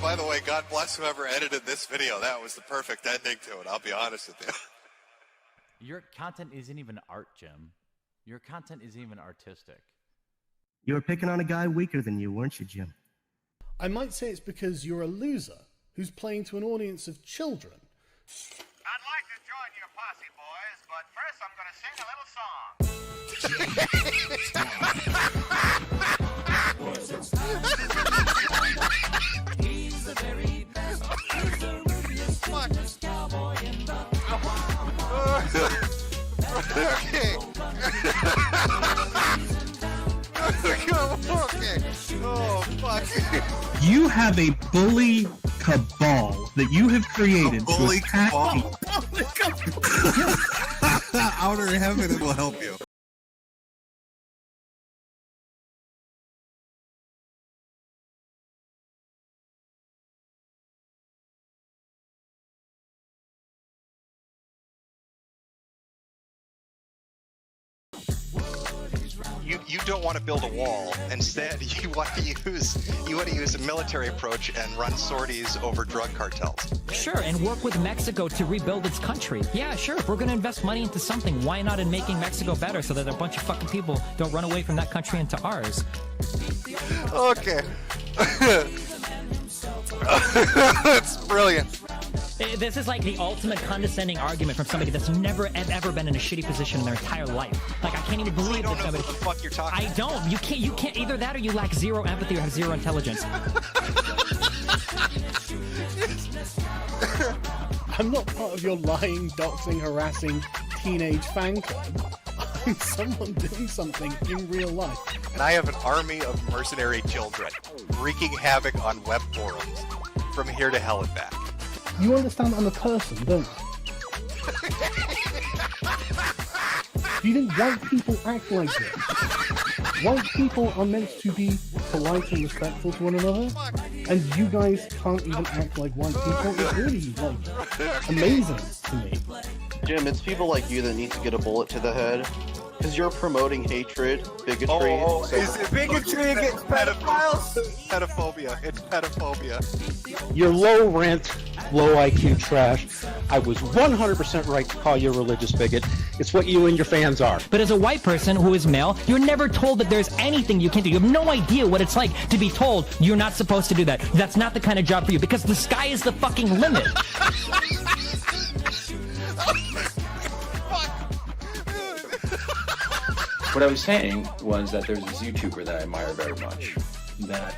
By the way, God bless whoever edited this video. That was the perfect ending to it, I'll be honest with you. Your content isn't even art, Jim. Your content isn't even artistic. You were picking on a guy weaker than you, weren't you, Jim? I might say it's because you're a loser who's playing to an audience of children. I'd like to join your posse, boys, but first I'm going to sing a little song. He's the very best. He's the roofiest cowboy in the Okay. Okay. Oh, fuck. You have a bully cabal that you have created. Bully to attack cabal. Outer heaven will help you. You don't want to build a wall. Instead, you want to use a military approach and run sorties over drug cartels. Sure, and work with Mexico to rebuild its country. Yeah, sure. If we're going to invest money into something, why not in making Mexico better so that a bunch of fucking people don't run away from that country into ours? Okay. That's brilliant. This is like the ultimate condescending argument from somebody that's never ever been in a shitty position in their entire life. Like, I can't even believe don't that know somebody. what the fuck you're talking I don't. You can't either that or you lack zero empathy or have zero intelligence. I'm not part of your lying, doxing, harassing teenage fan club. I'm someone doing something in real life. And I have an army of mercenary children wreaking havoc on web forums from here to hell and back. You understand I'm a person, don't you? Do you think white people act like this? White people are meant to be polite and respectful to one another, and you guys can't even act like white people. It's really, like, amazing to me. Jim, it's people like you that need to get a bullet to the head. Because you're promoting hatred, bigotry. Is it bigotry against pedophiles? Pedophobia. It's pedophobia. You're low rent, low IQ trash. I was 100% right to call you a religious bigot. It's what you and your fans are. But as a white person who is male, you're never told that there's anything you can do. You have no idea what it's like to be told you're not supposed to do that. That's not the kind of job for you, because the sky is the fucking limit. What I was saying was that there's this YouTuber that I admire very much, that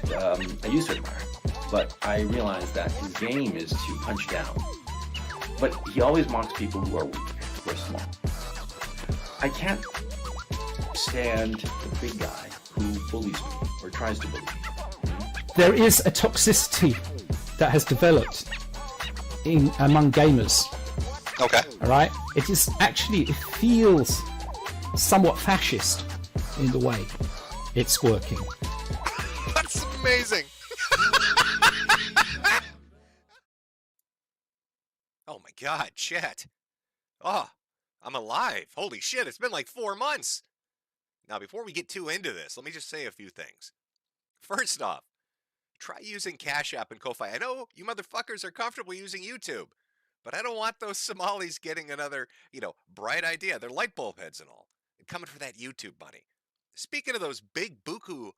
I used to admire, but I realized that his game is to punch down. But he always mocks people who are weak, who are small. I can't stand the big guy who bullies me, or tries to bully me. There is a toxicity that has developed among gamers. Okay. All right? It feels somewhat fascist in the way it's working. That's amazing. Oh my god, chat. Oh, I'm alive. Holy shit, it's been like 4 months. Now, before we get too into this, let me just say a few things. First off, try using Cash App and Ko-Fi. I know you motherfuckers are comfortable using YouTube, but I don't want those Somalis getting another, bright idea. They're light bulb heads and all. They're coming for that YouTube money. Speaking of those big buku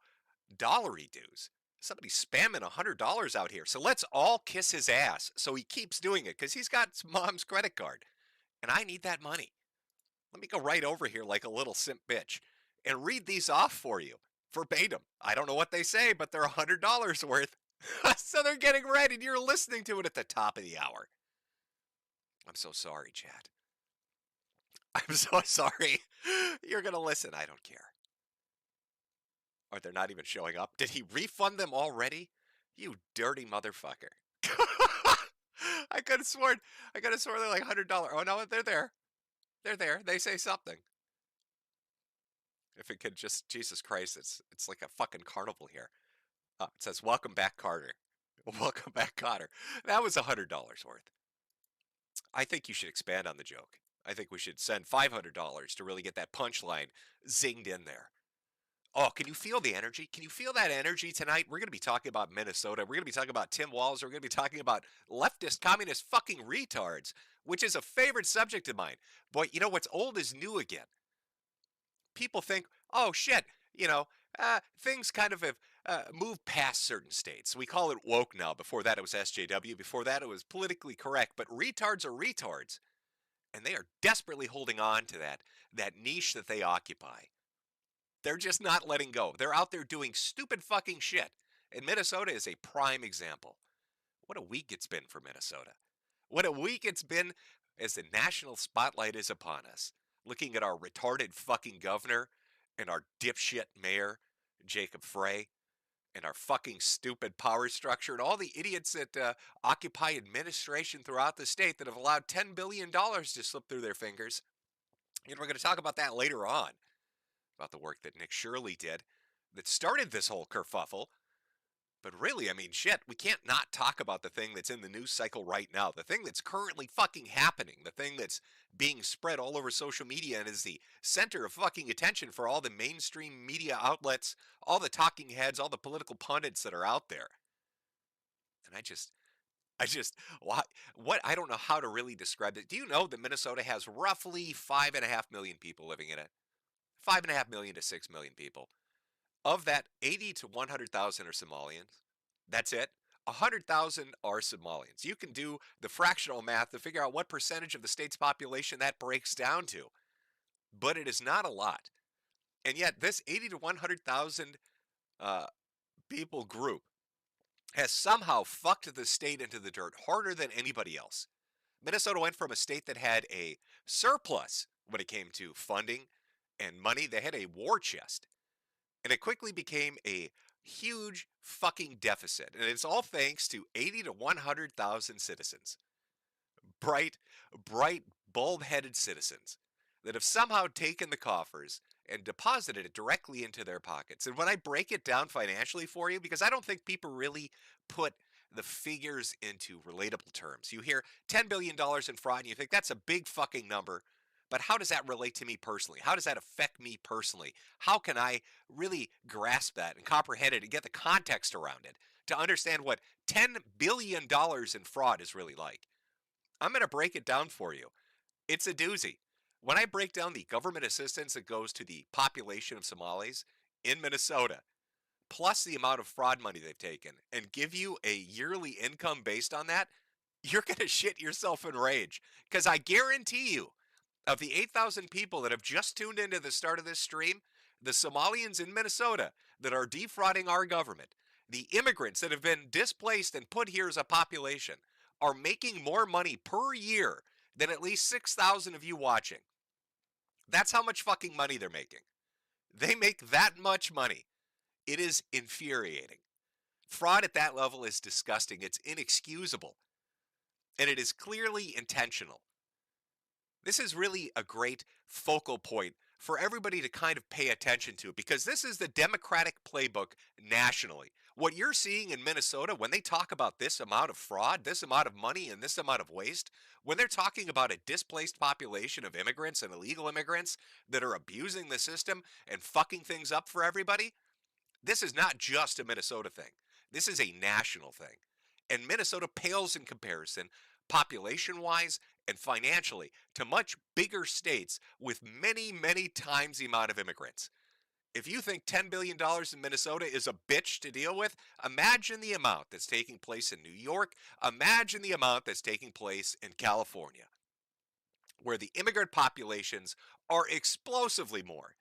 dollary dues, somebody's spamming $100 out here. So let's all kiss his ass so he keeps doing it, because he's got mom's credit card. And I need that money. Let me go right over here like a little simp bitch and read these off for you verbatim. I don't know what they say, but they're $100 worth. So they're getting ready, and you're listening to it at the top of the hour. I'm so sorry, Chad. I'm so sorry. You're going to listen. I don't care. Or they're not even showing up. Did he refund them already? You dirty motherfucker. I could have sworn they're like $100. Oh no, they're there. They're there. They say something. If it could just, Jesus Christ, it's like a fucking carnival here. It says, welcome back, Carter. Welcome back, Carter. That was $100 worth. I think you should expand on the joke. I think we should send $500 to really get that punchline zinged in there. Oh, can you feel the energy? Can you feel that energy tonight? We're going to be talking about Minnesota. We're going to be talking about Tim Walz. We're going to be talking about leftist, communist fucking retards, which is a favorite subject of mine. Boy, you know what's old is new again. People think, oh shit, things kind of have moved past certain states. We call it woke now. Before that, it was SJW. Before that, it was politically correct. But retards are retards, and they are desperately holding on to that niche that they occupy. They're just not letting go. They're out there doing stupid fucking shit. And Minnesota is a prime example. What a week it's been for Minnesota. What a week it's been as the national spotlight is upon us. Looking at our retarded fucking governor and our dipshit mayor, Jacob Frey, and our fucking stupid power structure and all the idiots that occupy administration throughout the state that have allowed $10 billion to slip through their fingers. And we're going to talk about that later on, about the work that Nick Shirley did that started this whole kerfuffle. But really, I mean, shit, we can't not talk about the thing that's in the news cycle right now, the thing that's currently fucking happening, the thing that's being spread all over social media and is the center of fucking attention for all the mainstream media outlets, all the talking heads, all the political pundits that are out there. And I don't know how to really describe it. Do you know that Minnesota has roughly 5.5 million people living in it? 5.5 million to 6 million people. Of that, 80 to 100,000 are Somalians. That's it. 100,000 are Somalians. You can do the fractional math to figure out what percentage of the state's population that breaks down to. But it is not a lot. And yet, this 80 to 100,000 people group has somehow fucked the state into the dirt harder than anybody else. Minnesota went from a state that had a surplus when it came to funding and money. They had a war chest. And it quickly became a huge fucking deficit. And it's all thanks to 80 to 100,000 citizens. Bright, bulb-headed citizens that have somehow taken the coffers and deposited it directly into their pockets. And when I break it down financially for you, because I don't think people really put the figures into relatable terms. You hear $10 billion in fraud and you think that's a big fucking number. But how does that relate to me personally? How does that affect me personally? How can I really grasp that and comprehend it and get the context around it to understand what $10 billion in fraud is really like? I'm going to break it down for you. It's a doozy. When I break down the government assistance that goes to the population of Somalis in Minnesota, plus the amount of fraud money they've taken, and give you a yearly income based on that, you're going to shit yourself in rage. Because I guarantee you, of the 8,000 people that have just tuned into the start of this stream, the Somalians in Minnesota that are defrauding our government, the immigrants that have been displaced and put here as a population, are making more money per year than at least 6,000 of you watching. That's how much fucking money they're making. They make that much money. It is infuriating. Fraud at that level is disgusting. It's inexcusable. And it is clearly intentional. This is really a great focal point for everybody to kind of pay attention to, because this is the Democratic playbook nationally. What you're seeing in Minnesota, when they talk about this amount of fraud, this amount of money, and this amount of waste, when they're talking about a displaced population of immigrants and illegal immigrants that are abusing the system and fucking things up for everybody, this is not just a Minnesota thing. This is a national thing. And Minnesota pales in comparison, population-wise and financially, to much bigger states with many, many times the amount of immigrants. If you think $10 billion in Minnesota is a bitch to deal with, imagine the amount that's taking place in New York. Imagine the amount that's taking place in California, where the immigrant populations are explosively more.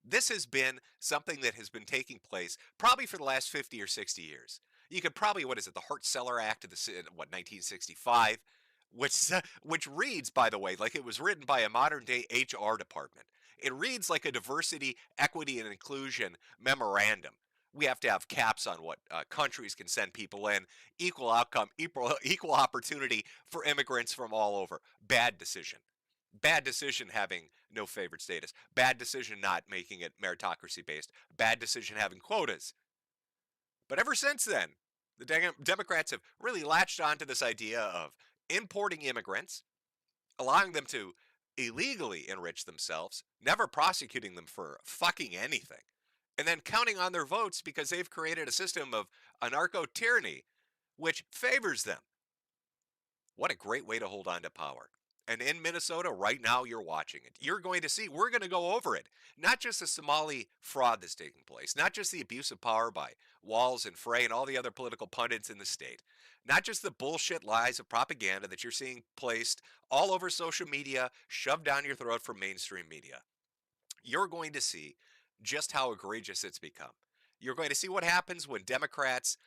This has been something that has been taking place probably for the last 50 or 60 years. You could probably, what is it, the Hart-Celler Act of the, 1965, which reads, by the way, like it was written by a modern-day HR department. It reads like a diversity, equity, and inclusion memorandum. We have to have caps on what countries can send people in, equal outcome, equal opportunity for immigrants from all over. Bad decision. Bad decision having no favored status. Bad decision not making it meritocracy based. Bad decision having quotas. But ever since then, the Democrats have really latched onto this idea of importing immigrants, allowing them to illegally enrich themselves, never prosecuting them for fucking anything, and then counting on their votes because they've created a system of anarcho-tyranny which favors them. What a great way to hold on to power. And in Minnesota right now, you're watching it. You're going to see, we're going to go over it. Not just the Somali fraud that's taking place, not just the abuse of power by Walz and Frey and all the other political pundits in the state, not just the bullshit lies of propaganda that you're seeing placed all over social media, shoved down your throat from mainstream media. You're going to see just how egregious it's become. You're going to see what happens when Democrats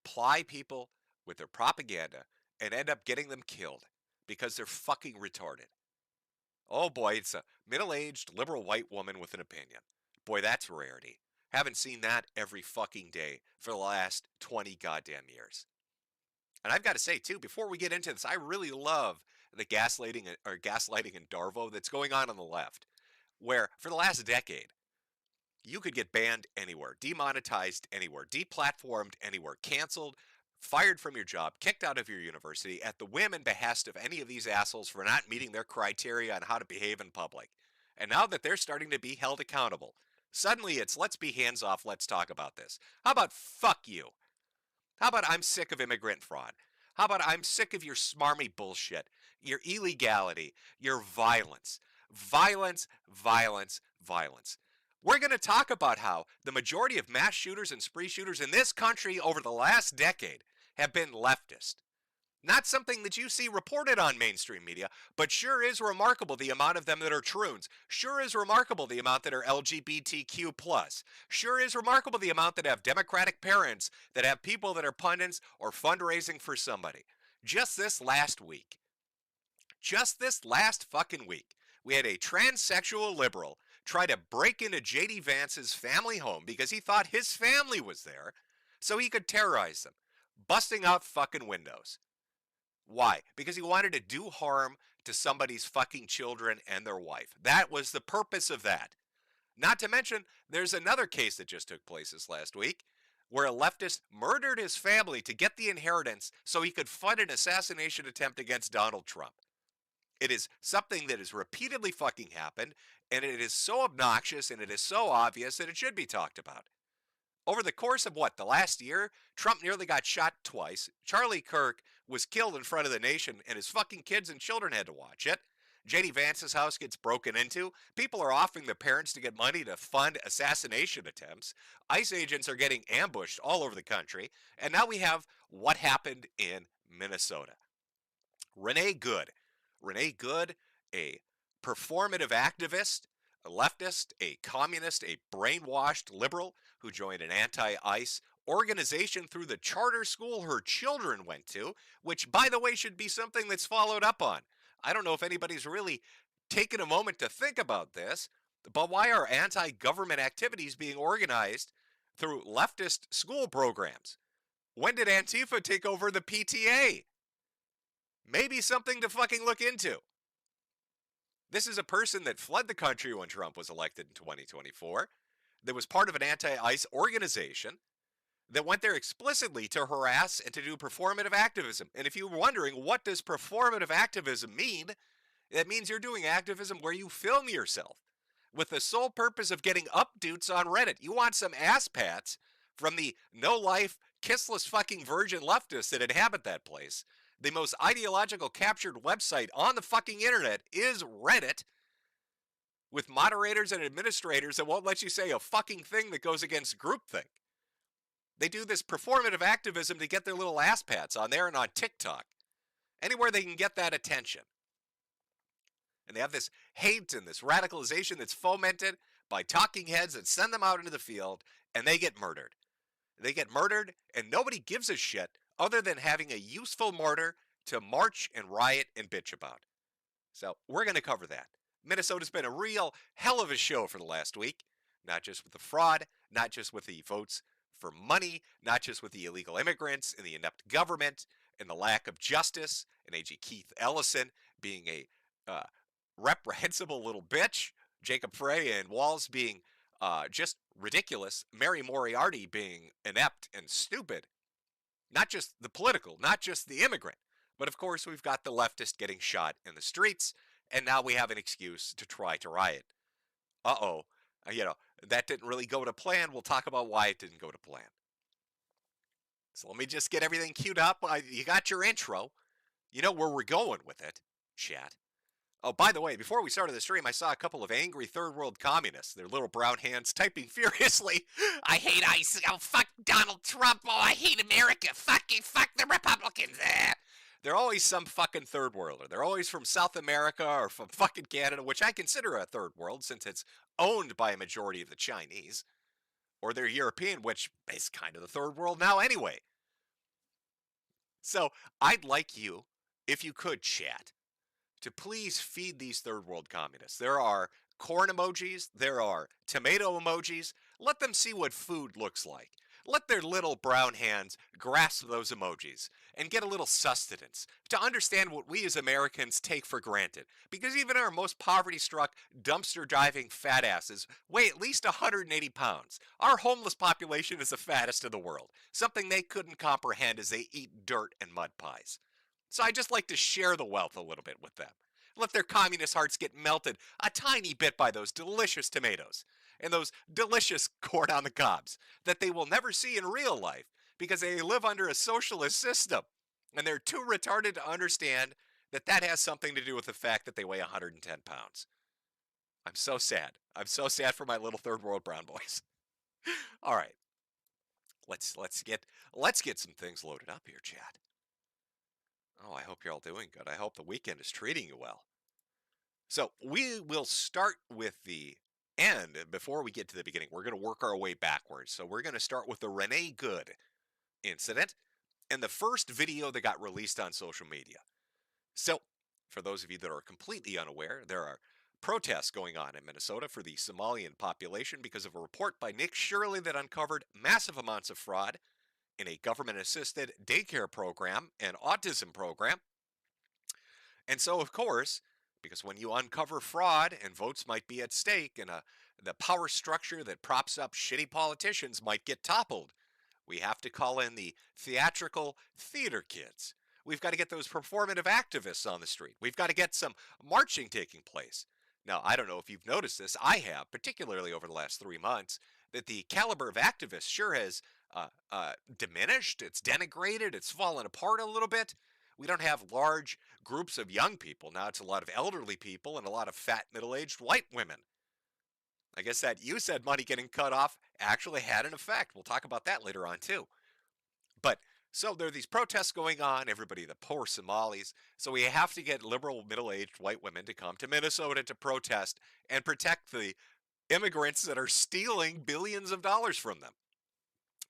ply people with their propaganda and end up getting them killed because they're fucking retarded. Oh boy, it's a middle-aged liberal white woman with an opinion. Boy, that's a rarity. Haven't seen that every fucking day for the last 20 goddamn years. And I've got to say too, before we get into this, I really love the gaslighting in Darvo that's going on the left, where for the last decade, you could get banned anywhere, demonetized anywhere, deplatformed anywhere, canceled, fired from your job, kicked out of your university at the whim and behest of any of these assholes for not meeting their criteria on how to behave in public. And now that they're starting to be held accountable, suddenly it's let's be hands off, let's talk about this. How about fuck you? How about I'm sick of immigrant fraud? How about I'm sick of your smarmy bullshit, your illegality, your violence? Violence, violence, violence. We're going to talk about how the majority of mass shooters and spree shooters in this country over the last decade have been leftist. Not something that you see reported on mainstream media, but sure is remarkable the amount of them that are troons. Sure is remarkable the amount that are LGBTQ+. Sure is remarkable the amount that have Democratic parents, that have people that are pundits or fundraising for somebody. Just this last week, just this last fucking week, we had a transsexual liberal try to break into J.D. Vance's family home because he thought his family was there so he could terrorize them, busting out fucking windows. Why? Because he wanted to do harm to somebody's fucking children and their wife. That was the purpose of that. Not to mention, there's another case that just took place this last week where a leftist murdered his family to get the inheritance so he could fund an assassination attempt against Donald Trump. It is something that has repeatedly fucking happened, and it is so obnoxious and it is so obvious that it should be talked about. Over the course of the last year, Trump nearly got shot twice. Charlie Kirk was killed in front of the nation, and his fucking kids and children had to watch it. J.D. Vance's house gets broken into. People are offering their parents to get money to fund assassination attempts. ICE agents are getting ambushed all over the country. And now we have what happened in Minnesota. Renee Good, a performative activist, a leftist, a communist, a brainwashed liberal who joined an anti-ICE organization through the charter school her children went to, which, by the way, should be something that's followed up on. I don't know if anybody's really taken a moment to think about this, but why are anti-government activities being organized through leftist school programs? When did Antifa take over the PTA? Maybe something to fucking look into. This is a person that fled the country when Trump was elected in 2024, that was part of an anti-ICE organization, that went there explicitly to harass and to do performative activism. And if you're wondering, what does performative activism mean? That means you're doing activism where you film yourself with the sole purpose of getting updates on Reddit. You want some ass pats from the no-life, kissless fucking virgin leftists that inhabit that place. The most ideological captured website on the fucking internet is Reddit, with moderators and administrators that won't let you say a fucking thing that goes against groupthink. They do this performative activism to get their little ass pats on there and on TikTok. Anywhere they can get that attention. And they have this hate and this radicalization that's fomented by talking heads that send them out into the field, and they get murdered. They get murdered, and nobody gives a shit other than having a useful martyr to march and riot and bitch about. So we're going to cover that. Minnesota's been a real hell of a show for the last week, not just with the fraud, not just with the votes for money, not just with the illegal immigrants and the inept government and the lack of justice, and AG Keith Ellison being a reprehensible little bitch, Jacob Frey and Walz being just ridiculous, Mary Moriarty being inept and stupid. Not just the political, not just the immigrant, but of course we've got the leftist getting shot in the streets, and now we have an excuse to try to riot. That didn't really go to plan. We'll talk about why it didn't go to plan. So let me just get everything queued up. You got your intro. You know where we're going with it, chat. Oh, by the way, before we started the stream, I saw a couple of angry third world communists, their little brown hands typing furiously. I hate ICE. Oh, fuck Donald Trump. Oh, I hate America. Fuck the Republicans. They're always some fucking third worlder. They're always from South America or from fucking Canada, which I consider a third world since it's owned by a majority of the Chinese. Or they're European, which is kind of the third world now anyway. So I'd like you, if you could, chat, to please feed these third world communists. There are corn emojis. There are tomato emojis. Let them see what food looks like. Let their little brown hands grasp those emojis and get a little sustenance to understand what we as Americans take for granted. Because even our most poverty-struck, dumpster-driving fat asses weigh at least 180 pounds. Our homeless population is the fattest in the world, something they couldn't comprehend as they eat dirt and mud pies. So I just like to share the wealth a little bit with them. Let their communist hearts get melted a tiny bit by those delicious tomatoes and those delicious corn on the cobs that they will never see in real life because they live under a socialist system. And they're too retarded to understand that that has something to do with the fact that they weigh 110 pounds. I'm so sad. I'm so sad for my little third world brown boys. All right. Let's get some things loaded up here, chat. Oh, I hope you're all doing good. I hope the weekend is treating you well. So we will start with the end before we get to the beginning. We're going to work our way backwards. So we're going to start with the Renee Good incident and the first video that got released on social media. So for those of you that are completely unaware, there are protests going on in Minnesota for the Somalian population because of a report by Nick Shirley that uncovered massive amounts of fraud in a government-assisted daycare program and autism program. And so, of course, because when you uncover fraud and votes might be at stake and the power structure that props up shitty politicians might get toppled, we have to call in the theatrical theater kids. We've got to get those performative activists on the street. We've got to get some marching taking place. Now, I don't know if you've noticed this. I have, particularly over the last 3 months, that the caliber of activists sure has diminished, it's denigrated, it's fallen apart a little bit. We don't have large groups of young people. Now it's a lot of elderly people and a lot of fat, middle-aged white women. I guess that you said money getting cut off actually had an effect. We'll talk about that later on too. But so there are these protests going on, everybody, the poor Somalis. So we have to get liberal, middle-aged white women to come to Minnesota to protest and protect the immigrants that are stealing billions of dollars from them.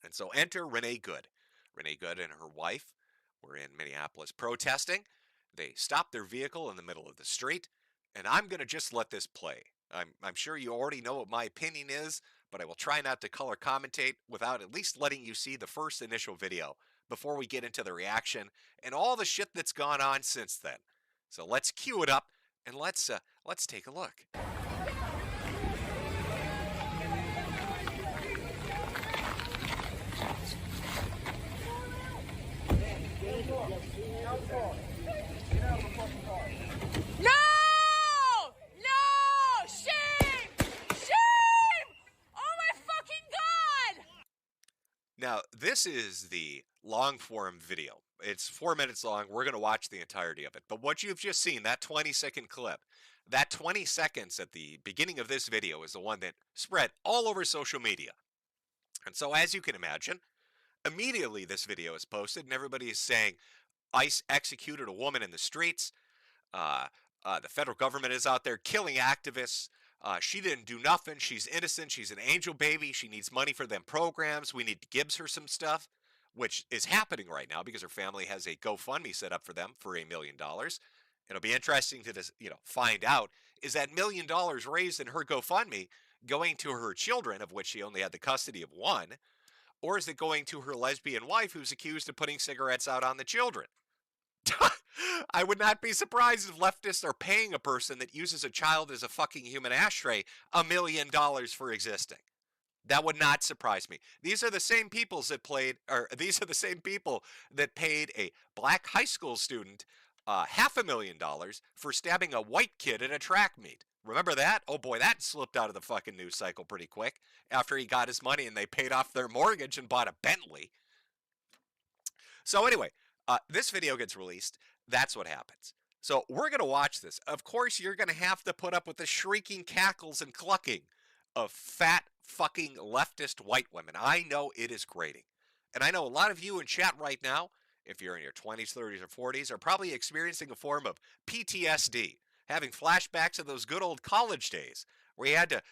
And so enter Renee Good. Renee Good and her wife were in Minneapolis protesting. They stopped their vehicle in the middle of the street, and I'm going to just let this play. I'm sure you already know what my opinion is, but I will try not to color commentate without at least letting you see the first initial video before we get into the reaction and all the shit that's gone on since then. So let's cue it up and let's take a look. No! No! Shame! Shame! Oh my fucking god! Now, this is the long form video. It's 4 minutes long. We're going to watch the entirety of it. But what you've just seen, that 20-second clip, that 20 seconds at the beginning of this video is the one that spread all over social media. And so as you can imagine, immediately this video is posted and everybody is saying, ICE executed a woman in the streets. The federal government is out there killing activists. She didn't do nothing. She's innocent. She's an angel baby. She needs money for them programs. We need to gives her some stuff, which is happening right now because her family has a GoFundMe set up for them for $1 million. It'll be interesting to find out, is that $1 million raised in her GoFundMe going to her children, of which she only had the custody of one, or is it going to her lesbian wife who's accused of putting cigarettes out on the children? I would not be surprised if leftists are paying a person that uses a child as a fucking human ashtray $1 million for existing. That would not surprise me. These are the same people that paid a black high school student $500,000 for stabbing a white kid at a track meet. Remember that? Oh boy, that slipped out of the fucking news cycle pretty quick after he got his money and they paid off their mortgage and bought a Bentley. So anyway, this video gets released. That's what happens. So we're going to watch this. Of course, you're going to have to put up with the shrieking cackles and clucking of fat fucking leftist white women. I know it is grating. And I know a lot of you in chat right now, if you're in your 20s, 30s, or 40s, are probably experiencing a form of PTSD, having flashbacks of those good old college days where you had to,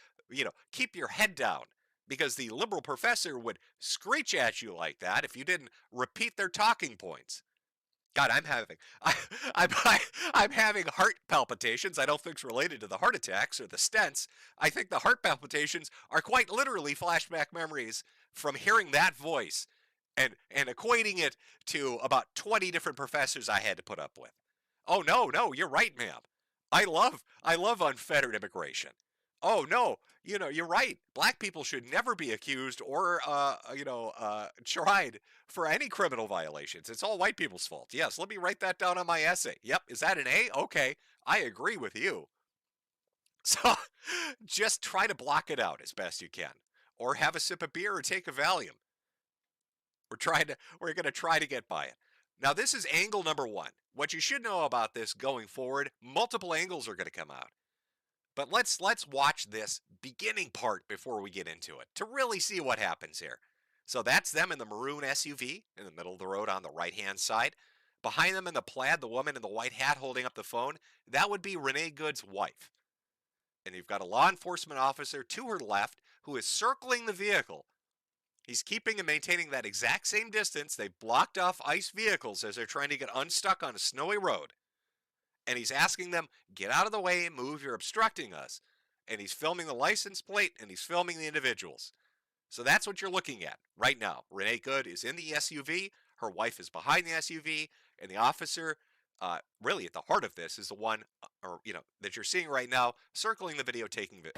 keep your head down because the liberal professor would screech at you like that if you didn't repeat their talking points. God, I'm having heart palpitations. I don't think it's related to the heart attacks or the stents. I think the heart palpitations are quite literally flashback memories from hearing that voice and equating it to about 20 different professors I had to put up with. Oh no, you're right, ma'am. I love unfettered immigration. Oh no, you're right. Black people should never be accused or tried for any criminal violations. It's all white people's fault. Yes, let me write that down on my essay. Yep, is that an A? Okay, I agree with you. So just try to block it out as best you can, or have a sip of beer or take a Valium. We're gonna try to get by it. Now this is angle number one. What you should know about this going forward, multiple angles are going to come out. But let's watch this beginning part before we get into it to really see what happens here. So that's them in the maroon SUV in the middle of the road on the right-hand side. Behind them in the plaid, the woman in the white hat holding up the phone, that would be Renee Good's wife. And you've got a law enforcement officer to her left who is circling the vehicle. He's keeping and maintaining that exact same distance. They've blocked off ICE vehicles as they're trying to get unstuck on a snowy road. And he's asking them, get out of the way, move, you're obstructing us. And he's filming the license plate and he's filming the individuals. So that's what you're looking at right now. Renee Good is in the SUV. Her wife is behind the SUV. And the officer, really at the heart of this, is the one, that you're seeing right now, circling the vehicle taking video.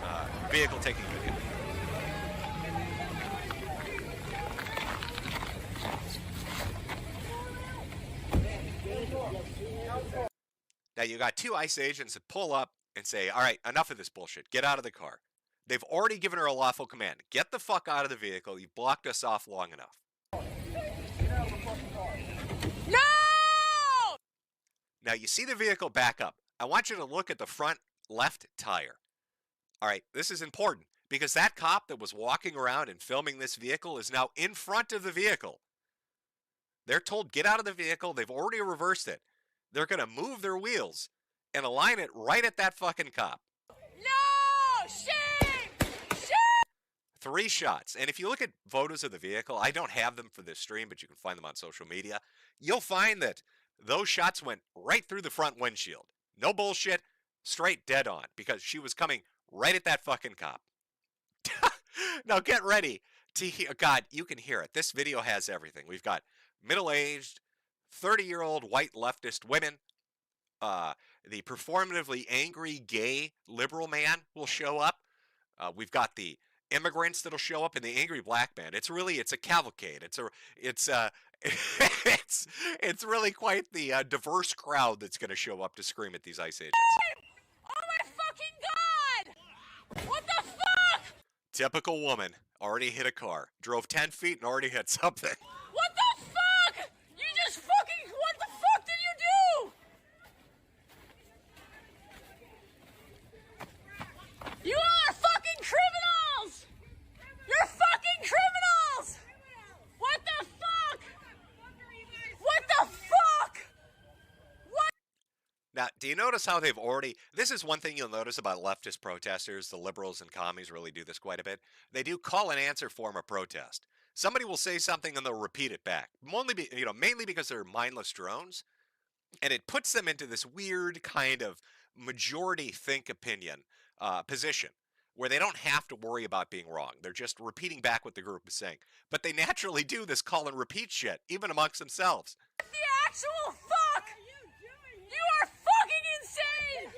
Now you got two ICE agents that pull up and say, all right, enough of this bullshit. Get out of the car. They've already given her a lawful command. Get the fuck out of the vehicle. You've blocked us off long enough. No! Now you see the vehicle back up. I want you to look at the front left tire. All right, this is important because that cop that was walking around and filming this vehicle is now in front of the vehicle. They're told, get out of the vehicle. They've already reversed it. They're going to move their wheels and align it right at that fucking cop. No! Shame! Shame! 3 shots. And if you look at photos of the vehicle, I don't have them for this stream, but you can find them on social media. You'll find that those shots went right through the front windshield. No bullshit. Straight dead on because she was coming right at that fucking cop. Now get ready to hear. God, you can hear it. This video has everything. We've got middle-aged, 30-year-old white leftist women. The performatively angry gay liberal man will show up. We've got the immigrants that'll show up and the angry black man. It's a cavalcade. It's really quite the diverse crowd that's going to show up to scream at these ICE agents. Oh my fucking god! What the fuck? Typical woman. Already hit a car. Drove 10 feet and already hit something. What the fuck? You just fucking... What the fuck did you do? You all are fucking criminals! You're fucking criminals! What the fuck? What the fuck? What? Now, do you notice how they've already... This is one thing you'll notice about leftist protesters. The liberals and commies really do this quite a bit. They do call and answer form of protest. Somebody will say something and they'll repeat it back. Mainly because they're mindless drones. And it puts them into this weird kind of majority think opinion position where they don't have to worry about being wrong. They're just repeating back what the group is saying. But they naturally do this call and repeat shit, even amongst themselves. The actual fuck! You are fucking insane!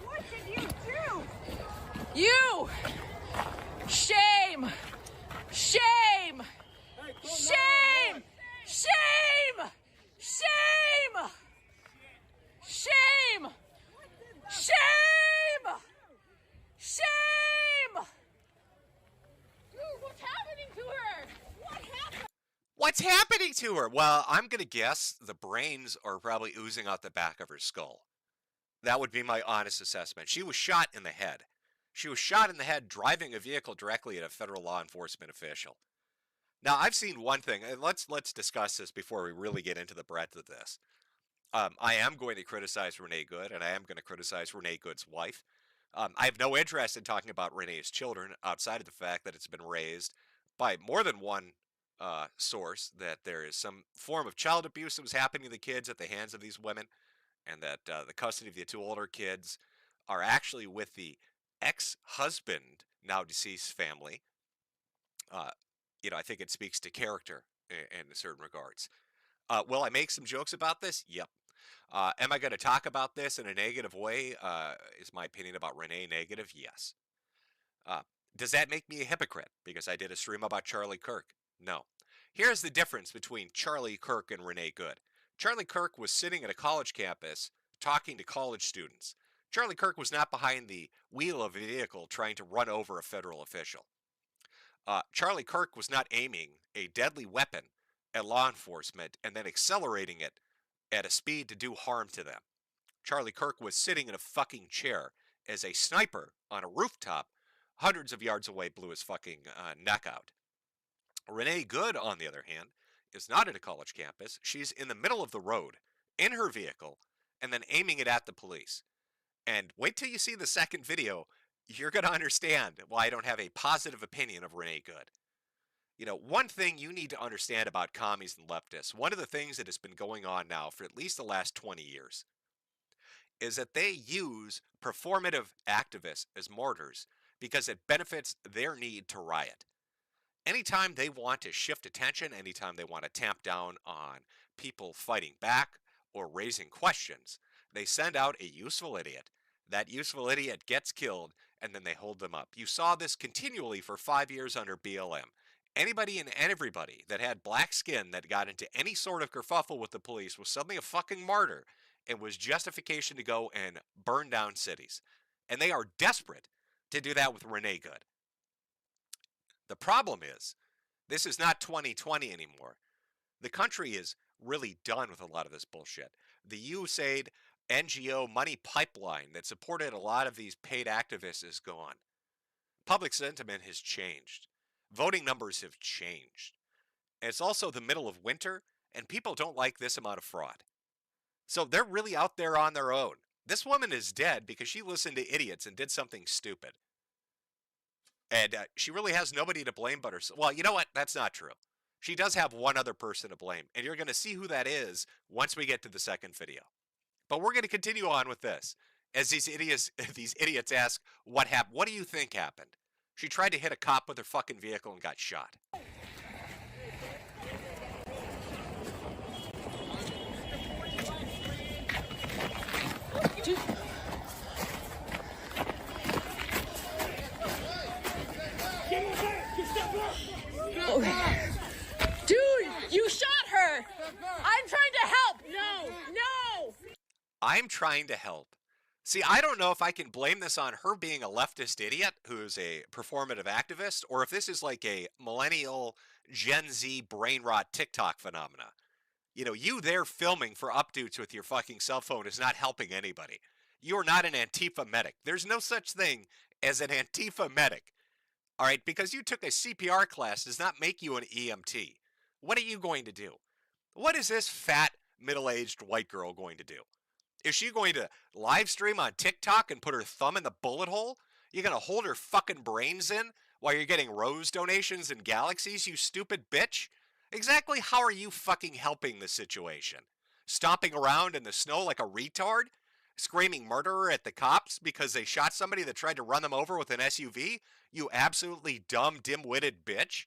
What did you do? You! Shame! Shame! Shame! Shame! Shame! Shame! Shame! Shame! Dude, what's happening to her? What happened? What's happening to her? Well, I'm going to guess the brains are probably oozing out the back of her skull. That would be my honest assessment. She was shot in the head. She was shot in the head driving a vehicle directly at a federal law enforcement official. Now, I've seen one thing, and let's discuss this before we really get into the breadth of this. I am going to criticize Renee Good, and I am going to criticize Renee Good's wife. I have no interest in talking about Renee's children outside of the fact that it's been raised by more than one source that there is some form of child abuse that was happening to the kids at the hands of these women, and that the custody of the two older kids are actually with the ex-husband, now deceased family. I think it speaks to character in certain regards. Will I make some jokes about this? Yep. Am I going to talk about this in a negative way? Is my opinion about Renee negative? Yes. Does that make me a hypocrite because I did a stream about Charlie Kirk? No. Here's the difference between Charlie Kirk and Renee Good. Charlie Kirk was sitting at a college campus talking to college students. Charlie Kirk was not behind the wheel of a vehicle trying to run over a federal official. Charlie Kirk was not aiming a deadly weapon at law enforcement and then accelerating it at a speed to do harm to them. Charlie Kirk was sitting in a fucking chair as a sniper on a rooftop hundreds of yards away blew his fucking neck out. Renee Good, on the other hand, is not at a college campus. She's in the middle of the road in her vehicle and then aiming it at the police. And wait till you see the second video. You're going to understand why I don't have a positive opinion of Renee Good. One thing you need to understand about commies and leftists, one of the things that has been going on now for at least the last 20 years, is that they use performative activists as martyrs because it benefits their need to riot. Anytime they want to shift attention, anytime they want to tamp down on people fighting back or raising questions, they send out a useful idiot. That useful idiot gets killed, and then they hold them up. You saw this continually for 5 years under BLM. Anybody and everybody that had black skin that got into any sort of kerfuffle with the police was suddenly a fucking martyr and was justification to go and burn down cities. And they are desperate to do that with Renee Good. The problem is, this is not 2020 anymore. The country is really done with a lot of this bullshit. The USAID NGO money pipeline that supported a lot of these paid activists is gone. Public sentiment has changed. Voting numbers have changed. And it's also the middle of winter, and people don't like this amount of fraud. So they're really out there on their own. This woman is dead because she listened to idiots and did something stupid. And she really has nobody to blame but herself. Well, you know what? That's not true. She does have one other person to blame, and you're going to see who that is once we get to the second video. But we're going to continue on with this. As these idiots ask, what happened? What do you think happened? She tried to hit a cop with her fucking vehicle and got shot. Dude, you shot her! I'm trying to help! No! I'm trying to help. See, I don't know if I can blame this on her being a leftist idiot who's a performative activist, or if this is like a millennial Gen Z brain rot TikTok phenomena. You there filming for updates with your fucking cell phone is not helping anybody. You are not an Antifa medic. There's no such thing as an Antifa medic. All right, because you took a CPR class does not make you an EMT. What are you going to do? What is this fat, middle-aged white girl going to do? Is she going to live stream on TikTok and put her thumb in the bullet hole? You gonna hold her fucking brains in while you're getting rose donations and galaxies, you stupid bitch? Exactly how are you fucking helping the situation? Stomping around in the snow like a retard? Screaming murderer at the cops because they shot somebody that tried to run them over with an SUV? You absolutely dumb, dim-witted bitch?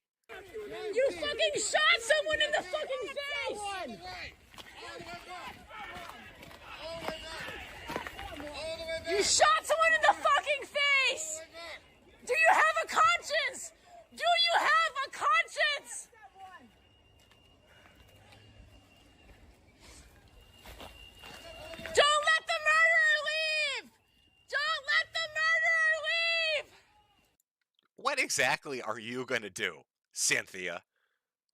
You fucking shot someone in the fucking face! You shot someone in the fucking face! Do you have a conscience? Do you have a conscience? Don't let the murderer leave! Don't let the murderer leave! What exactly are you going to do, Cynthia?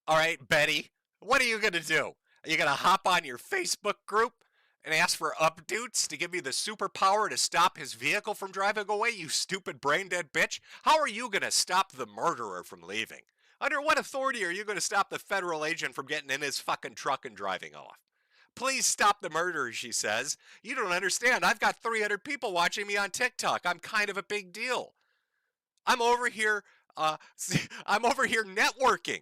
All right, Betty, what are you going to do? Are you going to hop on your Facebook group and ask for updates to give you the superpower to stop his vehicle from driving away, you stupid brain-dead bitch? How are you going to stop the murderer from leaving? Under what authority are you going to stop the federal agent from getting in his fucking truck and driving off? Please stop the murderer, she says. You don't understand. I've got 300 people watching me on TikTok. I'm kind of a big deal. I'm over here networking.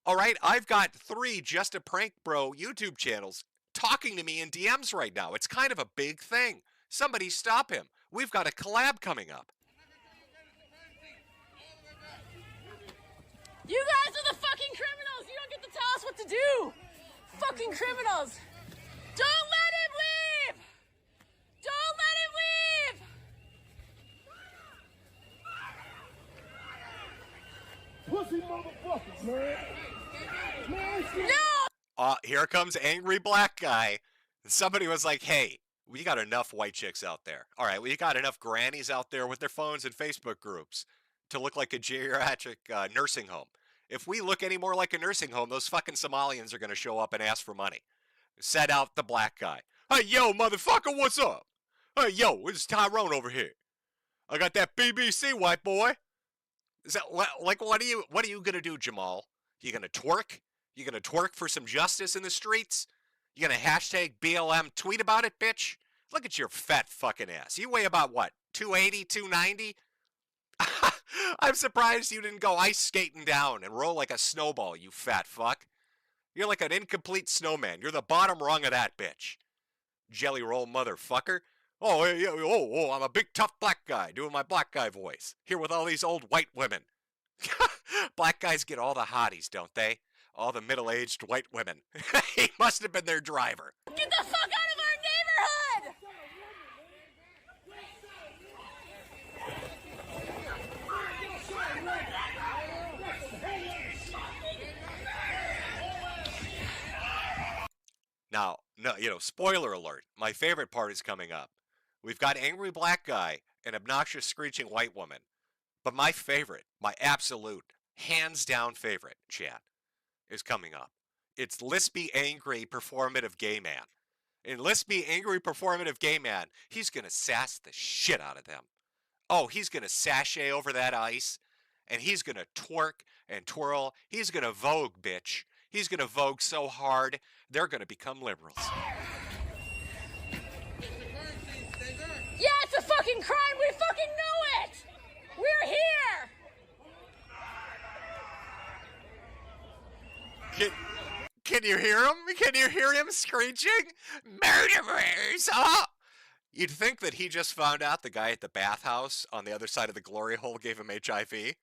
All right, I've got 3 Just a Prank Bro YouTube channels talking to me in DMs right now. It's kind of a big thing. Somebody stop him. We've got a collab coming up. You guys are the fucking criminals! You don't get to tell us what to do! Fucking criminals! Don't let him leave! Don't let him leave! Pussy motherfuckers, man. No! Here comes angry black guy. Somebody was like, hey, we got enough white chicks out there. All right, we got enough grannies out there with their phones and Facebook groups to look like a geriatric nursing home. If we look any more like a nursing home, those fucking Somalians are going to show up and ask for money. Said out the black guy. Hey, yo, motherfucker, what's up? Hey, yo, it's Tyrone over here. I got that BBC, white boy. Is that like what are you gonna do, Jamal? You gonna twerk? You gonna twerk for some justice in the streets? You gonna hashtag BLM tweet about it, bitch? Look at your fat fucking ass. You weigh about what? 280, 290? I'm surprised you didn't go ice skating down and roll like a snowball, you fat fuck. You're like an incomplete snowman. You're the bottom rung of that bitch. Jelly roll motherfucker. Oh, yeah, I'm a big tough black guy doing my black guy voice. Here with all these old white women. Black guys get all the hotties, don't they? All the middle-aged white women. He must have been their driver. Get the fuck out of our neighborhood! Now, no, spoiler alert. My favorite part is coming up. We've got angry black guy and obnoxious screeching white woman. But my favorite, my absolute, hands down favorite, chat, is coming up. It's lispy, angry, performative gay man. In lispy, angry, performative gay man, he's going to sass the shit out of them. Oh, he's going to sashay over that ice, and he's going to twerk and twirl. He's going to vogue, bitch. He's going to vogue so hard, they're going to become liberals. Yeah, it's a fucking crime! We fucking know it! We're here! Can you hear him? Can you hear him screeching? Murderers! Oh! You'd think that he just found out the guy at the bathhouse on the other side of the glory hole gave him HIV.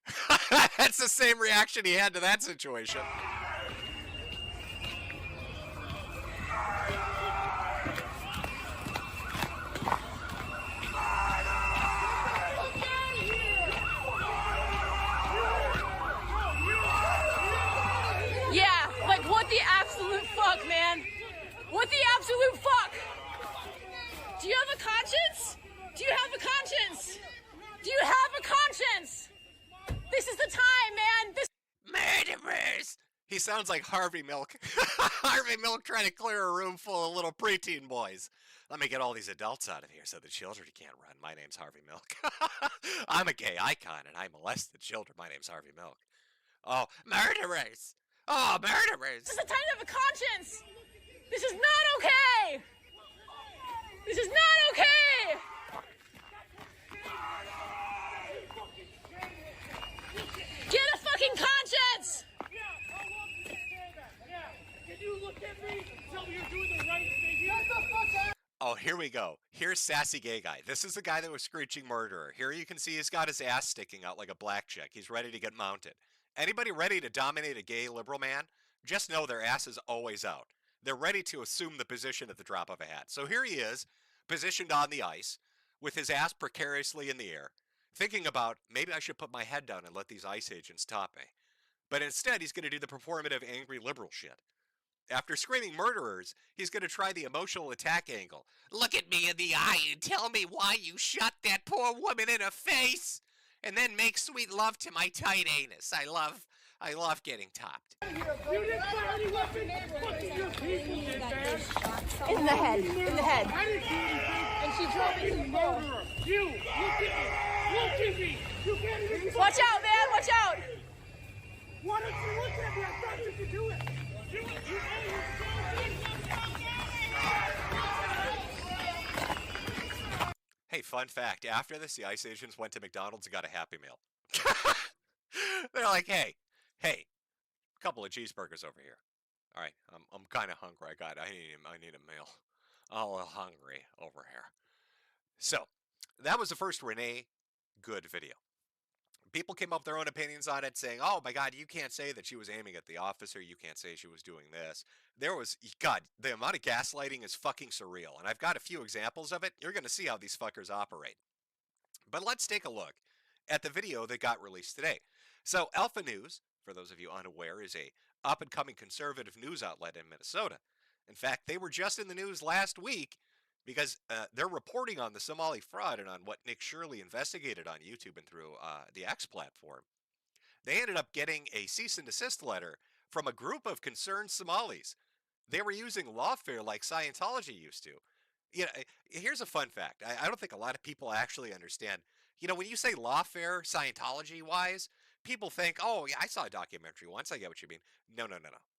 That's the same reaction he had to that situation. Yeah, like what the absolute fuck, man? What the absolute fuck? Do you have a conscience? Do you have a conscience? Do you have a conscience? This is the time, man. Murderers! He sounds like Harvey Milk. Harvey Milk trying to clear a room full of little preteen boys. Let me get all these adults out of here so the children can't run. My name's Harvey Milk. I'm a gay icon and I molest the children. My name's Harvey Milk. Oh, murderers! Oh, murderers! This is a time to have a conscience. This is not okay. This is not okay. Get a fucking conscience. Can you look at me? Tell me you're doing the right thing. Shut the fuck up. Oh, here we go. Here's Sassy Gay Guy. This is the guy that was screeching murderer. Here you can see he's got his ass sticking out like a black chick. He's ready to get mounted. Anybody ready to dominate a gay liberal man? Just know their ass is always out. They're ready to assume the position at the drop of a hat. So here he is, positioned on the ice, with his ass precariously in the air, thinking about, maybe I should put my head down and let these ICE agents top me. But instead, he's going to do the performative angry liberal shit. After screaming murderers, he's going to try the emotional attack angle. Look at me in the eye and tell me why you shot that poor woman in the face, and then make sweet love to my tight anus. I love getting topped. You didn't fire any weapons. Fucking your people did, man. In the head. In the head. I didn't do anything. And she drove You into the road. murderer. You. Look at me. Look at me. You can't even. Watch out, man. Watch out. Why don't you look at me? I thought you could do it. You Hey, fun fact. After this, the ICE agents went to McDonald's and got a Happy Meal. They're like, hey, a couple of cheeseburgers over here. All right, I'm kind of hungry. I need a meal. I'm a little hungry over here. So, that was the first Renee Good video. People came up with their own opinions on it, saying, oh my God, you can't say that she was aiming at the officer. You can't say she was doing this. God, the amount of gaslighting is fucking surreal. And I've got a few examples of it. You're going to see how these fuckers operate. But let's take a look at the video that got released today. So Alpha News, for those of you unaware, is a up-and-coming conservative news outlet in Minnesota. In fact, they were just in the news last week because they're reporting on the Somali fraud and on what Nick Shirley investigated on YouTube and through the X platform. They ended up getting a cease and desist letter from a group of concerned Somalis. They were using lawfare like Scientology used to. You know, here's a fun fact. I don't think a lot of people actually understand. You know, when you say lawfare, Scientology-wise, people think, oh, yeah, I saw a documentary once. I get what you mean. No.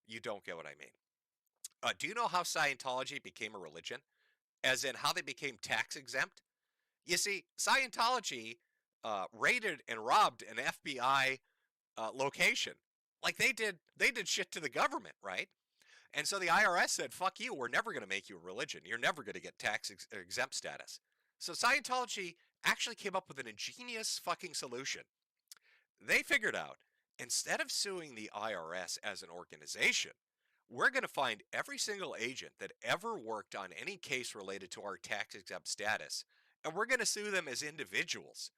You don't get what I mean. Do you know how Scientology became a religion? As in how they became tax exempt? You see, Scientology raided and robbed an FBI location. Like they did shit to the government, right? And so the IRS said, fuck you, we're never going to make you a religion. You're never going to get tax exempt status. So Scientology actually came up with an ingenious fucking solution. They figured out, instead of suing the IRS as an organization, we're going to find every single agent that ever worked on any case related to our tax exempt status, and we're going to sue them as individuals.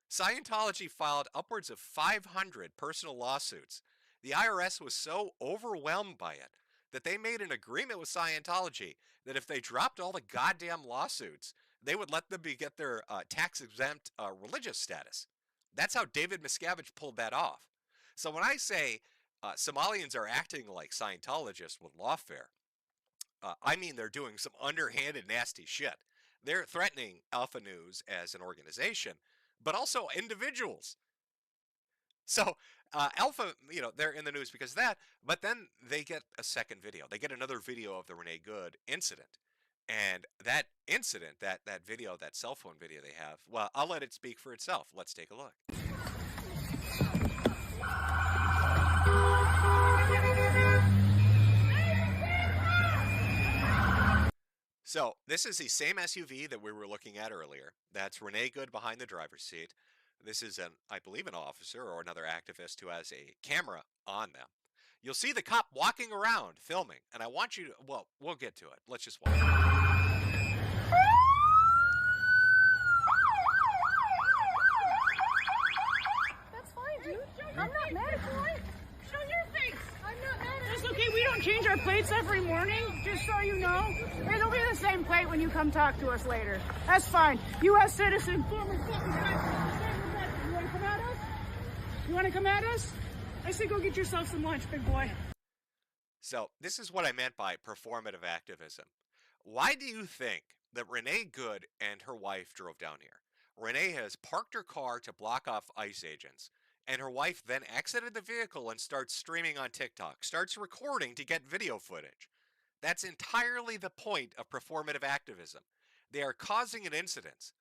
Scientology filed upwards of 500 personal lawsuits. The IRS was so overwhelmed by it that they made an agreement with Scientology that if they dropped all the goddamn lawsuits, they would let them get their tax exempt religious status. That's how David Miscavige pulled that off. So when I say Somalians are acting like Scientologists with lawfare, I mean they're doing some underhanded, nasty shit. They're threatening Alpha News as an organization, but also individuals. So Alpha, you know, they're in the news because of that, but then they get a second video. They get another video of the Renee Good incident. And that incident, that video, that cell phone video they have, well, I'll let it speak for itself. Let's take a look. So this is the same SUV that we were looking at earlier. That's Renee Good behind the driver's seat. This is I believe, an officer or another activist who has a camera on them. You'll see the cop walking around filming, and I want you to, well, we'll get to it. Let's just watch. That's fine, dude. I'm not mad at you. Show your face. I'm not mad at you. It's okay. We don't change our plates every morning, just so you know. It'll be the same plate when you come talk to us later. That's fine. U.S. citizen, former fucking president. You want to come at us? You want to come at us? I say go get yourself some lunch, big boy. So this is what I meant by performative activism. Why do you think that Renee Good and her wife drove down here? Renee has parked her car to block off ICE agents, And her wife then exited the vehicle and starts streaming on TikTok, starts recording to get video footage. That's entirely the point of performative activism. They are causing an incident.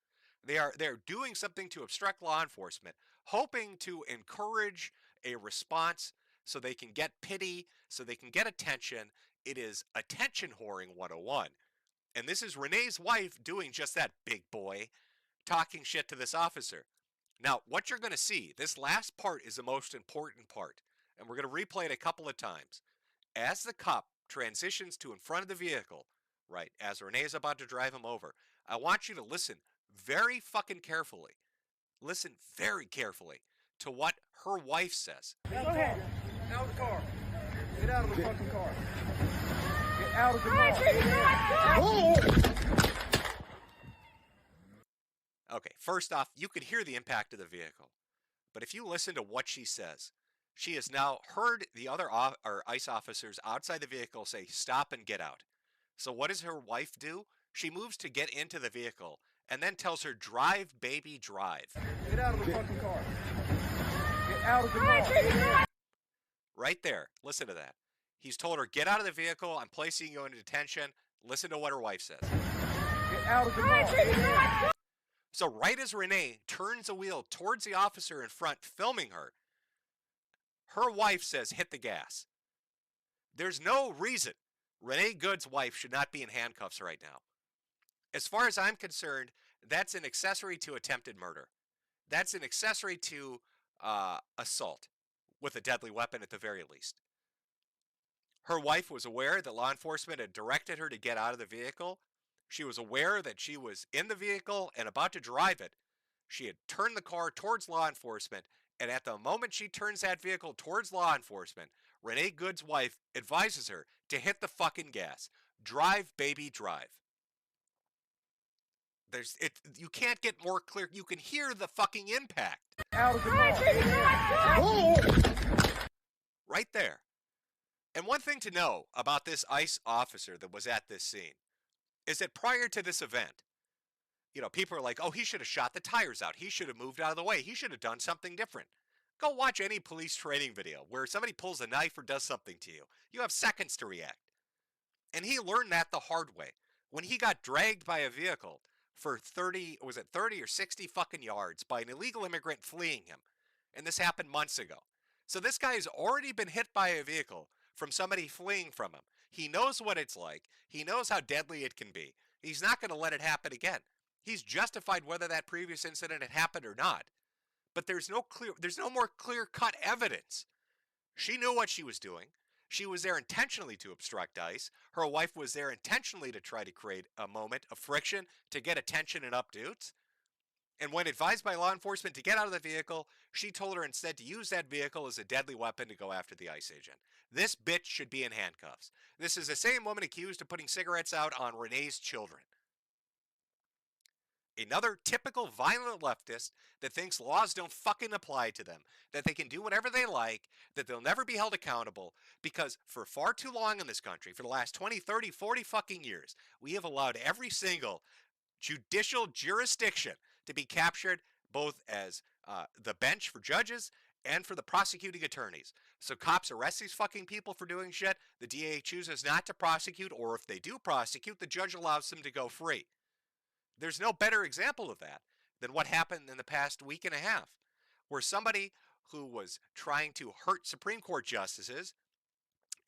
They're doing something to obstruct law enforcement, hoping to encourage a response so they can get pity, so they can get attention. It is attention whoring 101. And this is Renee's wife doing just that, big boy, talking shit to this officer. Now, what you're going to see, this last part is the most important part, and we're going to replay it a couple of times. As the cop transitions to in front of the vehicle, right, as Renee is about to drive him over, I want you to listen very fucking carefully. Listen very carefully to what her wife says. Go ahead. Out of the car. Get out of the fucking car. Get out of the car. Okay, first off, you can hear the impact of the vehicle. But if you listen to what she says, she has now heard the other ICE officers outside the vehicle say, stop and get out. So what does her wife do? She moves to get into the vehicle and then tells her, drive, baby, drive. Get out of the fucking car. Get out of the car. Right there. Listen to that. He's told her, get out of the vehicle. I'm placing you in detention. Listen to what her wife says. Get out of the car. So right as Renee turns the wheel towards the officer in front filming her, her wife says, hit the gas. There's no reason Renee Good's wife should not be in handcuffs right now. As far as I'm concerned, that's an accessory to attempted murder. That's an accessory to assault with a deadly weapon at the very least. Her wife was aware that law enforcement had directed her to get out of the vehicle. She was aware that she was in the vehicle and about to drive it. She had turned the car towards law enforcement, and at the moment she turns that vehicle towards law enforcement, Renee Good's wife advises her to hit the fucking gas. Drive, baby, drive. You can't get more clear. You can hear the fucking impact. Out of the car. Right there. And one thing to know about this ICE officer that was at this scene is that prior to this event, you know, people are like, oh, he should have shot the tires out. He should have moved out of the way. He should have done something different. Go watch any police training video where somebody pulls a knife or does something to you. You have seconds to react. And he learned that the hard way. When he got dragged by a vehicle for 30 or 60 fucking yards by an illegal immigrant fleeing him. And this happened months ago. So this guy has already been hit by a vehicle from somebody fleeing from him. He knows what it's like. He knows how deadly it can be. He's not going to let it happen again. He's justified whether that previous incident had happened or not. But there's no more clear-cut evidence. She knew what she was doing. She was there intentionally to obstruct ICE. Her wife was there intentionally to try to create a moment of friction to get attention and updates. And when advised by law enforcement to get out of the vehicle, she told her instead to use that vehicle as a deadly weapon to go after the ICE agent. This bitch should be in handcuffs. This is the same woman accused of putting cigarettes out on Renee's children. Another typical violent leftist that thinks laws don't fucking apply to them, that they can do whatever they like, that they'll never be held accountable, because for far too long in this country, for the last 20, 30, 40 fucking years, we have allowed every single judicial jurisdiction to be captured both as the bench for judges and for the prosecuting attorneys. So cops arrest these fucking people for doing shit, the DA chooses not to prosecute, or if they do prosecute, the judge allows them to go free. There's no better example of that than what happened in the past week and a half, where somebody who was trying to hurt Supreme Court justices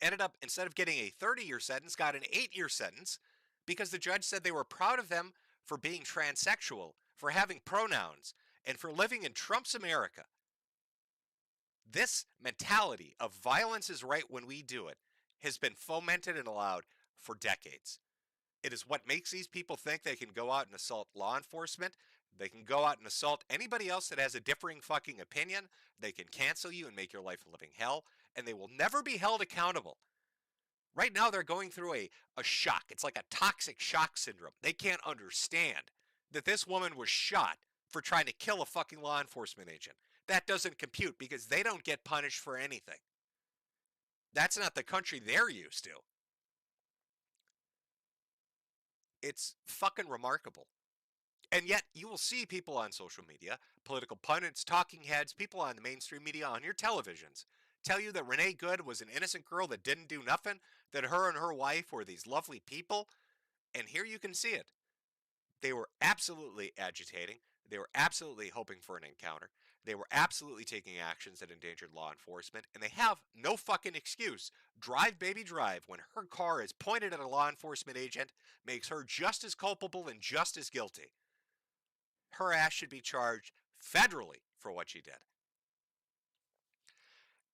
ended up, instead of getting a 30-year sentence, got an 8-year sentence because the judge said they were proud of them for being transsexual, for having pronouns, and for living in Trump's America. This mentality of violence is right when we do it has been fomented and allowed for decades. It is what makes these people think they can go out and assault law enforcement. They can go out and assault anybody else that has a differing fucking opinion. They can cancel you and make your life a living hell, and they will never be held accountable. Right now, they're going through a shock. It's like a toxic shock syndrome. They can't understand that this woman was shot for trying to kill a fucking law enforcement agent. That doesn't compute because they don't get punished for anything. That's not the country they're used to. It's fucking remarkable. And yet you will see people on social media, political pundits, talking heads, people on the mainstream media, on your televisions, tell you that Renee Good was an innocent girl that didn't do nothing, that her and her wife were these lovely people. And here you can see it. They were absolutely agitating. They were absolutely hoping for an encounter. They were absolutely taking actions that endangered law enforcement. And they have no fucking excuse. Drive, baby, drive. When her car is pointed at a law enforcement agent, makes her just as culpable and just as guilty. Her ass should be charged federally for what she did.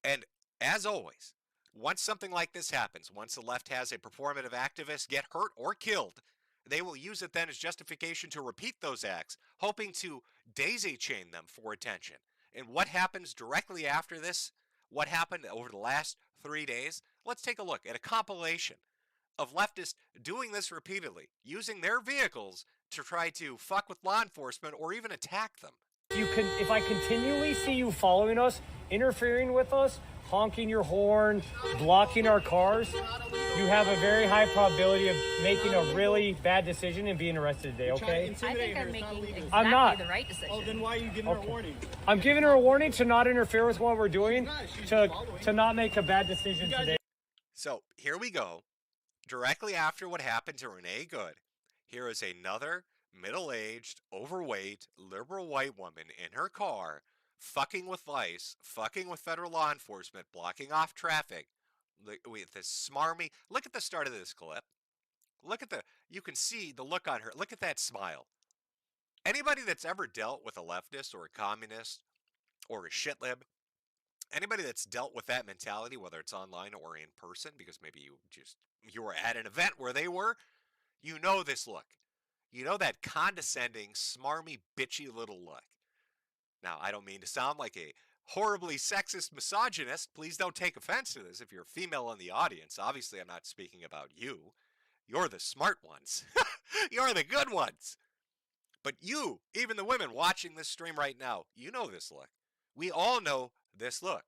And as always, once something like this happens, once the left has a performative activist get hurt or killed, they will use it then as justification to repeat those acts, hoping to daisy chain them for attention. And what happens directly after this, what happened over the last 3 days, let's take a look at a compilation of leftists doing this repeatedly, using their vehicles to try to fuck with law enforcement or even attack them. If I continually see you following us, interfering with us, honking your horn, blocking our cars, you have a very high probability of making a really bad decision and being arrested today, okay? I think I'm making exactly I'm not. the right decision. Oh, then why are you giving her a warning? I'm giving her a warning to not interfere with what we're doing, to not make a bad decision today. So here we go. Directly after what happened to Renee Good, here is another middle-aged, overweight, liberal white woman in her car, fucking with ICE, fucking with federal law enforcement, blocking off traffic, with this smarmy. Look at the start of this clip. Look at you can see the look on her. Look at that smile. Anybody that's ever dealt with a leftist or a communist or a shitlib, anybody that's dealt with that mentality, whether it's online or in person, because maybe you were at an event where they were, you know this look. You know that condescending, smarmy, bitchy little look. Now, I don't mean to sound like a horribly sexist misogynist. Please don't take offense to this if you're a female in the audience. Obviously, I'm not speaking about you. You're the smart ones. You're the good ones. But you, even the women watching this stream right now, you know this look. We all know this look.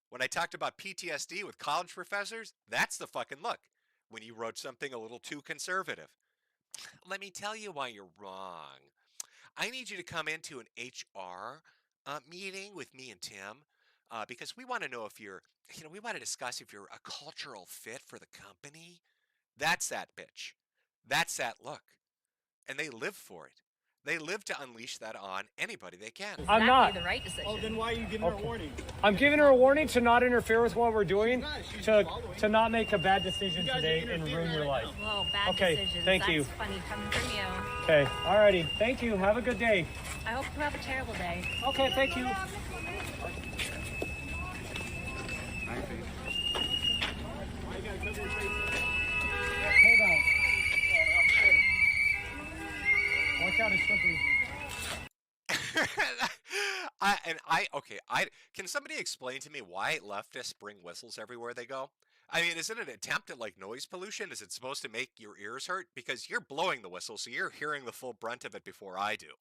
When I talked about PTSD with college professors, that's the fucking look. When you wrote something a little too conservative. Let me tell you why you're wrong. I need you to come into an HR meeting with me and Tim because we want to know if we want to discuss if you're a cultural fit for the company. That's that bitch. That's that look. And they live for it. They live to unleash that on anybody they can. I'm not. The right decision. Oh, then why are you giving her a warning? I'm giving her a warning to not interfere with what we're doing, to not make a bad decision today and ruin your life. Whoa, bad Okay, decisions. thank you. That's funny coming from you. Okay, alrighty. Thank you. Have a good day. I hope you have a terrible day. Okay, thank you. Hold on. Watch out, it's slippery. Can somebody explain to me why leftists bring whistles everywhere they go? I mean, is it an attempt at like noise pollution? Is it supposed to make your ears hurt? Because you're blowing the whistle, so you're hearing the full brunt of it before I do.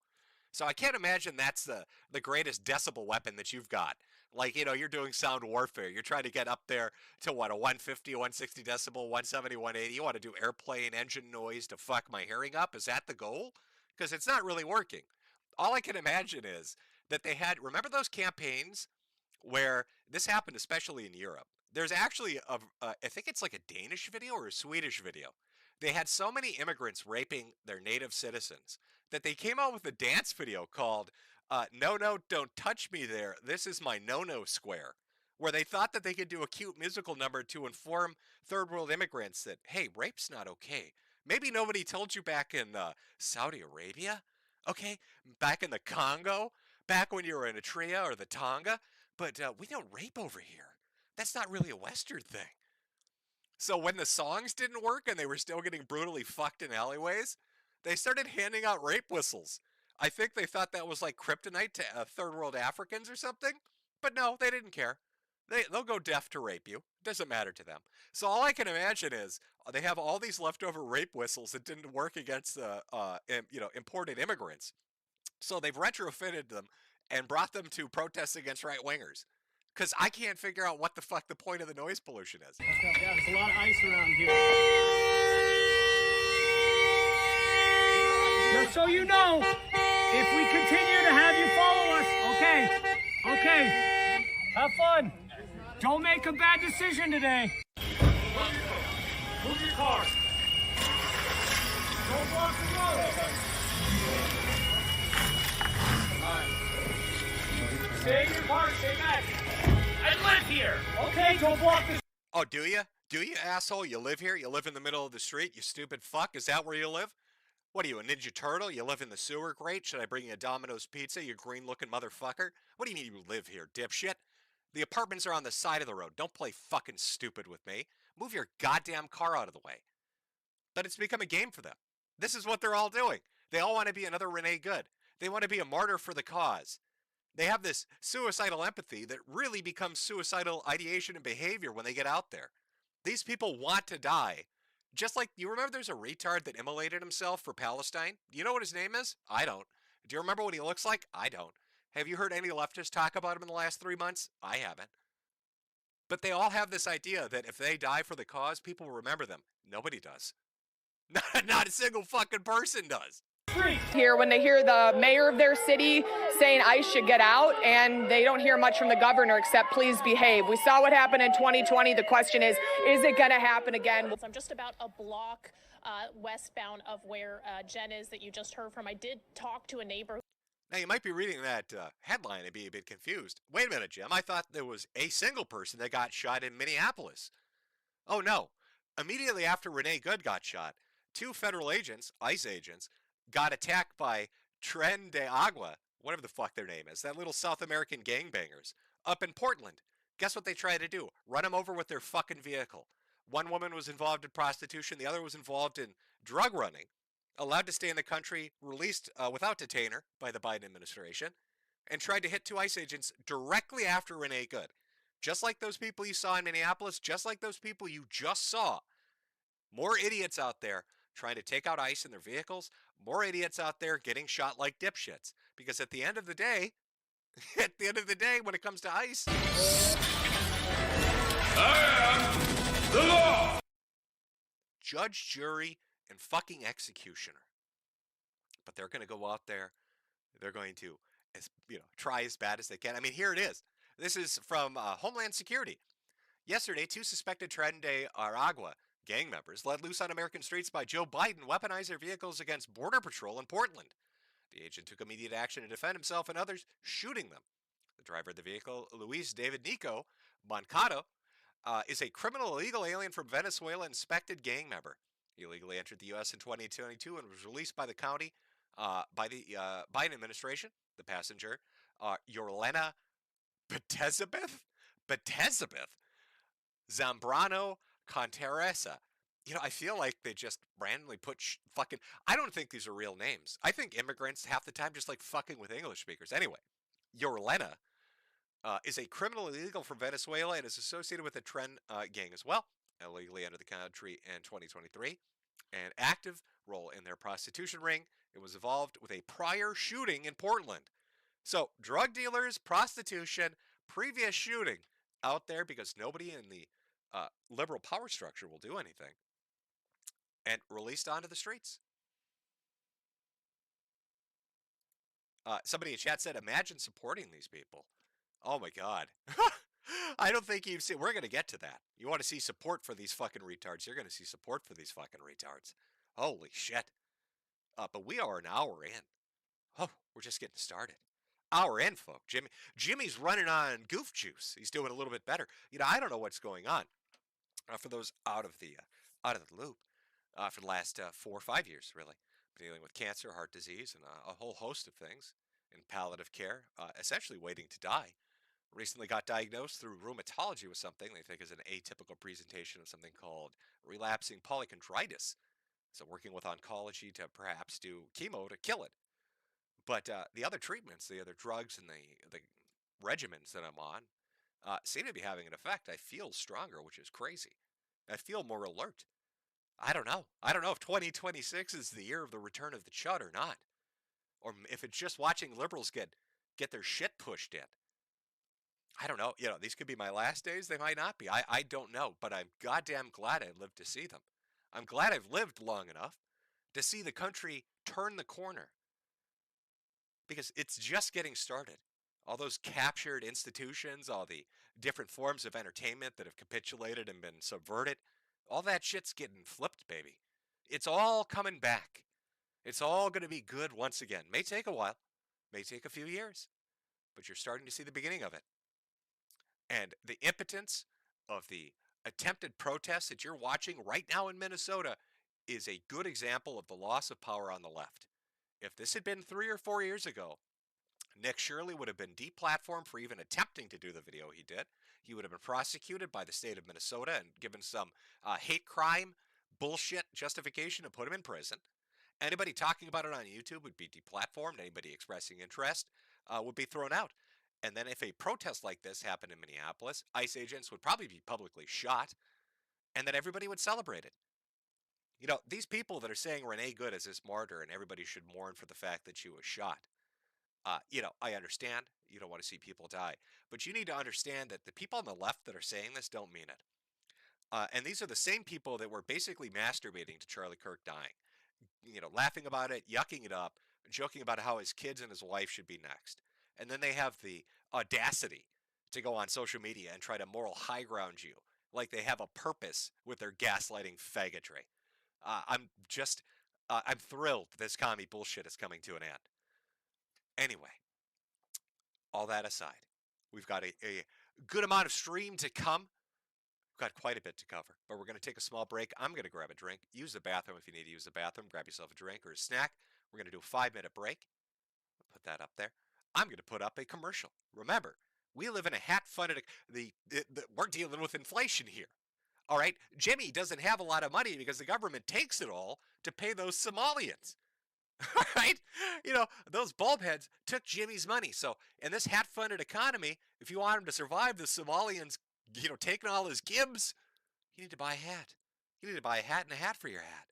So I can't imagine that's the greatest decibel weapon that you've got. Like, you're doing sound warfare. You're trying to get up there to what, a 150, 160 decibel, 170, 180. You want to do airplane engine noise to fuck my hearing up? Is that the goal? Because it's not really working. All I can imagine is that they had, remember those campaigns where this happened, especially in Europe? There's actually, I think it's like a Danish video or a Swedish video. They had so many immigrants raping their native citizens that they came out with a dance video called No, No, Don't Touch Me There. This is my no-no square, where they thought that they could do a cute musical number to inform third world immigrants that, hey, rape's not okay. Maybe nobody told you back in Saudi Arabia, okay? Back in the Congo, back when you were in Eritrea or the Tonga, but we don't rape over here. That's not really a Western thing. So when the songs didn't work and they were still getting brutally fucked in alleyways, they started handing out rape whistles. I think they thought that was like kryptonite to third world Africans or something, but no, they didn't care. They'll go deaf to rape you. It doesn't matter to them. So all I can imagine is they have all these leftover rape whistles that didn't work against imported immigrants. So they've retrofitted them and brought them to protests against right-wingers. Because I can't figure out what the fuck the point of the noise pollution is. Yeah, there's a lot of ice around here. No, Just so you know, if we continue to have you follow us, okay, have fun. Don't make a bad decision today. Move your car. Don't block the road. Stay in your car, stay back. I live here. Okay, don't block the. Oh, do you? Do you, asshole? You live here? You live in the middle of the street? You stupid fuck? Is that where you live? What are you, a Ninja Turtle? You live in the sewer grate? Should I bring you a Domino's pizza, you green-looking motherfucker? What do you mean you live here, dipshit? The apartments are on the side of the road. Don't play fucking stupid with me. Move your goddamn car out of the way. But it's become a game for them. This is what they're all doing. They all want to be another Renee Good. They want to be a martyr for the cause. They have this suicidal empathy that really becomes suicidal ideation and behavior when they get out there. These people want to die. Just like, you remember there's a retard that immolated himself for Palestine? Do you know what his name is? I don't. Do you remember what he looks like? I don't. Have you heard any leftists talk about him in the last 3 months? I haven't. But they all have this idea that if they die for the cause, people will remember them. Nobody does. Not a single fucking person does. Here when they hear the mayor of their city saying ICE should get out, and they don't hear much from the governor except please behave. We saw what happened in 2020. The question is it going to happen again? I'm just about a block westbound of where Jen is that you just heard from. I did talk to a neighbor. Now, you might be reading that headline and be a bit confused. Wait a minute, Jim. I thought there was a single person that got shot in Minneapolis. Oh, no. Immediately after Renee Good got shot, 2 federal agents, ICE agents, got attacked by Tren de Agua, whatever the fuck their name is, that little South American gangbangers, up in Portland. Guess what they tried to do? Run them over with their fucking vehicle. One woman was involved in prostitution, the other was involved in drug running, allowed to stay in the country, released without detainer by the Biden administration, and tried to hit 2 ICE agents directly after Renee Good. Just like those people you saw in Minneapolis, just like those people you just saw. More idiots out there trying to take out ICE in their vehicles, more idiots out there getting shot like dipshits. Because at the end of the day, when it comes to ICE, I am the law. Judge, jury, and fucking executioner. But they're going to go out there. They're going to, try as bad as they can. I mean, here it is. This is from Homeland Security. Yesterday, 2 suspected Tren de Aragua gang members let loose on American streets by Joe Biden weaponized their vehicles against Border Patrol in Portland. The agent took immediate action to defend himself and others, shooting them. The driver of the vehicle, Luis David Nico Moncado, is a criminal illegal alien from Venezuela, inspected gang member. He illegally entered the U.S. in 2022 and was released by the county, by the Biden administration. The passenger, Yorlena Betezabeth Zambrano Conteresa. I feel like they just randomly put fucking... I don't think these are real names. I think immigrants half the time just like fucking with English speakers. Anyway, Yorlena is a criminal illegal from Venezuela and is associated with the Tren gang as well. Illegally entered the country in 2023. An active role in their prostitution ring. It was involved with a prior shooting in Portland. So, drug dealers, prostitution, previous shooting out there because nobody in the liberal power structure will do anything, and released onto the streets. Somebody in chat said, imagine supporting these people. Oh my God. I don't think you've seen, we're going to get to that. You want to see support for these fucking retards, you're going to see support for these fucking retards. Holy shit. But we are an hour in. Oh, we're just getting started. Hour in, folks. Jimmy's running on goof juice. He's doing a little bit better. I don't know what's going on. For those out of the loop, for the last 4 or 5 years, really, dealing with cancer, heart disease, and a whole host of things in palliative care, essentially waiting to die. Recently got diagnosed through rheumatology with something they think is an atypical presentation of something called relapsing polychondritis. So working with oncology to perhaps do chemo to kill it. But the other treatments, the other drugs, and the regimens that I'm on seem to be having an effect. I feel stronger, which is crazy. I feel more alert. I don't know. I don't know if 2026 is the year of the return of the chud or not. Or if it's just watching liberals get their shit pushed in. I don't know. These could be my last days. They might not be. I don't know. But I'm goddamn glad I lived to see them. I'm glad I've lived long enough to see the country turn the corner. Because it's just getting started. All those captured institutions, all the different forms of entertainment that have capitulated and been subverted, all that shit's getting flipped, baby. It's all coming back. It's all going to be good once again. May take a while, may take a few years, but you're starting to see the beginning of it. And the impotence of the attempted protests that you're watching right now in Minnesota is a good example of the loss of power on the left. If this had been 3 or 4 years ago, Nick Shirley would have been deplatformed for even attempting to do the video he did. He would have been prosecuted by the state of Minnesota and given some hate crime bullshit justification to put him in prison. Anybody talking about it on YouTube would be deplatformed. Anybody expressing interest would be thrown out. And then if a protest like this happened in Minneapolis, ICE agents would probably be publicly shot, and then everybody would celebrate it. You know, these people that are saying Renee Good is this martyr and everybody should mourn for the fact that she was shot. You know, I understand you don't want to see people die, but you need to understand that the people on the left that are saying this don't mean it. And these are the same people that were basically masturbating to Charlie Kirk dying, you know, laughing about it, yucking it up, joking about how his kids and his wife should be next. And then they have the audacity to go on social media and try to moral high ground you like they have a purpose with their gaslighting faggotry. I'm thrilled this commie bullshit is coming to an end. Anyway, all that aside, we've got a good amount of stream to come. We've got quite a bit to cover, but we're going to take a small break. I'm going to grab a drink. Use the bathroom if you need to use the bathroom. Grab yourself a drink or a snack. We're going to do a 5-minute break. Put that up there. I'm going to put up a commercial. Remember, we live in a hat-funded... we're dealing with inflation here. All right? Jimmy doesn't have a lot of money because the government takes it all to pay those Somalians. All right? You know, those bulb heads took Jimmy's money. So in this hat-funded economy, if you want him to survive the Somalians, you know, taking all his gibs, you need to buy a hat. You need to buy a hat and a hat for your hat.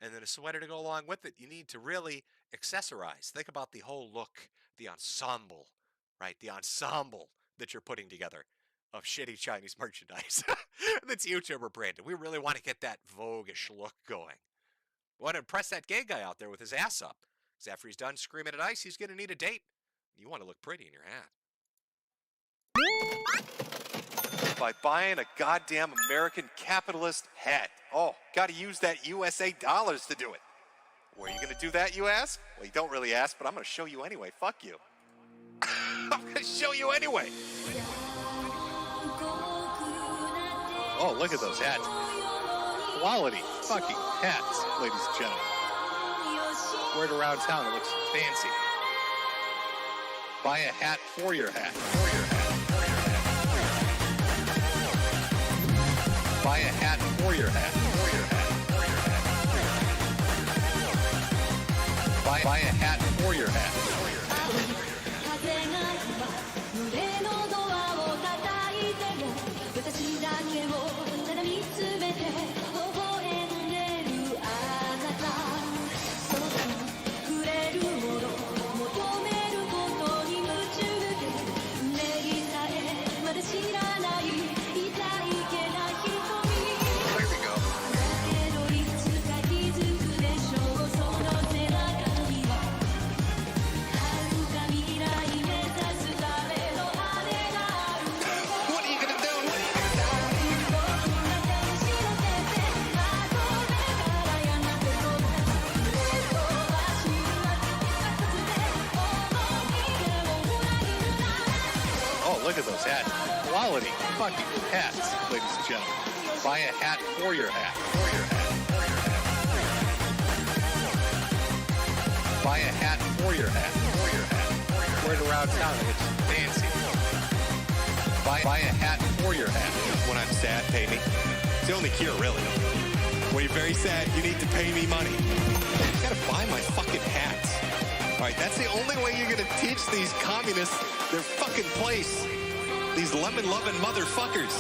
And then a sweater to go along with it. You need to really accessorize. Think about the whole look, the ensemble, right? The ensemble that you're putting together of shitty Chinese merchandise that's YouTuber branded. We really want to get that voguish look going. We want to impress that gay guy out there with his ass up. Because after he's done screaming at ICE, he's going to need a date. You want to look pretty in your hat. By buying a goddamn American capitalist hat. Oh, got to use that USA dollars to do it. Where are you going to do that, you ask? Well, you don't really ask, but I'm going to show you anyway. Fuck you. I'm going to show you anyway. Oh, look at those hats. Quality fucking hats, ladies and gentlemen. Wear it around town. It looks fancy. Buy a hat for your hat. Buy a hat for your hat. Buy a hat for your hat. Look at those hats. Quality fucking hats, ladies and gentlemen. Buy a hat for your hat. Buy a hat for your hat. Wear it around town. It looks fancy. Buy a hat for your hat. When I'm sad, pay me. It's the only cure, really. When you're very sad, you need to pay me money. You gotta buy my fucking hats. All right, that's the only way you're gonna teach these communists their fucking place. These lemon-loving motherfuckers.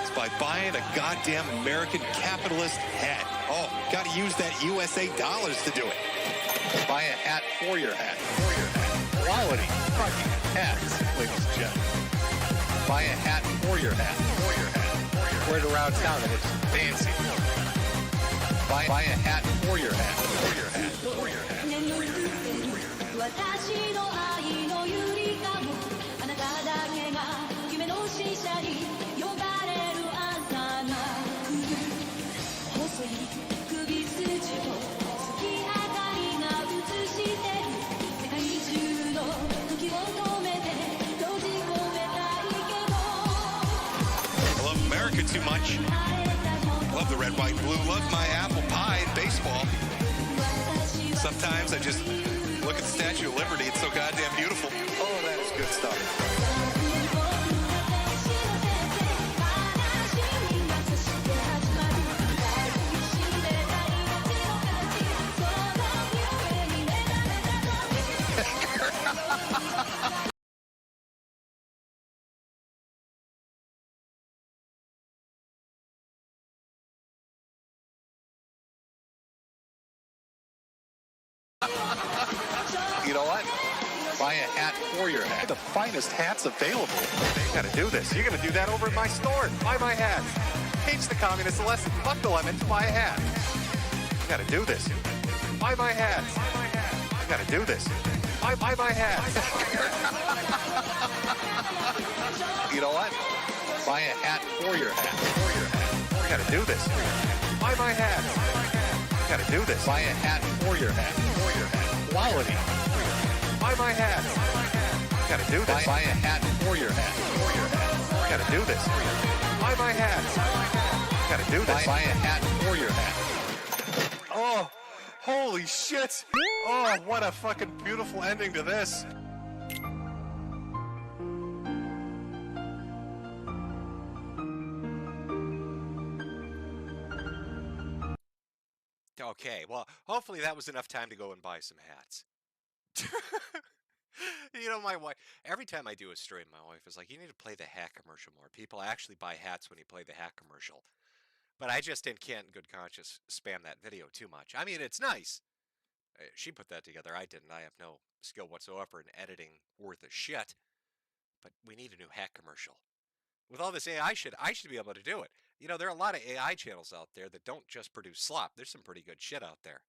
It's by buying a goddamn American capitalist hat. Oh, gotta use that USA dollars to do it. Buy a hat for your hat. Quality fucking hats, ladies and gentlemen. Buy a hat for your hat. Wear it around town. It looks fancy. Buy a hat for your hat. For your hat. For your hat. I love America too much. Love the red, white, blue. Love my apple pie and baseball. Sometimes I just look at the Statue of Liberty. It's so goddamn beautiful. Oh, that is good stuff. You know what? Buy a hat for your hat. The finest hats available. You gotta do this. You're gonna do that over at my store. Buy my hats. Teach the communist a lesson. Fuck the lemons. Buy a hat. You gotta do this. Buy my hats. You gotta do this. Buy my hats. You know what? Buy a hat for your hat. For your hat. You gotta do this. Buy my hats. You gotta do this. Buy a hat for your hat. For your hat. Quality. Buy my hat. You gotta do this. Buy a hat for your hat. For your hat. You gotta do this. Buy my hat. You gotta do this. Buy a hat for your hat. Oh, holy shit. Oh, what a fucking beautiful ending to this. Okay, well, hopefully that was enough time to go and buy some hats. You know, my wife, every time I do a stream, my wife is like, you need to play the hat commercial more. People actually buy hats when you play the hat commercial. But I just can't in good conscience spam that video too much. I mean, it's nice. She put that together. I didn't. I have no skill whatsoever in editing worth a shit. But we need a new hat commercial. With all this AI I should be able to do it. You know, there are a lot of AI channels out there that don't just produce slop. There's some pretty good shit out there.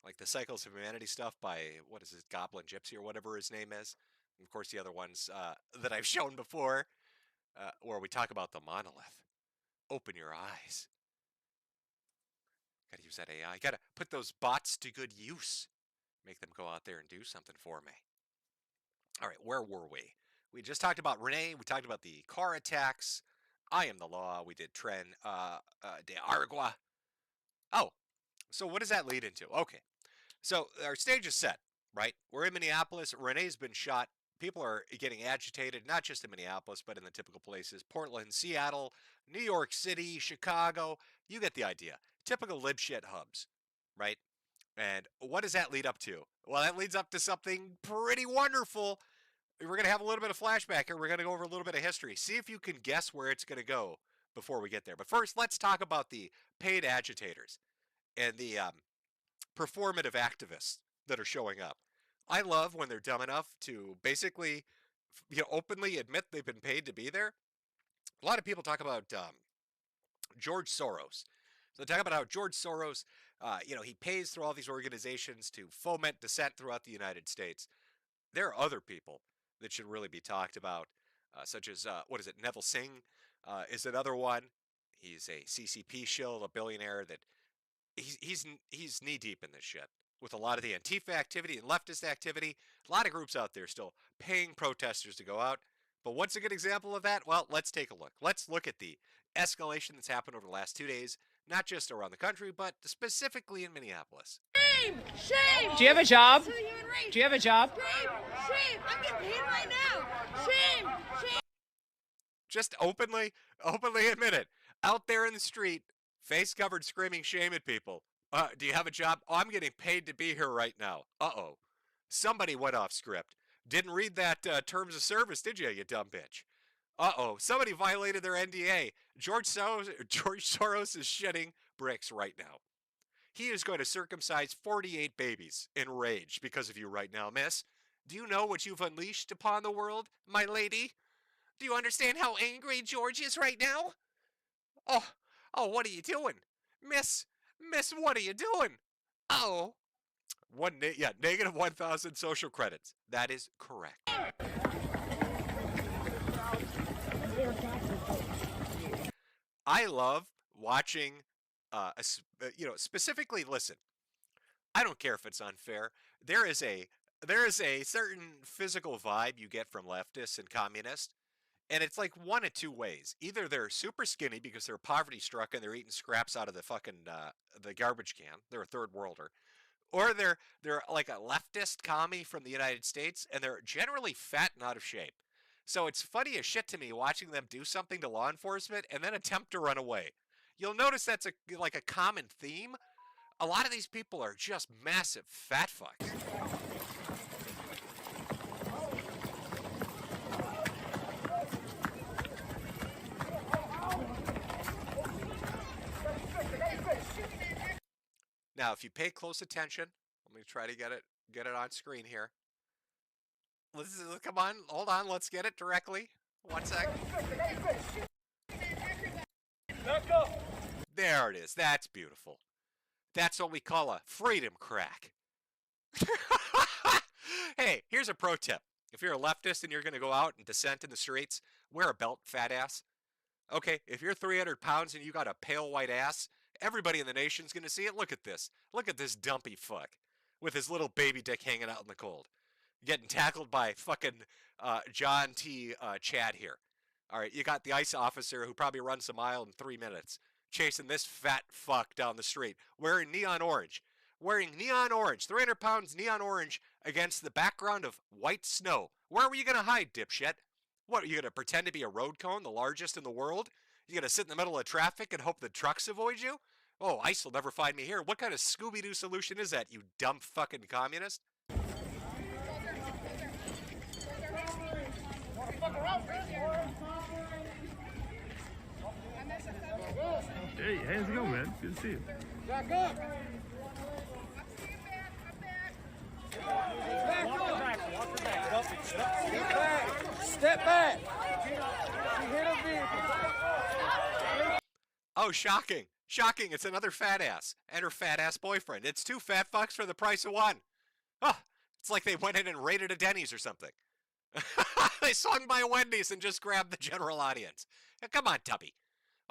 Like the Cycles of Humanity stuff by, what is it, Goblin Gypsy or whatever his name is. And of course, the other ones that I've shown before, where we talk about the monolith. Open your eyes. Gotta use that AI. Gotta put those bots to good use. Make them go out there and do something for me. All right, where were we? We just talked about Renee. We talked about the car attacks. I am the law. We did Tren de Aragua. Oh, so what does that lead into? Okay, so our stage is set, right? We're in Minneapolis. Renee's been shot. People are getting agitated, not just in Minneapolis, but in the typical places. Portland, Seattle, New York City, Chicago. You get the idea. Typical libshit hubs, right? And what does that lead up to? Well, that leads up to something pretty wonderful. We're going to have a little bit of flashback here. We're going to go over a little bit of history. See if you can guess where it's going to go before we get there. But first, let's talk about the paid agitators and the performative activists that are showing up. I love when they're dumb enough to basically, openly admit they've been paid to be there. A lot of people talk about George Soros. So they talk about how George Soros, he pays through all these organizations to foment dissent throughout the United States. There are other people that should really be talked about, such as, Neville Singh is another one. He's a CCP shill, a billionaire that he's knee-deep in this shit with a lot of the Antifa activity and leftist activity. A lot of groups out there still paying protesters to go out. But what's a good example of that? Well, let's take a look. Let's look at the escalation that's happened over the last 2 days, not just around the country, but specifically in Minneapolis. Shame! Shame! Do you have a job? Do you have a job? Shame! Shame! I'm getting paid right now! Shame! Shame! Just openly admit it. Out there in the street, face covered, screaming shame at people. Do you have a job? Oh, I'm getting paid to be here right now. Uh-oh. Somebody went off script. Didn't read that terms of service, did you dumb bitch? Uh-oh. Somebody violated their NDA. George Soros is shitting bricks right now. He is going to circumcise 48 babies in rage because of you right now, miss. Do you know what you've unleashed upon the world, my lady? Do you understand how angry George is right now? Oh, what are you doing? Miss, Miss, what are you doing? Oh. Negative 1,000 social credits. That is correct. I love watching, specifically, listen, I don't care if it's unfair. There is a certain physical vibe you get from leftists and communists, and it's like one of two ways. Either they're super skinny because they're poverty struck and they're eating scraps out of the fucking the garbage can. They're a third worlder. Or they're like a leftist commie from the United States, and they're generally fat and out of shape. So it's funny as shit to me watching them do something to law enforcement and then attempt to run away. You'll notice that's like a common theme. A lot of these people are just massive fat fucks. Now, if you pay close attention, let me try to get it on screen here. Come on, hold on, let's get it directly. 1 sec. There it is. That's beautiful. That's what we call a freedom crack. Hey, here's a pro tip. If you're a leftist and you're going to go out and dissent in the streets, wear a belt, fat ass. Okay, if you're 300 pounds and you got a pale white ass, everybody in the nation's going to see it. Look at this. Look at this dumpy fuck with his little baby dick hanging out in the cold. Getting tackled by fucking John T. Chad here. All right, you got the ICE officer who probably runs a mile in 3 minutes, chasing this fat fuck down the street, wearing neon orange. Wearing neon orange, 300 pounds neon orange against the background of white snow. Where were you going to hide, dipshit? What, are you going to pretend to be a road cone, the largest in the world? You going to sit in the middle of traffic and hope the trucks avoid you? Oh, ICE will never find me here. What kind of Scooby-Doo solution is that, you dumb fucking communist? Hey, how's it going, man? Good to see you. Back up! Step back! She hit a vehicle. Oh, shocking. Shocking, it's another fat ass and her fat ass boyfriend. It's two fat fucks for the price of one. Oh, it's like they went in and raided a Denny's or something. They swung by a Wendy's and just grabbed the general audience. Come on, Tubby.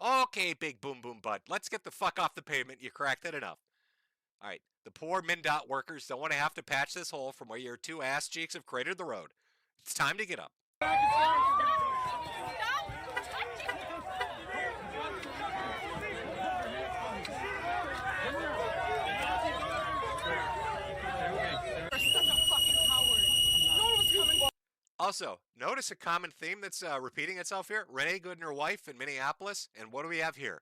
Okay, big boom boom bud. Let's get the fuck off the pavement. You cracked it enough. All right, the poor MnDOT workers don't want to have to patch this hole from where your two ass cheeks have cratered the road. It's time to get up. Also, notice a common theme that's repeating itself here. Renee Good and her wife in Minneapolis. And what do we have here?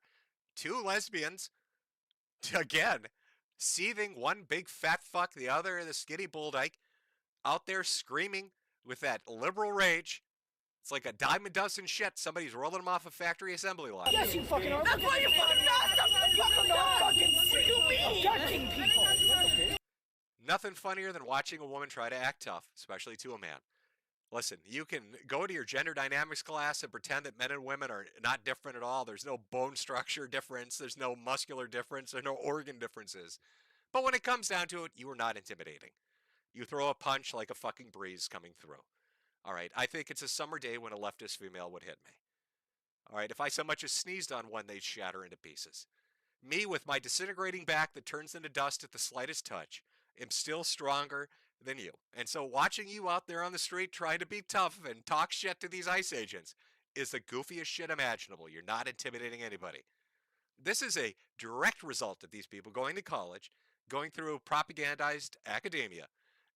Two lesbians, again, seething, one big fat fuck, the other the skinny bull dyke, out there screaming with that liberal rage. It's like a dime a dozen shit. Somebody's rolling them off a factory assembly line. Yes, you fucking are. That's why you're fucking not fucking abducting people. Nothing funnier than watching a woman try to act tough, especially to a man. Listen, you can go to your gender dynamics class and pretend that men and women are not different at all. There's no bone structure difference. There's no muscular difference. There's no organ differences. But when it comes down to it, you are not intimidating. You throw a punch like a fucking breeze coming through. All right, I think it's a summer day when a leftist female would hit me. All right, if I so much as sneezed on one, they'd shatter into pieces. Me, with my disintegrating back that turns into dust at the slightest touch, am still stronger than you. And so watching you out there on the street trying to be tough and talk shit to these ICE agents is the goofiest shit imaginable. You're not intimidating anybody. This is a direct result of these people going to college, going through propagandized academia,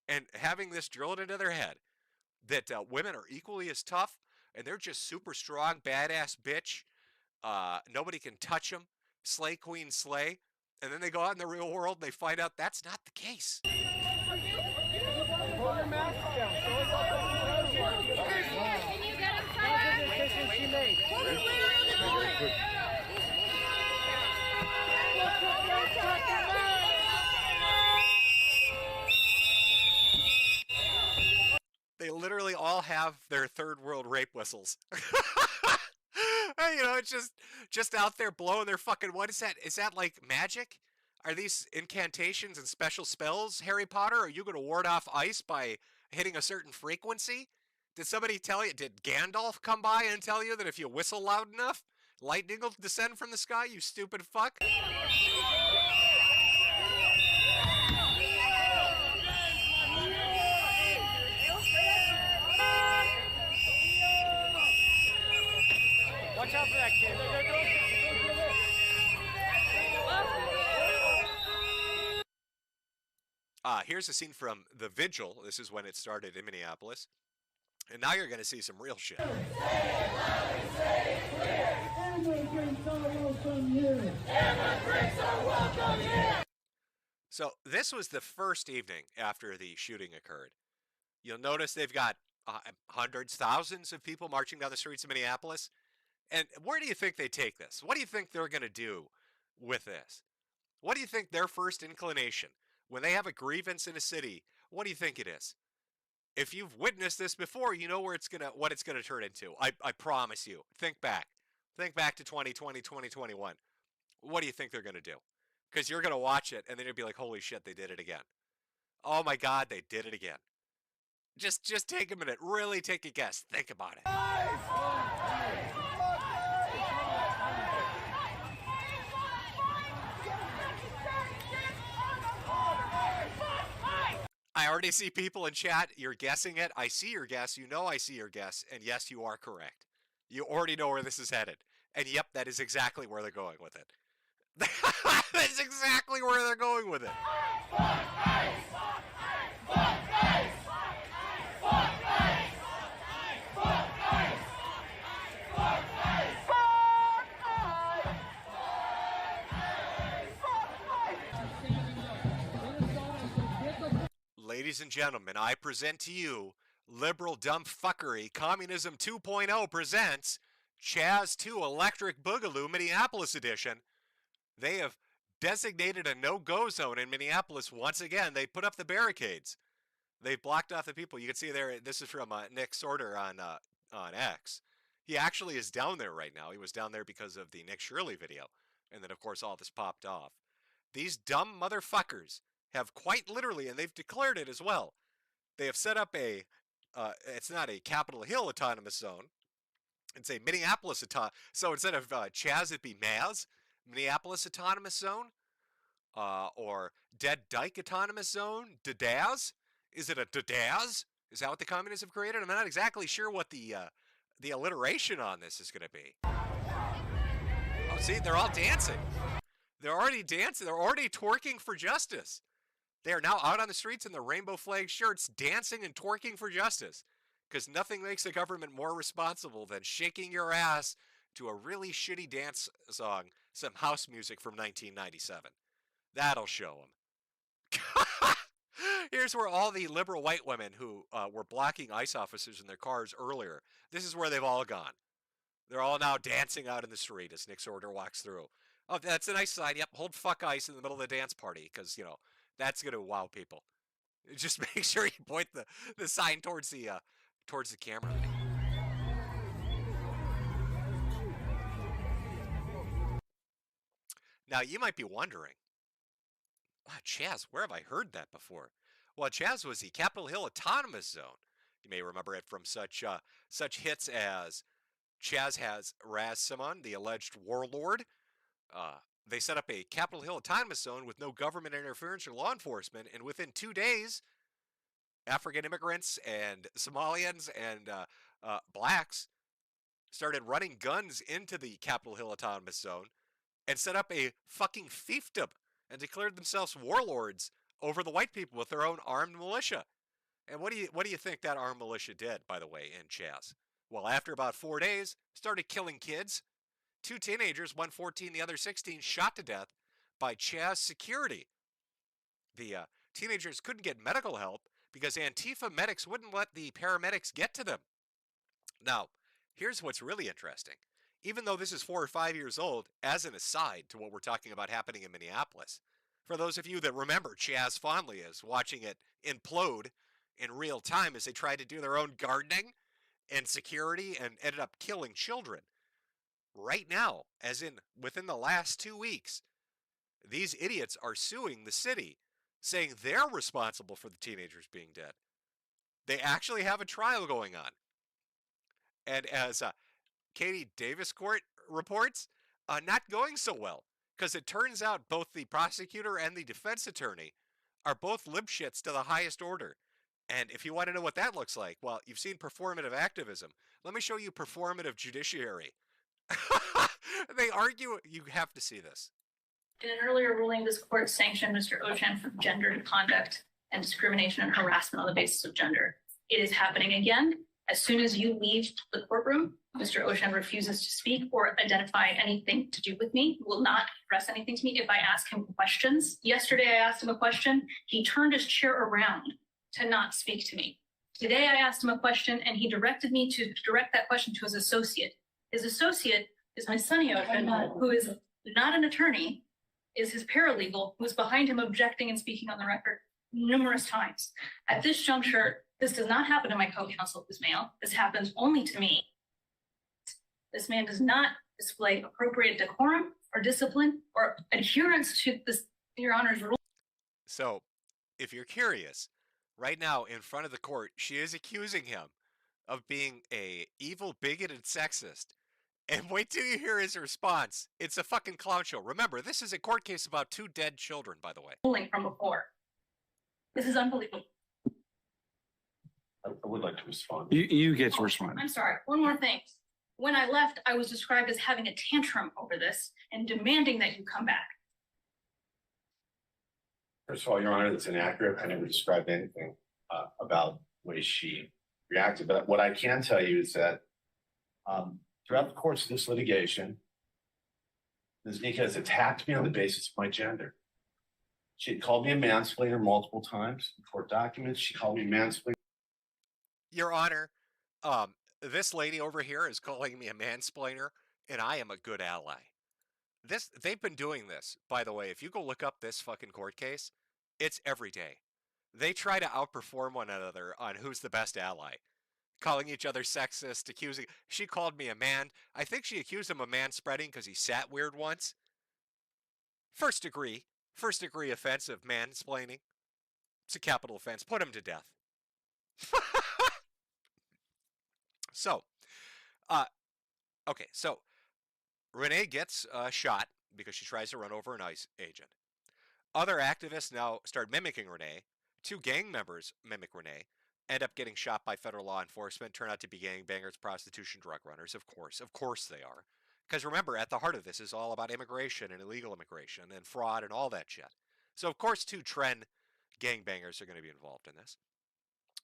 and having this drilled into their head that women are equally as tough, and they're just super strong, badass bitch. Nobody can touch them. Slay queen slay. And then they go out in the real world and they find out that's not the case. Pull your mask down. Show us how to Can you get They literally all have their third world rape whistles. You know, it's just out there blowing their fucking, what is that? Is that like magic? Are these incantations and special spells, Harry Potter? Are you going to ward off ice by hitting a certain frequency? Did somebody tell you, did Gandalf come by and tell you that if you whistle loud enough, lightning will descend from the sky, you stupid fuck? Watch out for that kid. Here's a scene from The Vigil. This is when it started in Minneapolis. And now you're going to see some real shit. So this was the first evening after the shooting occurred. You'll notice they've got hundreds, thousands of people marching down the streets of Minneapolis. And where do you think they take this? What do you think they're going to do with this? What do you think their first inclination, when they have a grievance in a city, what do you think it is? If you've witnessed this before, you know what it's gonna turn into. I promise you. Think back. Think back to 2020, 2021. What do you think they're gonna do? Because you're gonna watch it and then you'll be like, holy shit, they did it again. Oh my god, they did it again. Just take a minute. Really take a guess. Think about it. I already see people in chat. You're guessing it. I see your guess. You know I see your guess. And yes, you are correct. You already know where this is headed. And yep, that is exactly where they're going with it. That's exactly where they're going with it. Ladies and gentlemen, I present to you Liberal Dumb Fuckery Communism 2.0 presents Chaz 2 Electric Boogaloo Minneapolis Edition. They have designated a no-go zone in Minneapolis once again. They put up the barricades. They've blocked off the people. You can see there, this is from Nick Sorter on X. He actually is down there right now. He was down there because of the Nick Shirley video. And then, of course, all this popped off. These dumb motherfuckers have quite literally, and they've declared it as well, they have set up a, it's not a Capitol Hill autonomous zone, it's a Minneapolis autonomous, so instead of Chaz, it'd be Maz, Minneapolis autonomous zone, or Dead Dyke autonomous zone, Dadaz? Is it a Dadaz? Is that what the communists have created? I'm not exactly sure what the alliteration on this is going to be. Oh, see, they're all dancing. They're already dancing. They're already twerking for justice. They are now out on the streets in their rainbow flag shirts, dancing and twerking for justice. Because nothing makes the government more responsible than shaking your ass to a really shitty dance song, some house music from 1997. That'll show them. Here's where all the liberal white women who were blocking ICE officers in their cars earlier, this is where they've all gone. They're all now dancing out in the street as Nick Sorter walks through. Oh, that's a nice sign. Yep, hold fuck ICE in the middle of the dance party because, you know, that's going to wow people. Just make sure you point the sign towards the camera. Now, you might be wondering, Chaz, where have I heard that before? Well, Chaz was the Capitol Hill Autonomous Zone. You may remember it from such hits as Chaz has Raz Simon, the alleged warlord. They set up a Capitol Hill Autonomous Zone with no government interference or law enforcement, and within 2 days, African immigrants and Somalians and blacks started running guns into the Capitol Hill Autonomous Zone and set up a fucking fiefdom and declared themselves warlords over the white people with their own armed militia. And what do you think that armed militia did, by the way, in Chaz? Well, after about 4 days, started killing kids. 2 teenagers, one 14, the other 16, shot to death by Chaz security. The teenagers couldn't get medical help because Antifa medics wouldn't let the paramedics get to them. Now, here's what's really interesting. Even though this is 4 or 5 years old, as an aside to what we're talking about happening in Minneapolis, for those of you that remember Chaz fondly as watching it implode in real time as they tried to do their own gardening and security and ended up killing children. Right now, as in within the last 2 weeks, These idiots are suing the city, saying they're responsible for the teenagers being dead. They actually have a trial going on. And as Katie Davis Court reports, not going so well, because it turns out both the prosecutor and the defense attorney are both libshits to the highest order. And if you want to know what that looks like, well, you've seen performative activism. Let me show you performative judiciary. They argue, you have to see this. In an earlier ruling, this court sanctioned Mr. Ocean for gendered conduct and discrimination and harassment on the basis of gender. It is happening again. As soon as you leave the courtroom, Mr. Ocean refuses to speak or identify anything to do with me, will not express anything to me if I ask him questions. Yesterday, I asked him a question. He turned his chair around to not speak to me. Today, I asked him a question, and he directed me to direct that question to his associate. His associate is my Sonny Ocean, who is not an attorney, is his paralegal, who is behind him objecting and speaking on the record numerous times. At this juncture, this does not happen to my co-counsel who's male. This happens only to me. This man does not display appropriate decorum or discipline or adherence to this, Your Honor's rule. So, if you're curious, right now in front of the court, she is accusing him of being a evil, bigoted sexist. And wait till you hear his response. It's a fucking clown show. Remember, this is a court case about 2 dead children, by the way. Ruling from before. This is unbelievable. I would like to respond. You get to respond. I'm sorry. One more thing. When I left, I was described as having a tantrum over this and demanding that you come back. First of all, Your Honor, that's inaccurate. I never described anything about the way she reacted. But what I can tell you is that throughout the course of this litigation, Ms. Nika has attacked me on the basis of my gender. She had called me a mansplainer multiple times in court documents. She called me a mansplainer. Your Honor, this lady over here is calling me a mansplainer, and I am a good ally. They've been doing this, by the way. If you go look up this fucking court case, it's every day. They try to outperform one another on who's the best ally. Calling each other sexist, accusing. She called me a man. I think she accused him of man-spreading because he sat weird once. First degree offense of mansplaining. It's a capital offense. Put him to death. So, okay, so Renee gets shot because she tries to run over an ICE agent. Other activists now start mimicking Renee. 2 gang members mimic Renee, end up getting shot by federal law enforcement, turn out to be gangbangers, prostitution, drug runners. Of course they are. Because remember, at the heart of this is all about immigration and illegal immigration and fraud and all that shit. So of course 2 trend gangbangers are going to be involved in this.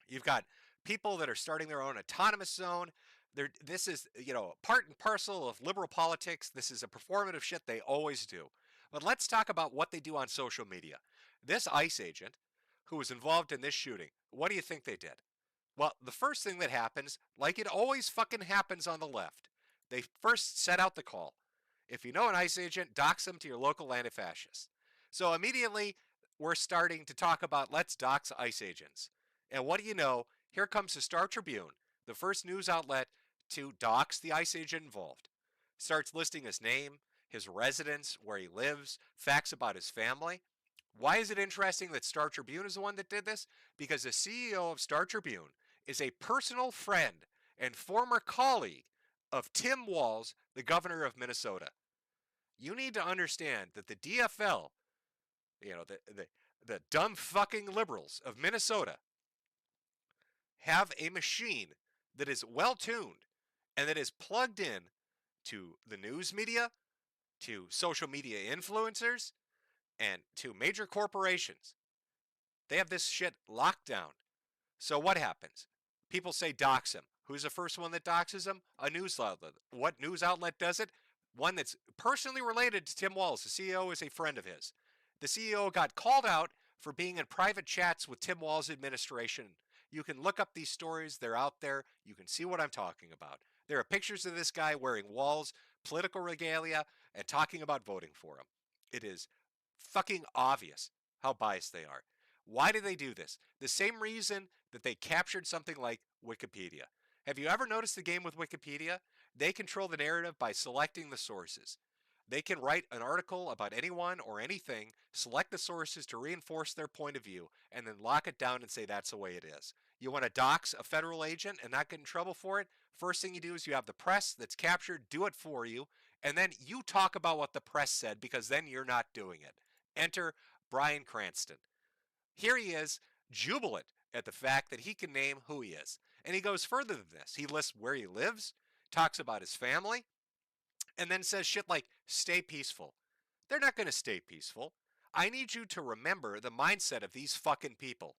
You've got people that are starting their own autonomous zone. This is, part and parcel of liberal politics. This is a performative shit they always do. But let's talk about what they do on social media. This ICE agent who was involved in this shooting, what do you think they did? Well, the first thing that happens, like it always fucking happens on the left, they first set out the call. If you know an ICE agent, dox them to your local anti-fascist. So immediately, we're starting to talk about let's dox ICE agents. And what do you know? Here comes the Star Tribune, the first news outlet to dox the ICE agent involved. Starts listing his name, his residence, where he lives, facts about his family. Why is it interesting that Star Tribune is the one that did this? Because the CEO of Star Tribune is a personal friend and former colleague of Tim Walz, the governor of Minnesota. You need to understand that the DFL, the dumb fucking liberals of Minnesota, have a machine that is well-tuned and that is plugged in to the news media, to social media influencers, and to major corporations. They have this shit locked down. So what happens? People say dox him. Who's the first one that doxes him? A news outlet. What news outlet does it? One that's personally related to Tim Walz. The CEO is a friend of his. The CEO got called out for being in private chats with Tim Walz's administration. You can look up these stories. They're out there. You can see what I'm talking about. There are pictures of this guy wearing Walz political regalia and talking about voting for him. It is fucking obvious how biased they are. Why do they do this? The same reason that they captured something like Wikipedia. Have you ever noticed the game with Wikipedia? They control the narrative by selecting the sources. They can write an article about anyone or anything, select the sources to reinforce their point of view, and then lock it down and say that's the way it is. You want to dox a federal agent and not get in trouble for it? First thing you do is you have the press that's captured do it for you, and then you talk about what the press said because then you're not doing it. Enter Bryan Cranston. Here he is, jubilant at the fact that he can name who he is. And he goes further than this. He lists where he lives, talks about his family, and then says shit like, stay peaceful. They're not going to stay peaceful. I need you to remember the mindset of these fucking people.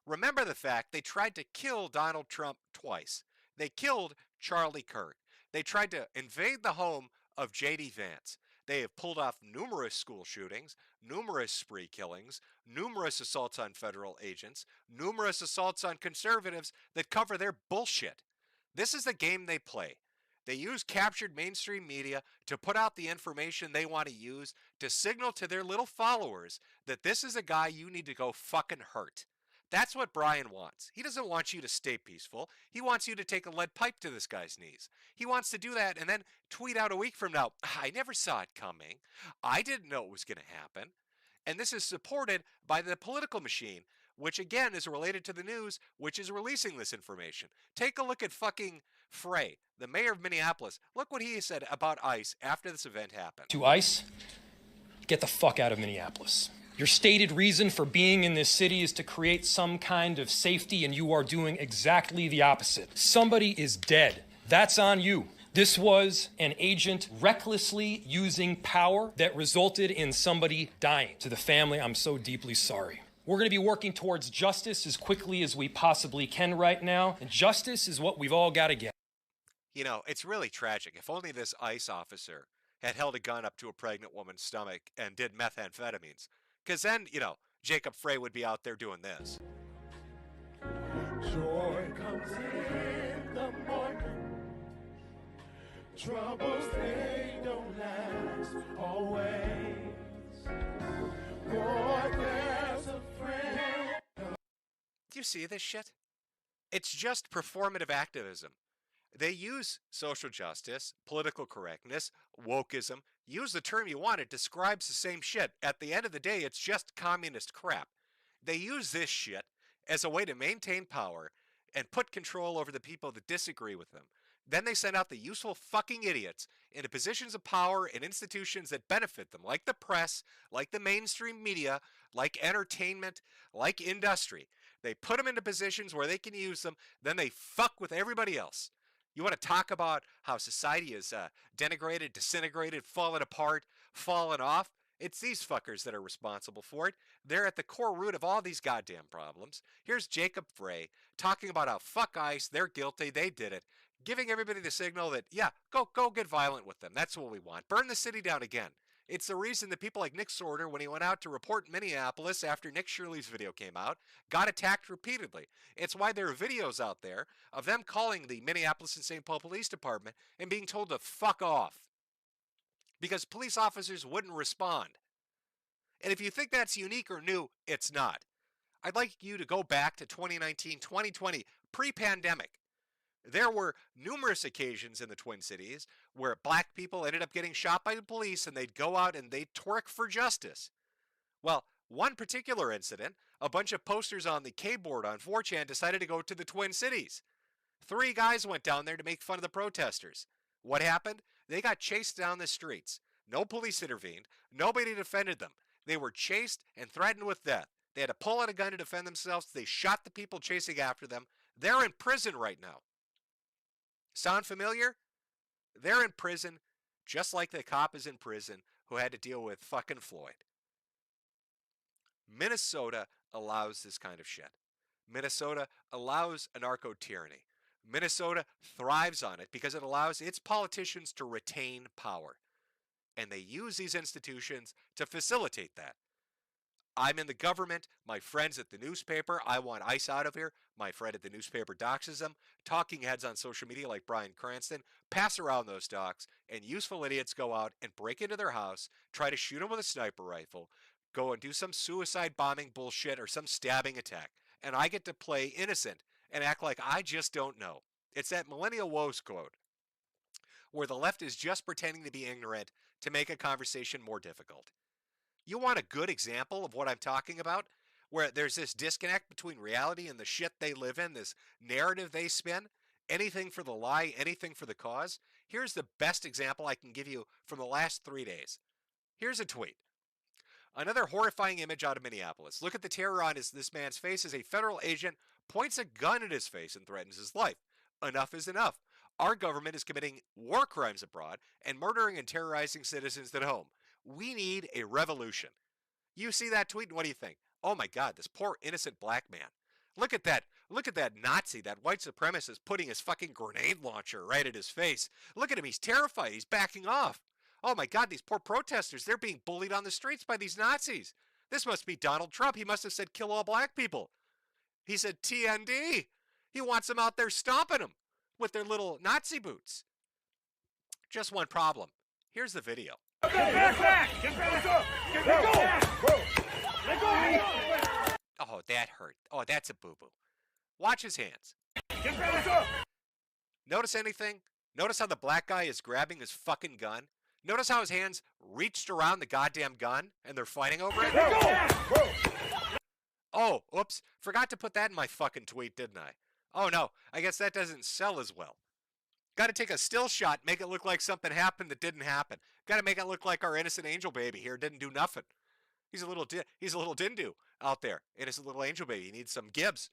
Remember the fact they tried to kill Donald Trump twice. They killed Charlie Kirk. They tried to invade the home of J.D. Vance. They have pulled off numerous school shootings, numerous spree killings, numerous assaults on federal agents, numerous assaults on conservatives that cover their bullshit. This is the game they play. They use captured mainstream media to put out the information they want to use to signal to their little followers that this is a guy you need to go fucking hurt. That's what Bryan wants. He doesn't want you to stay peaceful. He wants you to take a lead pipe to this guy's knees. He wants to do that and then tweet out a week from now, I never saw it coming. I didn't know it was going to happen. And this is supported by the political machine, which again is related to the news, which is releasing this information. Take a look at fucking Frey, the mayor of Minneapolis. Look what he said about ICE after this event happened. To ICE, get the fuck out of Minneapolis. Your stated reason for being in this city is to create some kind of safety, and you are doing exactly the opposite. Somebody is dead. That's on you. This was an agent recklessly using power that resulted in somebody dying. To the family, I'm so deeply sorry. We're going to be working towards justice as quickly as we possibly can right now, and justice is what we've all got to get. You know, it's really tragic. If only this ICE officer had held a gun up to a pregnant woman's stomach and did methamphetamines. Because then, you know, Jacob Frey would be out there doing this. Joy comes in the morning. Troubles, they don't last always. Boy, there's a friend. Do you see this shit? It's just performative activism. They use social justice, political correctness, wokeism. Use the term you want, it describes the same shit. At the end of the day, it's just communist crap. They use this shit as a way to maintain power and put control over the people that disagree with them. Then they send out the useful fucking idiots into positions of power in institutions that benefit them, like the press, like the mainstream media, like entertainment, like industry. They put them into positions where they can use them, then they fuck with everybody else. You want to talk about how society is denigrated, disintegrated, fallen apart, fallen off? It's these fuckers that are responsible for it. They're at the core root of all these goddamn problems. Here's Jacob Frey talking about how fuck ICE, they're guilty, they did it. Giving everybody the signal that, yeah, go get violent with them. That's what we want. Burn the city down again. It's the reason that people like Nick Sorter, when he went out to report Minneapolis after Nick Shirley's video came out, got attacked repeatedly. It's why there are videos out there of them calling the Minneapolis and St. Paul Police Department and being told to fuck off. Because police officers wouldn't respond. And if you think that's unique or new, it's not. I'd like you to go back to 2019, 2020, pre-pandemic. There were numerous occasions in the Twin Cities where black people ended up getting shot by the police and they'd go out and they'd twerk for justice. Well, one particular incident, a bunch of posters on the K-board on 4chan decided to go to the Twin Cities. 3 guys went down there to make fun of the protesters. What happened? They got chased down the streets. No police intervened. Nobody defended them. They were chased and threatened with death. They had to pull out a gun to defend themselves. They shot the people chasing after them. They're in prison right now. Sound familiar? They're in prison just like the cop is in prison who had to deal with fucking Floyd. Minnesota allows this kind of shit. Minnesota allows anarcho-tyranny. Minnesota thrives on it because it allows its politicians to retain power. And they use these institutions to facilitate that. I'm in the government. My friends at the newspaper, I want ICE out of here. My friend at the newspaper doxes them. Talking heads on social media like Bryan Cranston pass around those docs, and useful idiots go out and break into their house, try to shoot them with a sniper rifle, go and do some suicide bombing bullshit or some stabbing attack. And I get to play innocent and act like I just don't know. It's that millennial woes quote. where the left is just pretending to be ignorant to make a conversation more difficult. You want a good example of what I'm talking about? Where there's this disconnect between reality and the shit they live in, this narrative they spin, anything for the lie, anything for the cause. Here's the best example I can give you from the last 3 days. Here's a tweet. Another horrifying image out of Minneapolis. Look at the terror on this man's face as a federal agent points a gun at his face and threatens his life. Enough is enough. Our government is committing war crimes abroad and murdering and terrorizing citizens at home. We need a revolution. You see that tweet and what do you think? Oh my God, this poor innocent black man. Look at that Nazi, that white supremacist putting his fucking grenade launcher right at his face. Look at him, he's terrified, he's backing off. Oh my God, these poor protesters, they're being bullied on the streets by these Nazis. This must be Donald Trump. He must have said kill all black people. He said TND. He wants them out there stomping them with their little Nazi boots. Just one problem. Here's the video. Oh, that hurt. Oh, that's a boo-boo. Watch his hands. Notice anything? Notice how the black guy is grabbing his fucking gun? Notice how his hands reached around the goddamn gun and they're fighting over it? Oh, oops. Forgot to put that in my fucking tweet, didn't I? Oh no, I guess that doesn't sell as well. Got to take a still shot, make it look like something happened that didn't happen. Got to make it look like our innocent angel baby here didn't do nothing. He's a little dindu out there, innocent little angel baby. He needs some Gibbs,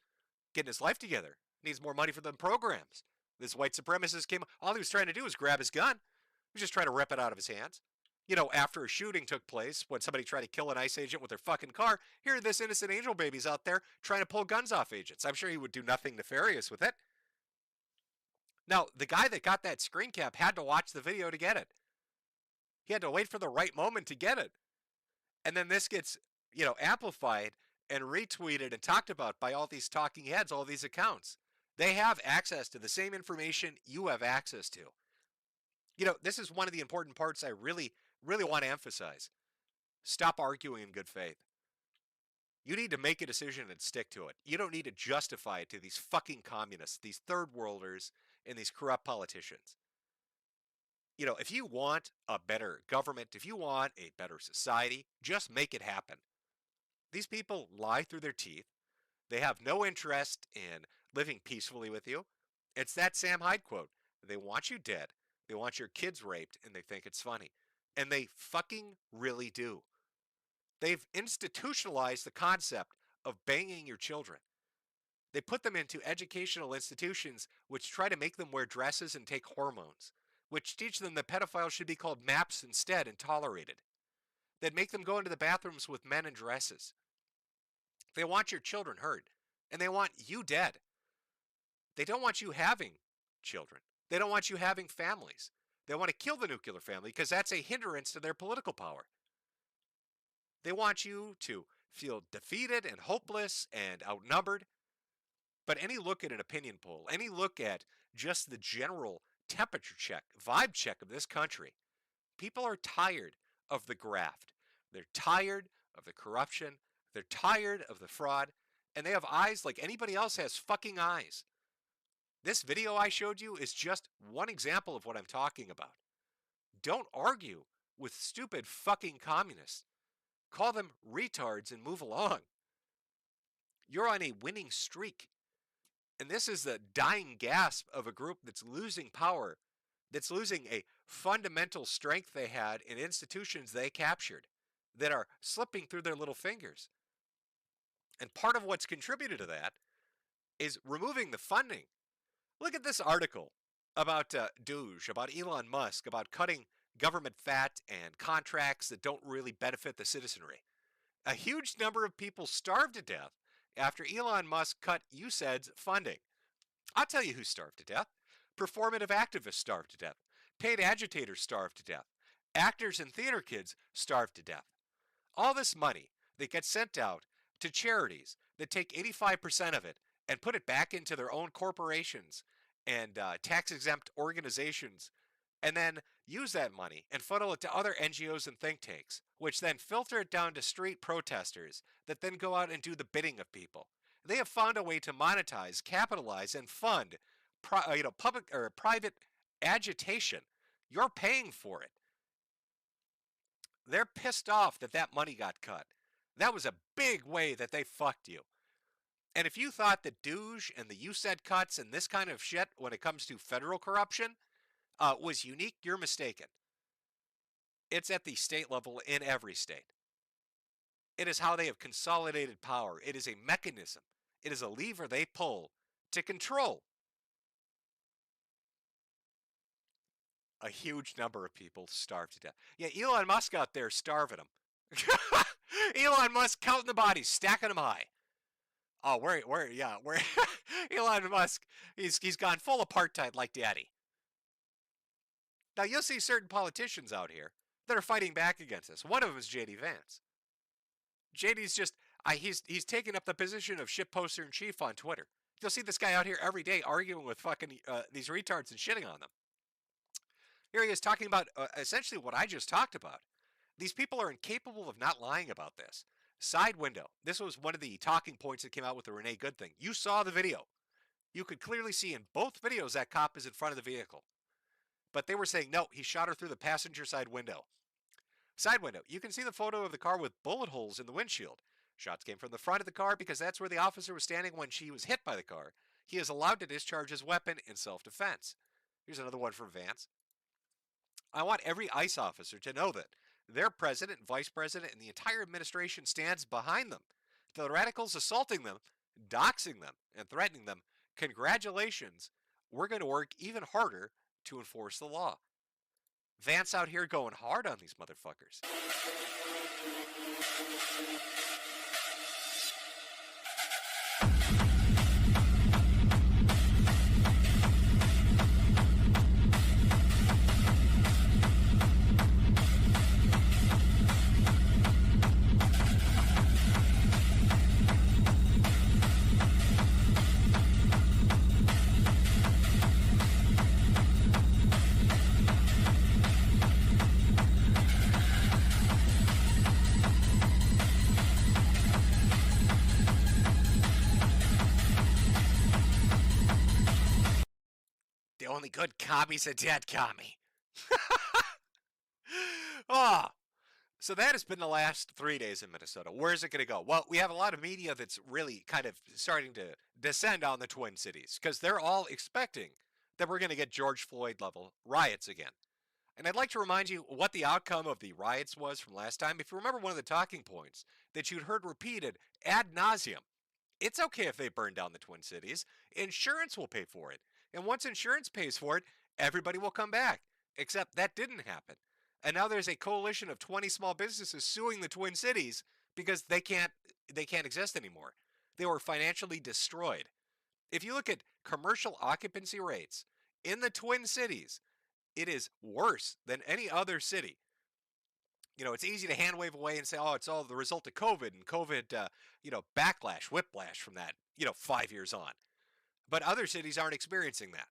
getting his life together. Needs more money for the programs. This white supremacist came. All he was trying to do was grab his gun. He was just trying to rip it out of his hands. You know, after a shooting took place, when somebody tried to kill an ICE agent with their fucking car, here this innocent angel baby's out there trying to pull guns off agents. I'm sure he would do nothing nefarious with it. Now, the guy that got that screen cap had to watch the video to get it. He had to wait for the right moment to get it. And then this gets, amplified and retweeted and talked about by all these talking heads, all these accounts. They have access to the same information you have access to. This is one of the important parts I really, really want to emphasize. Stop arguing in good faith. You need to make a decision and stick to it. You don't need to justify it to these fucking communists, these third worlders, and these corrupt politicians. If you want a better government, if you want a better society, just make it happen. These people lie through their teeth. They have no interest in living peacefully with you. It's that Sam Hyde quote. They want you dead. They want your kids raped, and they think it's funny. And they fucking really do. They've institutionalized the concept of banging your children. They put them into educational institutions which try to make them wear dresses and take hormones, which teach them that pedophiles should be called MAPS instead and tolerated. That make them go into the bathrooms with men in dresses. They want your children hurt, and they want you dead. They don't want you having children. They don't want you having families. They want to kill the nuclear family because that's a hindrance to their political power. They want you to feel defeated and hopeless and outnumbered. But any look at an opinion poll, any look at just the general temperature check, vibe check of this country, people are tired of the graft. They're tired of the corruption. They're tired of the fraud. And they have eyes like anybody else has fucking eyes. This video I showed you is just one example of what I'm talking about. Don't argue with stupid fucking communists. Call them retards and move along. You're on a winning streak. And this is the dying gasp of a group that's losing power, that's losing a fundamental strength they had in institutions they captured, that are slipping through their little fingers. And part of what's contributed to that is removing the funding. Look at this article about Doge, about Elon Musk, about cutting government fat and contracts that don't really benefit the citizenry. A huge number of people starved to death after Elon Musk cut USAID's funding. I'll tell you who starved to death. Performative activists starved to death. Paid agitators starved to death. Actors and theater kids starved to death. All this money that gets sent out to charities that take 85% of it and put it back into their own corporations and tax-exempt organizations, and then use that money and funnel it to other NGOs and think tanks, which then filter it down to street protesters that then go out and do the bidding of people. They have found a way to monetize, capitalize, and fund public or private agitation You're paying for it. They're pissed off that that money got cut. That was a big way that they fucked you. And if you thought the douche and the USAID cuts and this kind of shit when it comes to federal corruption was unique, you're mistaken. It's at the state level in every state. It is how they have consolidated power. It is a mechanism. It is a lever they pull to control a huge number of people starved to death. Yeah, Elon Musk out there starving them. Elon Musk counting the bodies, stacking them high. Oh, where Elon Musk, he's gone full apartheid like daddy. Now, you'll see certain politicians out here that are fighting back against this. One of them is J.D. Vance. JD's just, he's taking up the position of shitposter in chief on Twitter. You'll see this guy out here every day arguing with fucking these retards and shitting on them. Here he is talking about essentially what I just talked about. These people are incapable of not lying about this. Side window. This was one of the talking points that came out with the Renee Good thing. You saw the video. You could clearly see in both videos that cop is in front of the vehicle. But they were saying, no, he shot her through the passenger side window. Side window. You can see the photo of the car with bullet holes in the windshield. Shots came from the front of the car because that's where the officer was standing when she was hit by the car. He is allowed to discharge his weapon in self-defense. Here's another one from Vance. I want every ICE officer to know that their president, vice president, and the entire administration stands behind them. The radicals assaulting them, doxing them, and threatening them, congratulations, we're going to work even harder to enforce the law. Vance out here going hard on these motherfuckers. The only good commie's a dead commie. Oh, so that has been the last 3 days in Minnesota. Where's it going to go? Well, we have a lot of media that's really kind of starting to descend on the Twin Cities because they're all expecting that we're going to get George Floyd level riots again. And I'd like to remind you what the outcome of the riots was from last time. If you remember one of the talking points that you'd heard repeated ad nauseum, it's okay if they burn down the Twin Cities. Insurance will pay for it. And once insurance pays for it, everybody will come back. Except that didn't happen. And now there's a coalition of 20 small businesses suing the Twin Cities because they can't exist anymore. They were financially destroyed. If you look at commercial occupancy rates in the Twin Cities, it is worse than any other city. You know, it's easy to hand wave away and say, oh, it's all the result of COVID and COVID, backlash, whiplash from that, 5 years on. But other cities aren't experiencing that.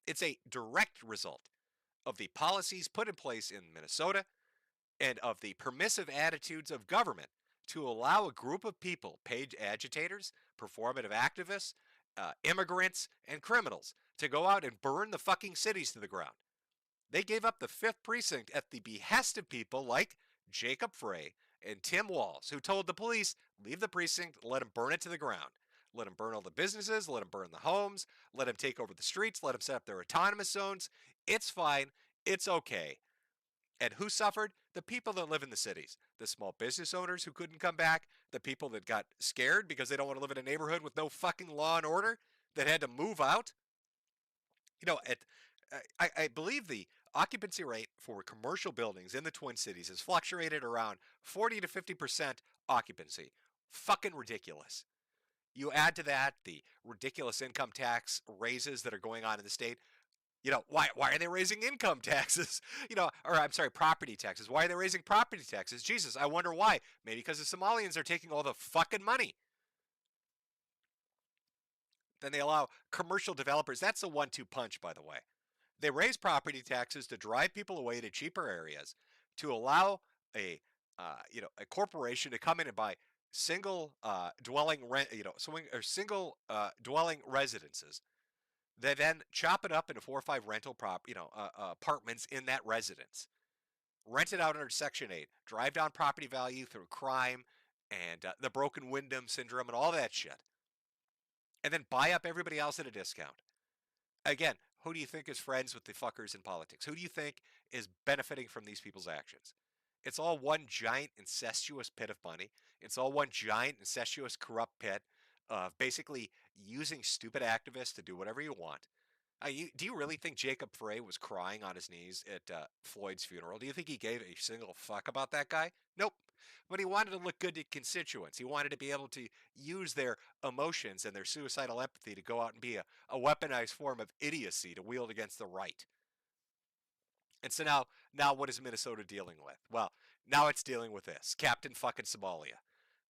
It's a direct result of the policies put in place in Minnesota and of the permissive attitudes of government to allow a group of people, paid agitators, performative activists, immigrants, and criminals, to go out and burn the fucking cities to the ground. They gave up the 5th precinct at the behest of people like Jacob Frey and Tim Walz, who told the police, leave the precinct, let them burn it to the ground. Let them burn all the businesses, let them burn the homes, let them take over the streets, let them set up their autonomous zones. It's fine. It's okay. And who suffered? The people that live in the cities. The small business owners who couldn't come back. The people that got scared because they don't want to live in a neighborhood with no fucking law and order, that had to move out. I believe the occupancy rate for commercial buildings in the Twin Cities has fluctuated around 40 to 50% occupancy. Fucking ridiculous. You add to that the ridiculous income tax raises that are going on in the state. Why are they raising income taxes? Property taxes. Why are they raising property taxes? Jesus, I wonder why. Maybe because the Somalians are taking all the fucking money. Then they allow commercial developers. That's a 1-2 punch, by the way. They raise property taxes to drive people away to cheaper areas, to allow a corporation to come in and buy single dwelling residences They then chop it up into 4 or 5 rental apartments in that residence. Rent it out under Section 8. Drive down property value through crime and the broken window syndrome and all that shit. And then buy up everybody else at a discount. Again, who do you think is friends with the fuckers in politics? Who do you think is benefiting from these people's actions? It's all one giant incestuous pit of money. It's all one giant incestuous corrupt pit of basically using stupid activists to do whatever you want. Do you really think Jacob Frey was crying on his knees at Floyd's funeral? Do you think he gave a single fuck about that guy? Nope. But he wanted to look good to constituents. He wanted to be able to use their emotions and their suicidal empathy to go out and be a weaponized form of idiocy to wield against the right. And so now what is Minnesota dealing with? Well, now it's dealing with this. Captain fucking Somalia.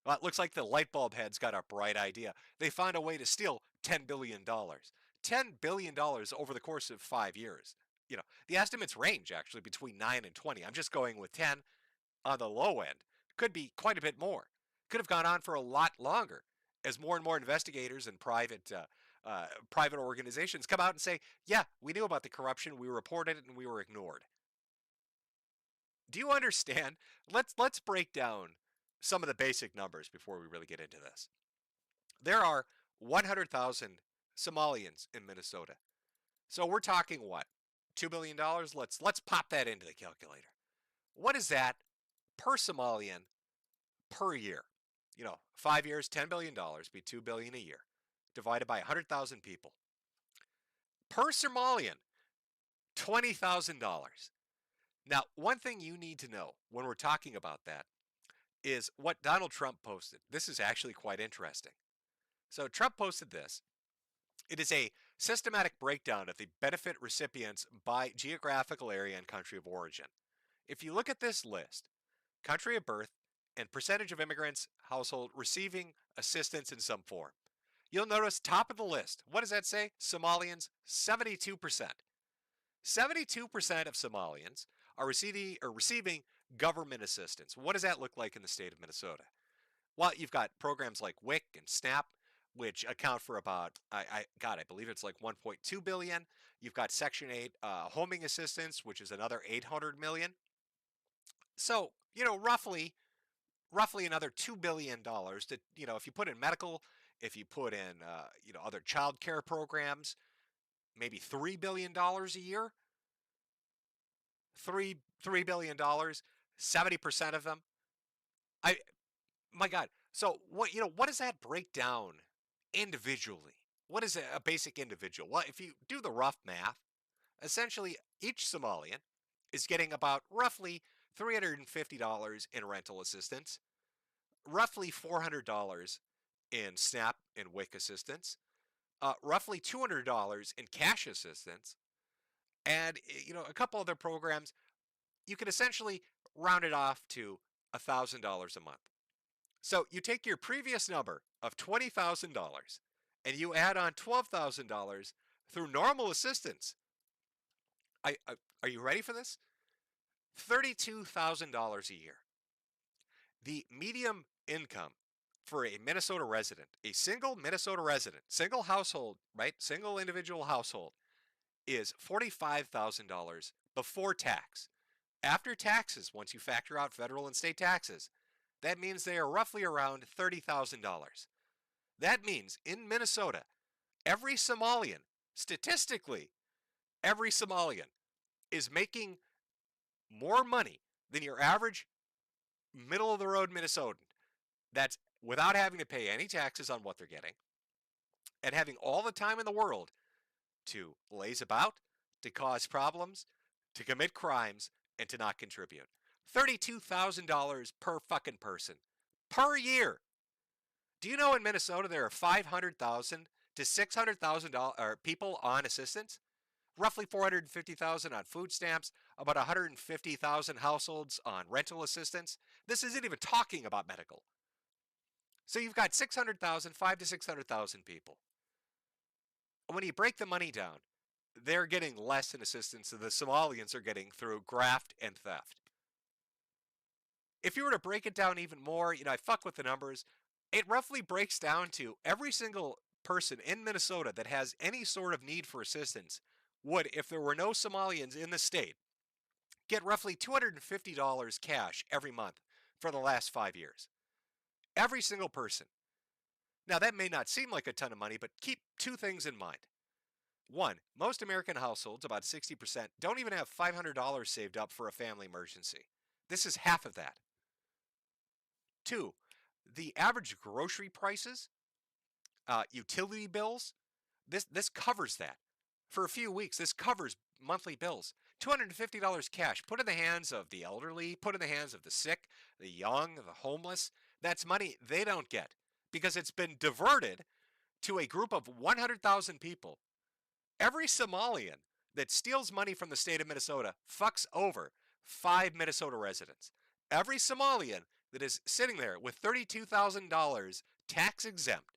Well, it looks like the light bulb heads got a bright idea. They found a way to steal $10 billion. $10 billion over the course of 5 years. You know, the estimates range actually between 9 and 20. I'm just going with 10 on the low end. Could be quite a bit more. Could have gone on for a lot longer as more and more investigators and private organizations come out and say, yeah, we knew about the corruption, we reported it, and we were ignored. Do you understand? Let's break down some of the basic numbers before we really get into this. There are 100,000 Somalians in Minnesota. So we're talking what? $2 billion? Let's pop that into the calculator. What is that per Somalian per year? 5 years, $10 billion, be $2 billion a year, divided by 100,000 people. Per Somalian, $20,000. Now, one thing you need to know when we're talking about that is what Donald Trump posted. This is actually quite interesting. So Trump posted this. It is a systematic breakdown of the benefit recipients by geographical area and country of origin. If you look at this list, country of birth and percentage of immigrants household receiving assistance in some form, you'll notice top of the list. What does that say? Somalians, 72%. 72% of Somalians are receiving government assistance. What does that look like in the state of Minnesota? Well, you've got programs like WIC and SNAP, which account for about, I believe it's like 1.2 billion. You've got Section 8 homing assistance, which is another 800 million. So, roughly another $2 billion to, if you put in medical, if you put in, other child care programs, maybe $3 billion a year. $3 billion, 70% of them. My God. So what does that break down individually? What is a basic individual? Well, if you do the rough math, essentially each Somalian is getting about roughly $350 in rental assistance, roughly $400 in SNAP and WIC assistance, roughly $200 in cash assistance, and a couple other programs. You can essentially round it off to $1,000 a month. So you take your previous number of $20,000 and you add on $12,000 through normal assistance. Are you ready for this? $32,000 a year. The median income for a Minnesota resident, a single Minnesota resident, single household, right? Single individual household is $45,000 before tax. After taxes, once you factor out federal and state taxes, that means they are roughly around $30,000. That means in Minnesota, every Somalian, statistically, every Somalian is making more money than your average middle-of-the-road Minnesotan. That's without having to pay any taxes on what they're getting and having all the time in the world to laze about, to cause problems, to commit crimes, and to not contribute. $32,000 per fucking person per year. Do you know in Minnesota there are 500,000 to 600,000 people on assistance? Roughly 450,000 on food stamps, about 150,000 households on rental assistance. This isn't even talking about medical. So you've got 500,000 to 600,000 people. When you break the money down, they're getting less in assistance than the Somalians are getting through graft and theft. If you were to break it down even more, I fuck with the numbers, it roughly breaks down to every single person in Minnesota that has any sort of need for assistance would, if there were no Somalians in the state, get roughly $250 cash every month for the last 5 years. Every single person. Now, that may not seem like a ton of money, but keep two things in mind. One, most American households, about 60%, don't even have $500 saved up for a family emergency. This is half of that. Two, the average grocery prices, utility bills, this covers that. For a few weeks, this covers monthly bills. $250 cash, put in the hands of the elderly, put in the hands of the sick, the young, the homeless. That's money they don't get because it's been diverted to a group of 100,000 people. Every Somalian that steals money from the state of Minnesota fucks over 5 Minnesota residents. Every Somalian that is sitting there with $32,000 tax exempt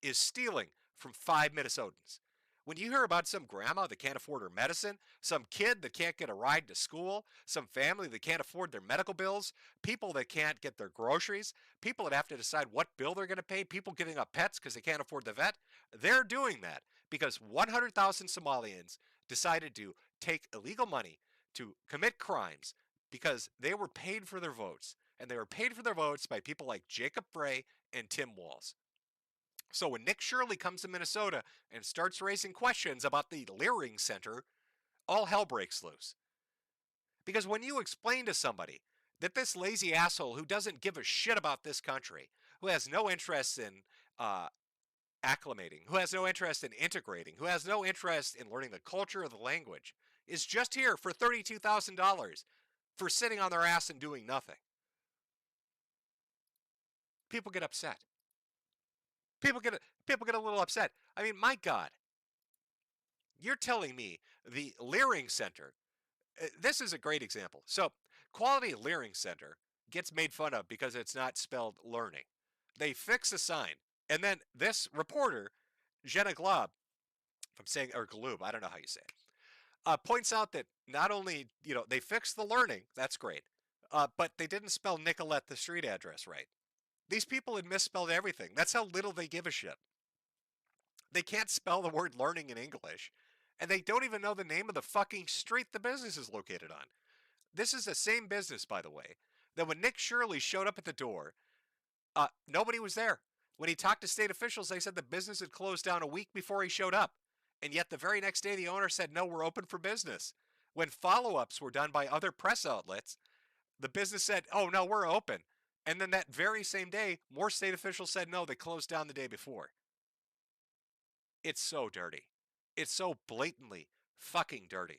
is stealing from 5 Minnesotans. When you hear about some grandma that can't afford her medicine, some kid that can't get a ride to school, some family that can't afford their medical bills, people that can't get their groceries, people that have to decide what bill they're going to pay, people giving up pets because they can't afford the vet, they're doing that because 100,000 Somalians decided to take illegal money to commit crimes because they were paid for their votes. And they were paid for their votes by people like Jacob Frey and Tim Walz. So when Nick Shirley comes to Minnesota and starts raising questions about the Leering Center, all hell breaks loose. Because when you explain to somebody that this lazy asshole who doesn't give a shit about this country, who has no interest in acclimating, who has no interest in integrating, who has no interest in learning the culture or the language, is just here for $32,000 for sitting on their ass and doing nothing, people get upset. People get a little upset. I mean, my God, you're telling me the Leering Center, this is a great example. So, Quality Leering Center gets made fun of because it's not spelled learning. They fix a sign, and then this reporter, Jenna Glob, if I'm saying, or Gloob, I don't know how you say it, points out that not only, they fixed the learning, that's great, but they didn't spell Nicolette, the street address, right. These people had misspelled everything. That's how little they give a shit. They can't spell the word learning in English, and they don't even know the name of the fucking street the business is located on. This is the same business, by the way, that when Nick Shirley showed up at the door, nobody was there. When he talked to state officials, they said the business had closed down a week before he showed up. And yet the very next day, the owner said, no, we're open for business. When follow-ups were done by other press outlets, the business said, oh, no, we're open. And then that very same day, more state officials said no, they closed down the day before. It's so dirty. It's so blatantly fucking dirty.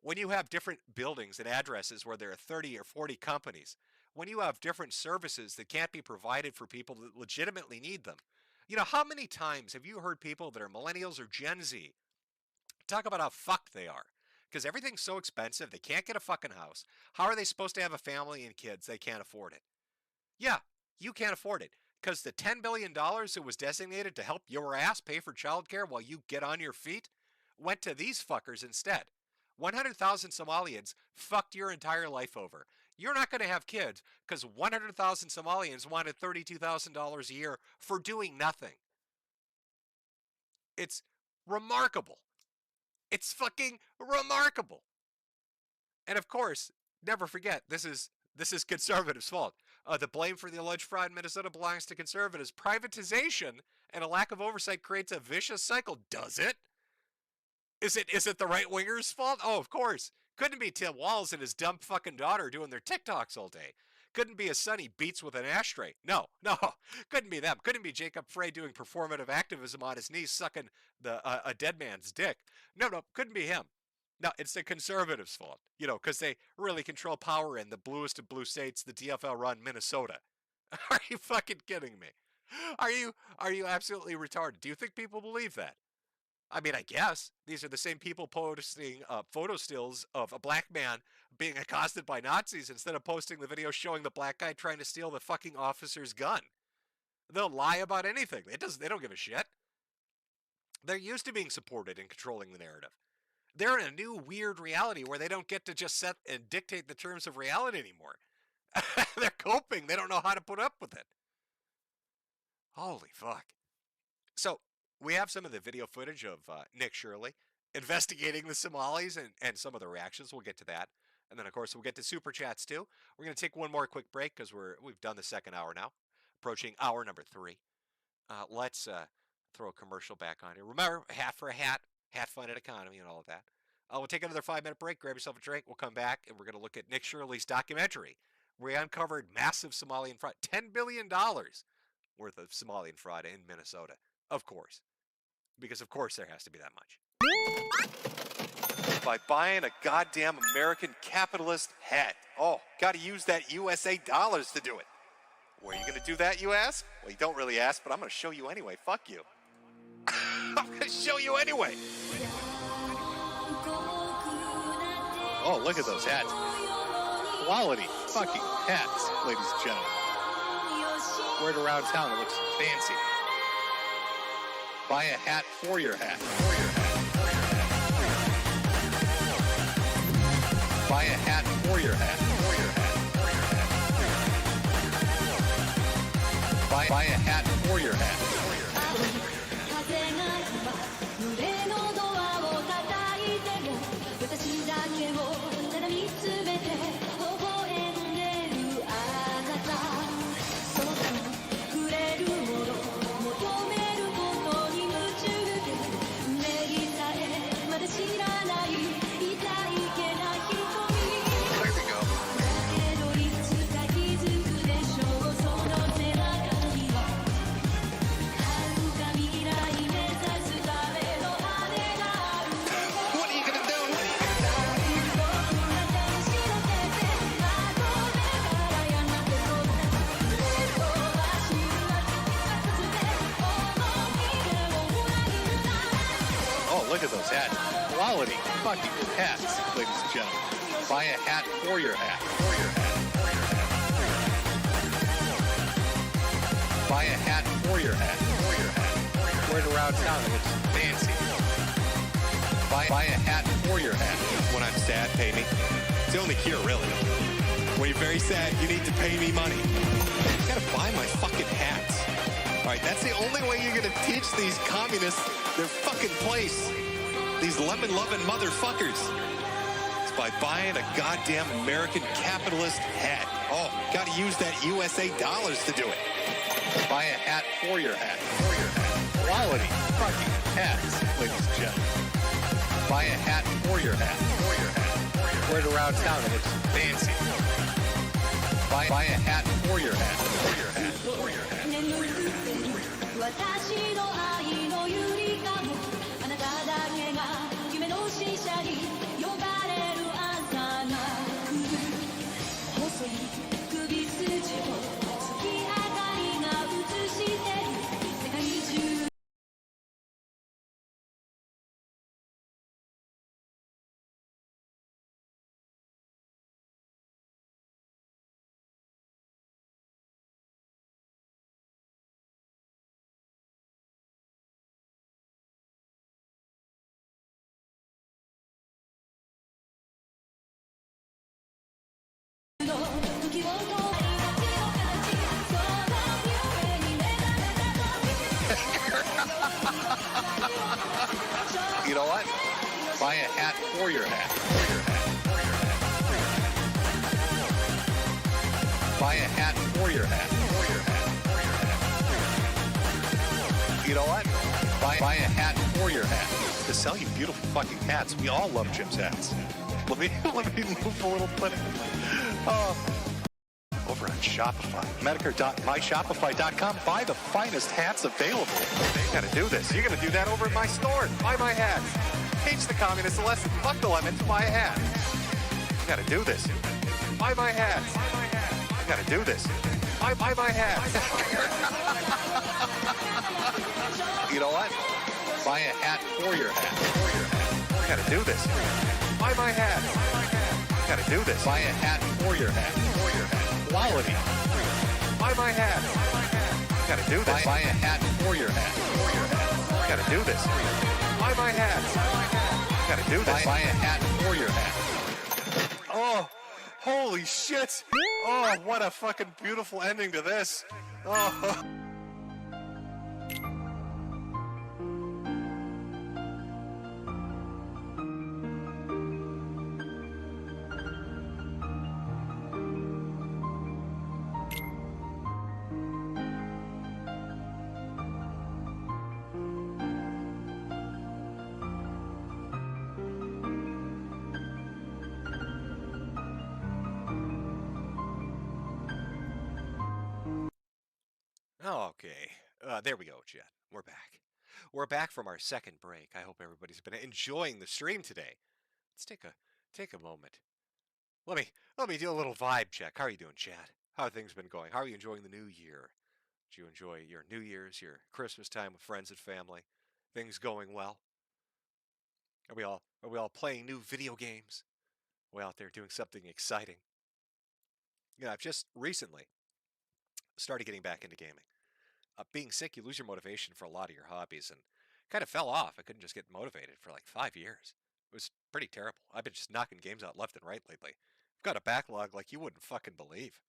When you have different buildings and addresses where there are 30 or 40 companies, when you have different services that can't be provided for people that legitimately need them. How many times have you heard people that are millennials or Gen Z talk about how fucked they are? Because everything's so expensive, they can't get a fucking house. How are they supposed to have a family and kids? They can't afford it. Yeah, you can't afford it because the $10 billion that was designated to help your ass pay for childcare while you get on your feet went to these fuckers instead. 100,000 Somalians fucked your entire life over. You're not going to have kids because 100,000 Somalians wanted $32,000 a year for doing nothing. It's remarkable. It's fucking remarkable. And of course, never forget, this is conservatives' fault. The blame for the alleged fraud in Minnesota belongs to conservatives. Privatization and a lack of oversight creates a vicious cycle. Does it? Is it the right-wingers' fault? Oh, of course. Couldn't be Tim Walz and his dumb fucking daughter doing their TikToks all day. Couldn't be his son he beats with an ashtray. No. Couldn't be them. Couldn't be Jacob Frey doing performative activism on his knees sucking a dead man's dick. No, couldn't be him. No, it's the conservatives' fault, because they really control power in the bluest of blue states, the DFL-run Minnesota. Are you fucking kidding me? Are you absolutely retarded? Do you think people believe that? I mean, I guess these are the same people posting photo stills of a black man being accosted by Nazis instead of posting the video showing the black guy trying to steal the fucking officer's gun. They'll lie about anything. They don't give a shit. They're used to being supported and controlling the narrative. They're in a new weird reality where they don't get to just set and dictate the terms of reality anymore. They're coping. They don't know how to put up with it. Holy fuck. So We have some of the video footage of Nick Shirley investigating the Somalis and some of the reactions. We'll get to that. And then, of course, we'll get to Super Chats, too. We're going to take one more quick break because we've done the second hour now, approaching hour number 3. Let's throw a commercial back on here. Remember, hat for a hat, hat-funded economy and all of that. We'll take another 5-minute break, grab yourself a drink. We'll come back, and we're going to look at Nick Shirley's documentary where he uncovered massive Somalian fraud, $10 billion worth of Somalian fraud in Minnesota, of course. Because, of course, there has to be that much. By buying a goddamn American capitalist hat. Oh, got to use that USA dollars to do it. Where are you going to do that, you ask? Well, you don't really ask, but I'm going to show you anyway. Fuck you. I'm going to show you anyway. Oh, look at those hats. Quality fucking hats, ladies and gentlemen. Wear it around town. It looks fancy. Buy a hat for your hat. Buy a hat for your hat. Buy a hat for your hat. Look at those hats. Quality fucking hats, ladies and gentlemen. Buy a hat for your hat. Buy a hat for your hat. Wear it around town. It looks fancy. Buy a hat for your hat. When I'm sad, pay me. It's the only cure, really. When you're very sad, you need to pay me money. You gotta buy my fucking hats. All right, that's the only way you're gonna teach these communists their fucking place. These lemon-loving motherfuckers. It's by buying a goddamn American capitalist hat. Oh, gotta use that USA dollars to do it. Buy a hat for your hat. Quality fucking hats, ladies and gentlemen. Buy a hat for your hat. Wear it around town. It looks fancy. Buy a hat for your hat. For your hat. You know what? Buy a hat for your hat. Buy a hat for your hat. You know what? Buy a hat for your hat. To sell you beautiful fucking hats. We all love Jim's hats. Let me move a little bit. Over on Shopify. Metokur.myshopify.com. Buy the finest hats available. You gotta do this. You're gonna do that over at my store. Buy my hats. Teach the communists a lesson. Fuck the lemons. Buy a hat. You gotta do this. Buy my hats. You gotta do this. Buy my hats. You know what? Buy a hat for your hat. You gotta do this. Buy my hats. You gotta do this. Buy a hat for your hat. Quality. Buy my hats. You gotta do this. Buy a hat for your hat. You gotta do this. Buy my hats. You gotta do this. Buy a hat for your hat. Oh, holy shit. Oh, what a fucking beautiful ending to this. Oh. Okay. There we go, Jet. We're back. We're back from our second break. I hope everybody's been enjoying the stream today. Let's take a moment. Let me do a little vibe check. How are you doing, Chad? How have things been going? How are you enjoying the new year? Did you enjoy your New Year's, your Christmas time with friends and family? Things going well? Are we all playing new video games? Are we out there doing something exciting? I've just recently started getting back into gaming. Being sick, you lose your motivation for a lot of your hobbies, and kind of fell off. I couldn't just get motivated for like 5 years. It was pretty terrible. I've been just knocking games out left and right lately. I've got a backlog like you wouldn't fucking believe.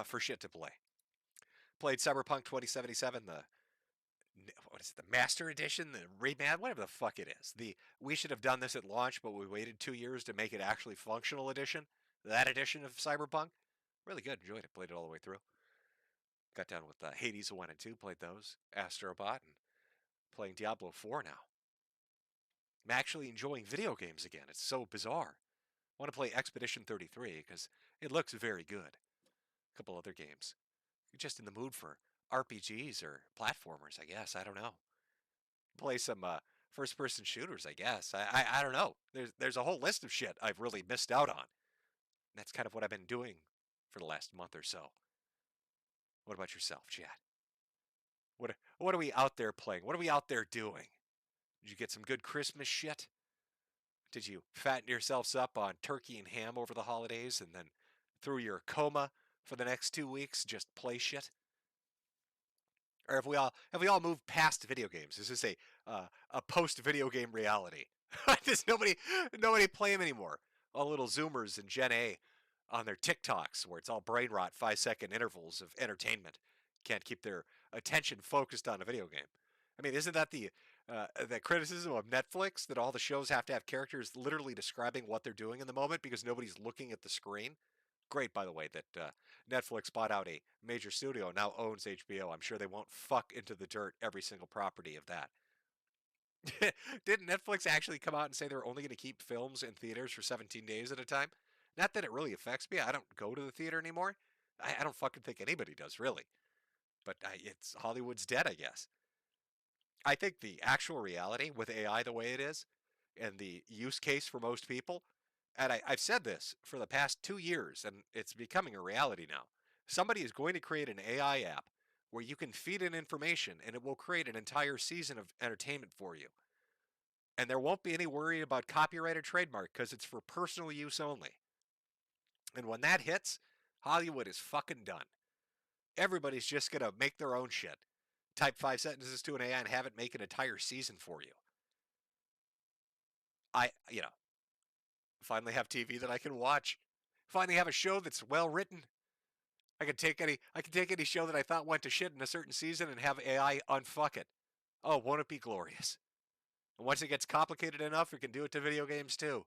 For shit to play. Played Cyberpunk 2077, what is it, the Master Edition, the Remad, whatever the fuck it is. We should have done this at launch, but we waited 2 years to make it actually functional edition. That edition of Cyberpunk, really good. Enjoyed it. Played it all the way through. Got down with Hades 1 and 2, played those, Astrobot, and playing Diablo 4 now. I'm actually enjoying video games again. It's so bizarre. I want to play Expedition 33 because it looks very good. A couple other games. Just in the mood for RPGs or platformers, I guess. I don't know. Play some first-person shooters, I guess. I don't know. There's a whole list of shit I've really missed out on. And that's kind of what I've been doing for the last month or so. What about yourself, Chad? What are we out there playing? What are we out there doing? Did you get some good Christmas shit? Did you fatten yourselves up on turkey and ham over the holidays and then through your coma for the next 2 weeks just play shit? Or have we all moved past video games? Is this a post video game reality? Does nobody play them anymore? All little Zoomers and Gen A on their TikToks where it's all brain rot 5-second intervals of entertainment. Can't keep their attention focused on a video game. I mean, isn't that the criticism of Netflix, that all the shows have to have characters literally describing what they're doing in the moment because nobody's looking at the screen? Great, by the way, that Netflix bought out a major studio, now owns HBO. I'm sure they won't fuck into the dirt every single property of that. Didn't Netflix actually come out and say they're only going to keep films in theaters for 17 days at a time? Not that it really affects me. I don't go to the theater anymore. I don't fucking think anybody does, really. But it's Hollywood's dead, I guess. I think the actual reality with AI the way it is, and the use case for most people, and I've said this for the past 2 years, and it's becoming a reality now. Somebody is going to create an AI app where you can feed in information, and it will create an entire season of entertainment for you. And there won't be any worry about copyright or trademark because it's for personal use only. And when that hits, Hollywood is fucking done. Everybody's just going to make their own shit. Type 5 sentences to an AI and have it make an entire season for you. Finally have TV that I can watch. Finally have a show that's well written. I can take any show that I thought went to shit in a certain season and have AI unfuck it. Oh, won't it be glorious? And once it gets complicated enough, it can do it to video games too.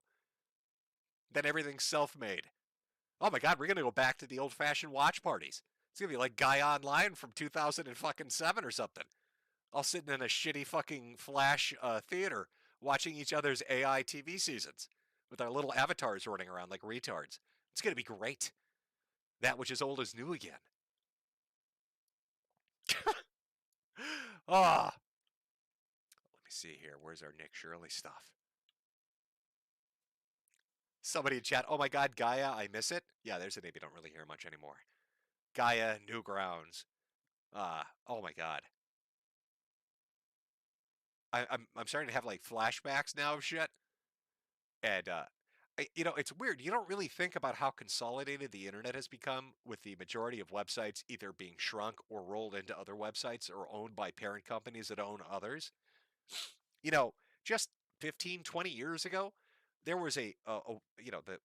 Then everything's self-made. Oh my god, we're gonna go back to the old-fashioned watch parties. It's gonna be like Guy Online from 2007 or something. All sitting in a shitty fucking flash theater watching each other's AI TV seasons with our little avatars running around like retards. It's gonna be great. That which is old is new again. Ah. Let me see here. Where's our Nick Shirley stuff? Somebody in chat. Oh my god, Gaia, I miss it. Yeah, there's a name you don't really hear much anymore. Gaia, Newgrounds. Oh my god. I'm starting to have like flashbacks now of shit. And it's weird. You don't really think about how consolidated the internet has become, with the majority of websites either being shrunk or rolled into other websites or owned by parent companies that own others. Just 15, 20 years ago, there was the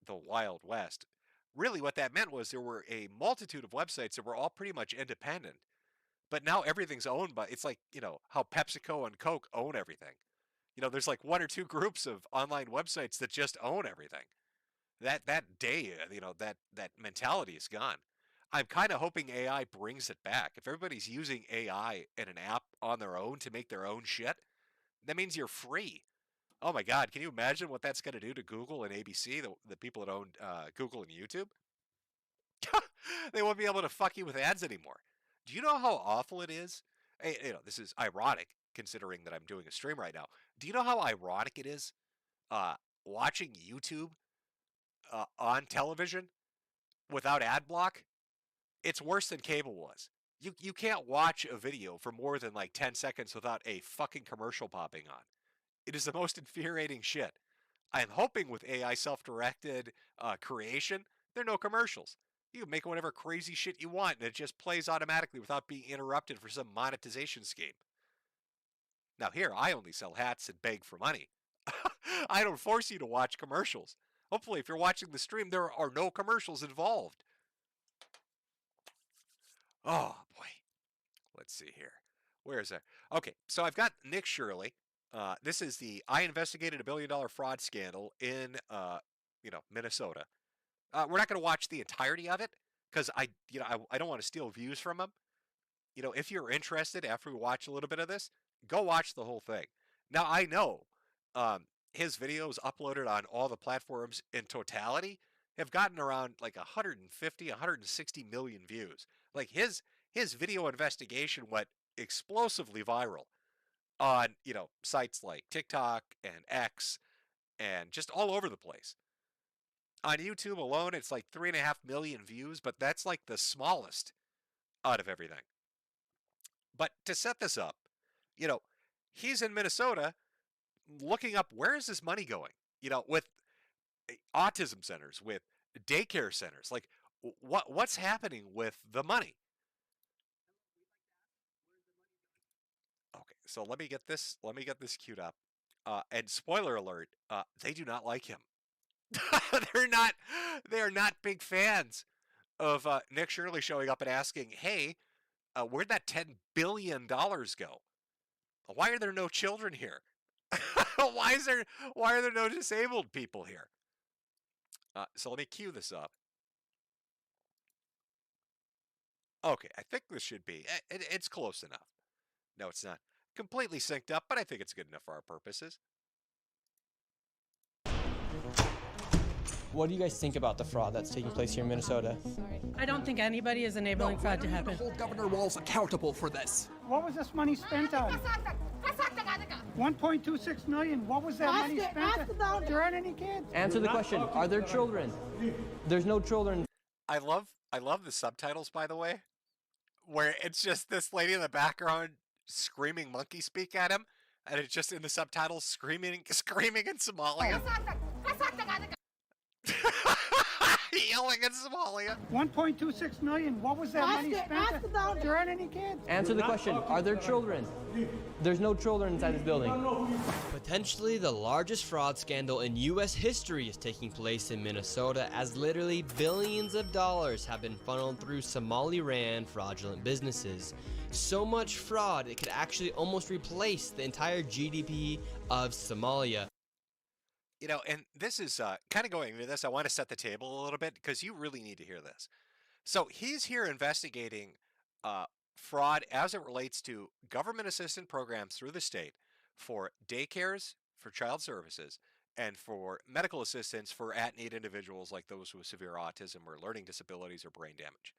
Wild West. Really what that meant was there were a multitude of websites that were all pretty much independent. But now everything's owned by, it's like, how PepsiCo and Coke own everything. There's like 1 or 2 groups of online websites that just own everything. That day, that mentality is gone. I'm kind of hoping AI brings it back. If everybody's using AI in an app on their own to make their own shit, that means you're free. Oh my god, can you imagine what that's going to do to Google and ABC, the people that own Google and YouTube? They won't be able to fuck you with ads anymore. Do you know how awful it is? This is ironic considering that I'm doing a stream right now. Do you know how ironic it is uh, watching YouTube on television without ad block? It's worse than cable was. You can't watch a video for more than like 10 seconds without a fucking commercial popping on. It is the most infuriating shit. I'm hoping with AI self-directed creation, there are no commercials. You can make whatever crazy shit you want, and it just plays automatically without being interrupted for some monetization scheme. Now here, I only sell hats and beg for money. I don't force you to watch commercials. Hopefully, if you're watching the stream, there are no commercials involved. Oh, boy. Let's see here. Where is that? Okay, so I've got Nick Shirley. This is I investigated $1 billion fraud scandal in, Minnesota. We're not going to watch the entirety of it because I don't want to steal views from him. If you're interested after we watch a little bit of this, go watch the whole thing. Now, I know his videos uploaded on all the platforms in totality have gotten around like 150, 160 million views. Like his video investigation went explosively viral on, sites like TikTok and X and just all over the place. On YouTube alone, it's like 3.5 million views, but that's like the smallest out of everything. But to set this up, he's in Minnesota looking up where is this money going, with autism centers, with daycare centers, like what's happening with the money? Okay, so let me get this queued up. And spoiler alert, they do not like him. They are not big fans of Nick Shirley showing up and asking, hey, where'd that $10 billion go? Why are there no children here? Why are there no disabled people here? So let me cue this up. Okay, I think this should be, it's close enough. No, it's not completely synced up, but I think it's good enough for our purposes. What do you guys think about the fraud that's taking place here in Minnesota? I don't think anybody is enabling fraud to happen. Hold Governor Walz accountable for this. What was this money spent on? 1.26 million. What was that money spent on? There aren't any kids. Answer the question. Are there children? There's no children. I love the subtitles, by the way, where it's just this lady in the background screaming monkey speak at him, and it's just in the subtitles screaming in Somalian. Yelling in Somalia. 1.26 million. What was that money spent on? There aren't any kids. Answer the question. Are there children? There's no children inside this building. Potentially the largest fraud scandal in U.S. history is taking place in Minnesota, as literally billions of dollars have been funneled through Somali-ran fraudulent businesses. So much fraud, it could actually almost replace the entire GDP of Somalia. And this is kind of going into this. I want to set the table a little bit because you really need to hear this. So he's here investigating fraud as it relates to government assistance programs through the state for daycares, for child services, and for medical assistance for at-need individuals like those with severe autism or learning disabilities or brain damage.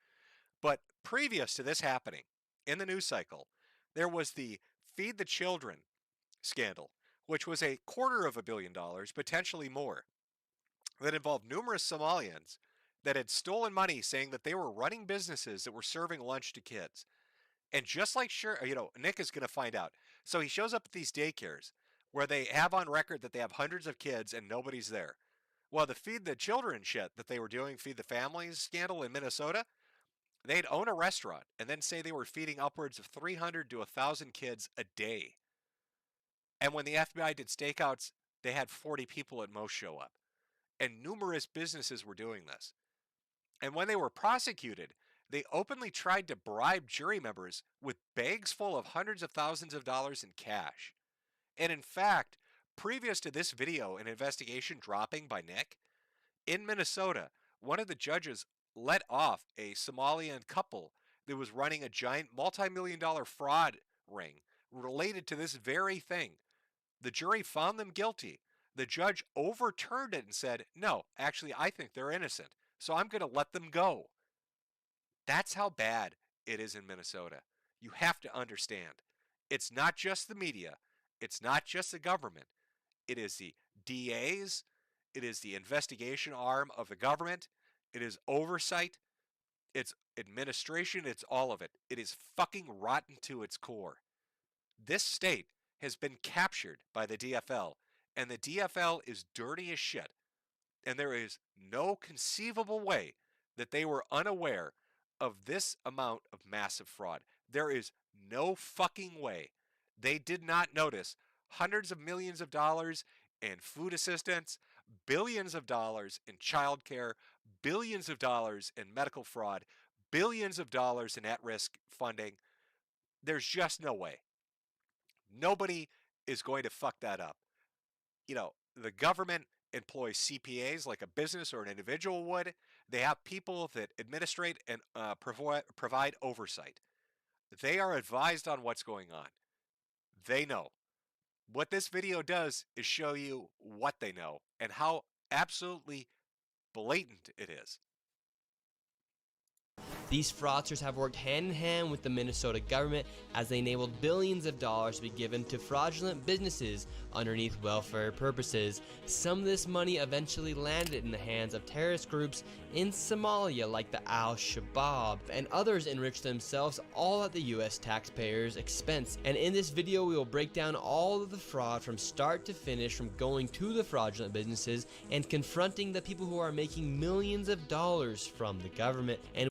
But previous to this happening in the news cycle, there was the Feed the Children scandal, which was $250 million, potentially more, that involved numerous Somalians that had stolen money saying that they were running businesses that were serving lunch to kids. And just like Nick is going to find out. So he shows up at these daycares where they have on record that they have hundreds of kids and nobody's there. Well, the Feed the Children shit that they were doing, Feed the Families scandal in Minnesota, they'd own a restaurant and then say they were feeding upwards of 300 to 1,000 kids a day. And when the FBI did stakeouts, they had 40 people at most show up. And numerous businesses were doing this. And when they were prosecuted, they openly tried to bribe jury members with bags full of hundreds of thousands of dollars in cash. And in fact, previous to this video and investigation dropping by Nick, in Minnesota, one of the judges let off a Somalian couple that was running a giant multi-million-dollar fraud ring related to this very thing. The jury found them guilty. The judge overturned it and said, no, actually, I think they're innocent, so I'm going to let them go. That's how bad it is in Minnesota. You have to understand. It's not just the media. It's not just the government. It is the DAs. It is the investigation arm of the government. It is oversight. It's administration. It's all of it. It is fucking rotten to its core. This state has been captured by the DFL, and the DFL is dirty as shit. And there is no conceivable way that they were unaware of this amount of massive fraud. There is no fucking way they did not notice hundreds of millions of dollars in food assistance, billions of dollars in childcare, billions of dollars in medical fraud, billions of dollars in at-risk funding. There's just no way. Nobody is going to fuck that up. You know, the government employs CPAs like a business or an individual would. They have people that administrate and provide oversight. They are advised on what's going on. They know. What this video does is show you what they know and how absolutely blatant it is. These fraudsters have worked hand in hand with the Minnesota government as they enabled billions of dollars to be given to fraudulent businesses underneath welfare purposes. Some of this money eventually landed in the hands of terrorist groups in Somalia like the Al-Shabaab, and others enriched themselves all at the US taxpayers' expense. And in this video we will break down all of the fraud from start to finish, from going to the fraudulent businesses and confronting the people who are making millions of dollars from the government. And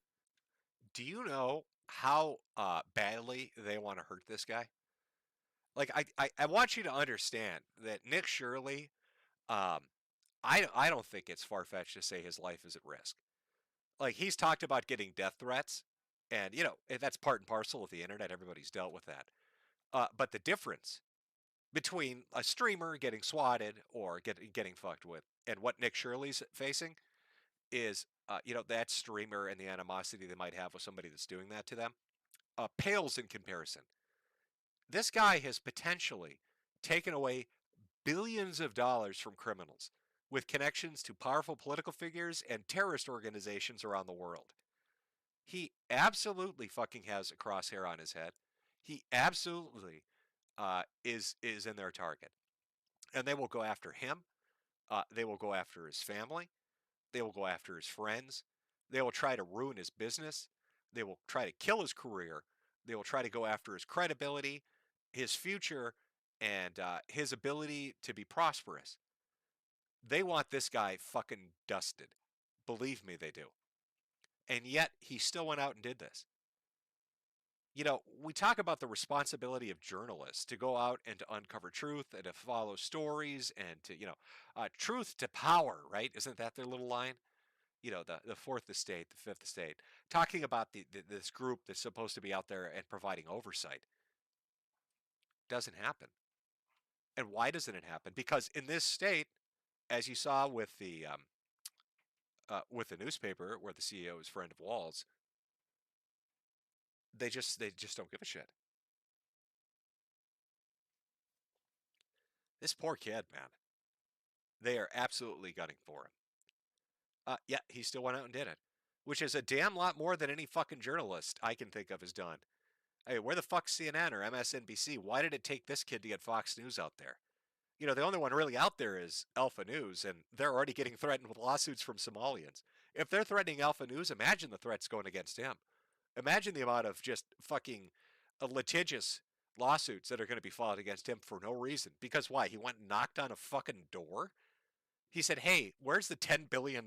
do you know how badly they want to hurt this guy? Like, I want you to understand that Nick Shirley, I don't think it's far-fetched to say his life is at risk. Like, he's talked about getting death threats, and, you know, that's part and parcel of the internet. Everybody's dealt with that. But the difference between a streamer getting swatted or getting fucked with and what Nick Shirley's facing is, you know, that streamer and the animosity they might have with somebody that's doing that to them pales in comparison. This guy has potentially taken away billions of dollars from criminals with connections to powerful political figures and terrorist organizations around the world. He absolutely fucking has a crosshair on his head. He absolutely is in their target. And they will go after him. They will go after his family. They will go after his friends. They will try to ruin his business. They will try to kill his career. They will try to go after his credibility, his future, and his ability to be prosperous. They want this guy fucking dusted. Believe me, they do. And yet, he still went out and did this. You know, we talk about the responsibility of journalists to go out and to uncover truth and to follow stories and to, you know, truth to power, right? Isn't that their little line? You know, the fourth estate, the fifth estate, talking about this group that's supposed to be out there and providing oversight. Doesn't happen. And why doesn't it happen? Because in this state, as you saw with the newspaper where the CEO is friend of Walz, they just don't give a shit. This poor kid, man. They are absolutely gunning for him. Yeah, he still went out and did it, which is a damn lot more than any fucking journalist I can think of has done. Hey, where the fuck's CNN or MSNBC? Why did it take this kid to get Fox News out there? You know, the only one really out there is Alpha News, and they're already getting threatened with lawsuits from Somalians. If they're threatening Alpha News, imagine the threats going against him. Imagine the amount of just fucking litigious lawsuits that are going to be filed against him for no reason. Because why? He went and knocked on a fucking door? He said, hey, where's the $10 billion?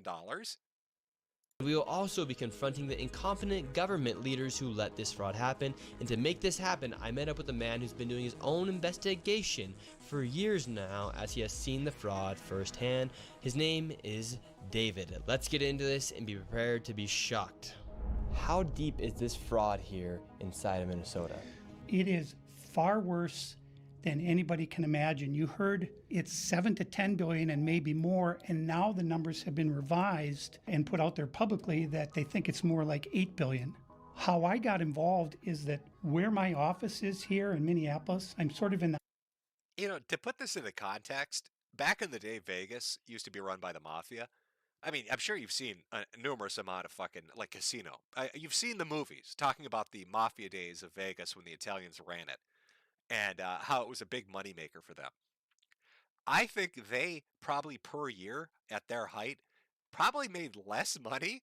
We will also be confronting the incompetent government leaders who let this fraud happen. And to make this happen, I met up with a man who's been doing his own investigation for years now, as he has seen the fraud firsthand. His name is David. Let's get into this and be prepared to be shocked. How deep is this fraud here inside of Minnesota? It is far worse than anybody can imagine. You heard it's 7 to 10 billion and maybe more, and now the numbers have been revised and put out there publicly that they think it's more like 8 billion. How I got involved is that where my office is here in Minneapolis, I'm sort of in the... You know, to put this into context, back in the day, Vegas used to be run by the mafia. I mean, I'm sure you've seen a numerous amount of fucking like Casino. You've seen the movies talking about the mafia days of Vegas when the Italians ran it and how it was a big moneymaker for them. I think they probably per year at their height probably made less money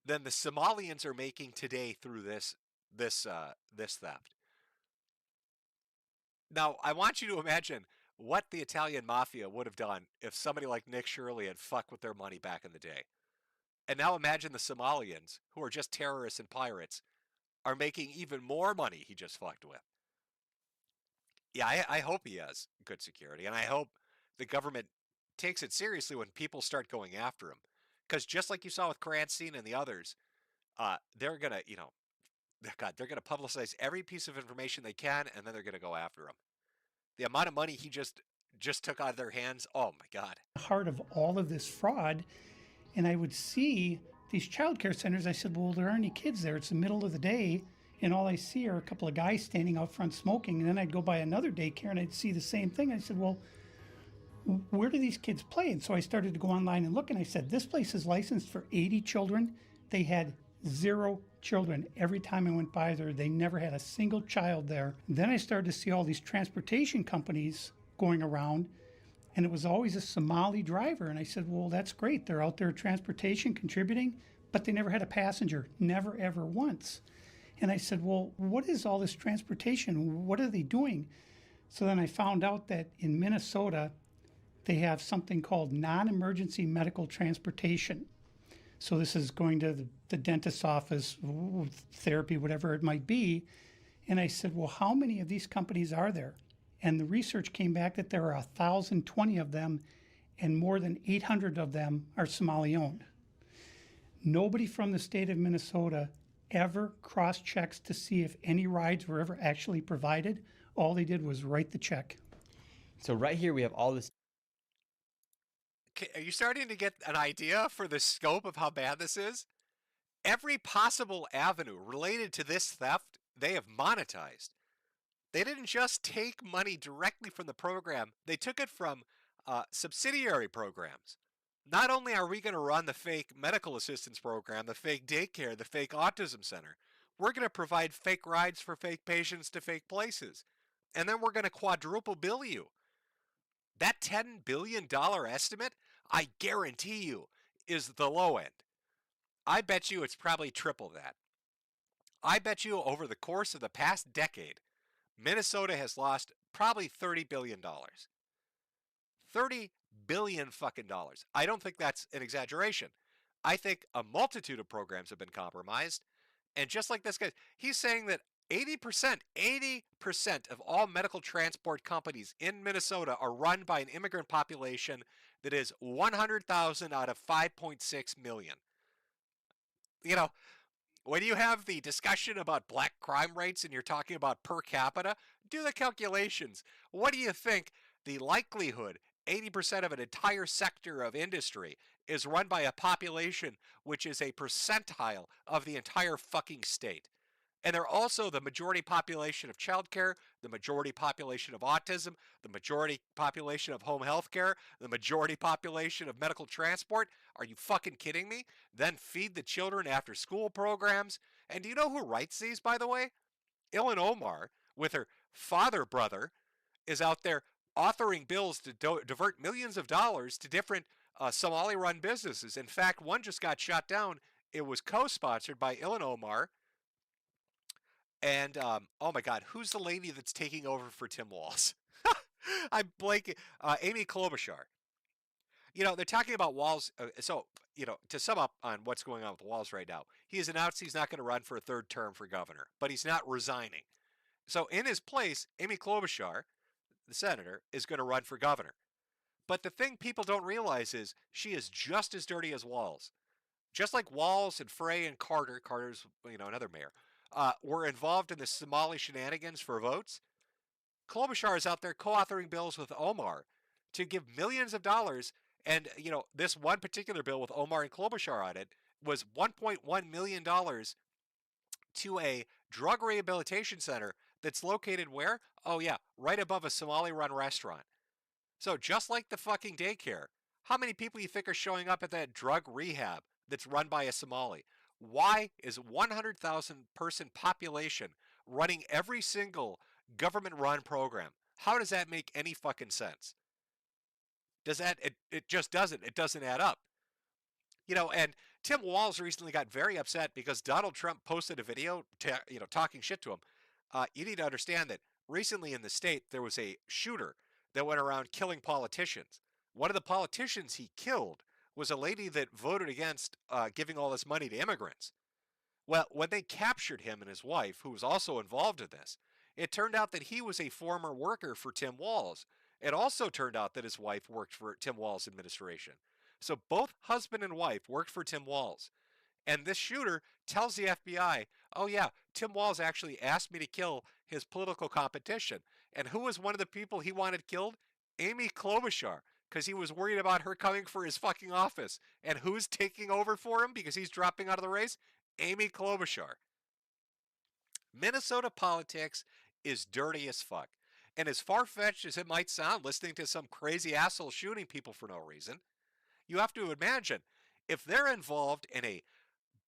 than the Somalians are making today through this theft. Now, I want you to imagine what the Italian mafia would have done if somebody like Nick Shirley had fucked with their money back in the day. And now imagine the Somalians, who are just terrorists and pirates, are making even more money he just fucked with. Yeah, I hope he has good security, and I hope the government takes it seriously when people start going after him. Because just like you saw with Cranston and the others, they're gonna, God, they're gonna publicize every piece of information they can, and then they're gonna go after him. The amount of money he just took out of their hands, oh my God. Heart of all of this fraud, and I would see these child care centers. I said, well, there aren't any kids there. It's the middle of the day, and all I see are a couple of guys standing out front smoking. And then I'd go by another daycare and I'd see the same thing. I said, well, where do these kids play? And so I started to go online and look, and I said, this place is licensed for 80 children. They had 0 children. Every time I went by there, they never had a single child there. Then I started to see all these transportation companies going around, and it was always a Somali driver. And I said, well, that's great. They're out there transportation contributing, but they never had a passenger, never, ever once. And I said, well, what is all this transportation? What are they doing? So then I found out that in Minnesota, they have something called non-emergency medical transportation. So this is going to the dentist's office, therapy, whatever it might be. And I said, well, how many of these companies are there? And the research came back that there are 1,020 of them, and more than 800 of them are Somali-owned. Nobody from the state of Minnesota ever cross-checks to see if any rides were ever actually provided. All they did was write the check. So right here we have all this. Are you starting to get an idea for the scope of how bad this is? Every possible avenue related to this theft, they have monetized. They didn't just take money directly from the program, they took it from subsidiary programs. Not only are we going to run the fake medical assistance program, the fake daycare, the fake autism center, we're going to provide fake rides for fake patients to fake places. And then we're going to quadruple bill you. That $10 billion estimate, I guarantee you, is the low end. I bet you it's probably triple that. I bet you over the course of the past decade, Minnesota has lost probably $30 billion. $30 billion fucking dollars. I don't think that's an exaggeration. I think a multitude of programs have been compromised. And just like this guy, he's saying that 80% of all medical transport companies in Minnesota are run by an immigrant population that is 100,000 out of 5.6 million. You know, when you have the discussion about black crime rates and you're talking about per capita, do the calculations. What do you think the likelihood 80% of an entire sector of industry is run by a population which is a percentile of the entire fucking state? And they're also the majority population of childcare, the majority population of autism, the majority population of home health care, the majority population of medical transport. Are you fucking kidding me? Then feed the children after school programs. And do you know who writes these, by the way? Ilhan Omar, with her father brother, is out there authoring bills to divert millions of dollars to different Somali-run businesses. In fact, one just got shot down. It was co-sponsored by Ilhan Omar. And, oh my God, who's the lady that's taking over for Tim Walz? I'm blanking. Amy Klobuchar. You know, they're talking about Walz. So, you know, to sum up on what's going on with Walz right now, he has announced he's not going to run for a third term for governor, but he's not resigning. So in his place, Amy Klobuchar, the senator, is going to run for governor. But the thing people don't realize is she is just as dirty as Walz. Just like Walz and Frey and Carter's, you know, another mayor, were involved in the Somali shenanigans for votes, Klobuchar is out there co-authoring bills with Omar to give millions of dollars. And, you know, this one particular bill with Omar and Klobuchar on it was $1.1 million to a drug rehabilitation center that's located where? Oh, yeah, right above a Somali-run restaurant. So just like the fucking daycare, How many people you think are showing up at that drug rehab that's run by a Somali? Why is 100,000 person population running every single government run program? How does that make any fucking sense? Does that, it just doesn't. It doesn't add up. And Tim Walz recently got very upset because Donald Trump posted a video, talking shit to him. You need to understand that recently in the state, there was a shooter that went around killing politicians. One of the politicians he killed was a lady that voted against giving all this money to immigrants. Well, when they captured him and his wife, who was also involved in this, it turned out that he was a former worker for Tim Walz. It also turned out that his wife worked for Tim Walz's administration. So both husband and wife worked for Tim Walz. And this shooter tells the FBI, oh yeah, Tim Walz actually asked me to kill his political competition. And who was one of the people he wanted killed? Amy Klobuchar, because he was worried about her coming for his fucking office. And who's taking over for him because he's dropping out of the race? Amy Klobuchar. Minnesota politics is dirty as fuck. And as far-fetched as it might sound, listening to some crazy asshole shooting people for no reason, you have to imagine, if they're involved in a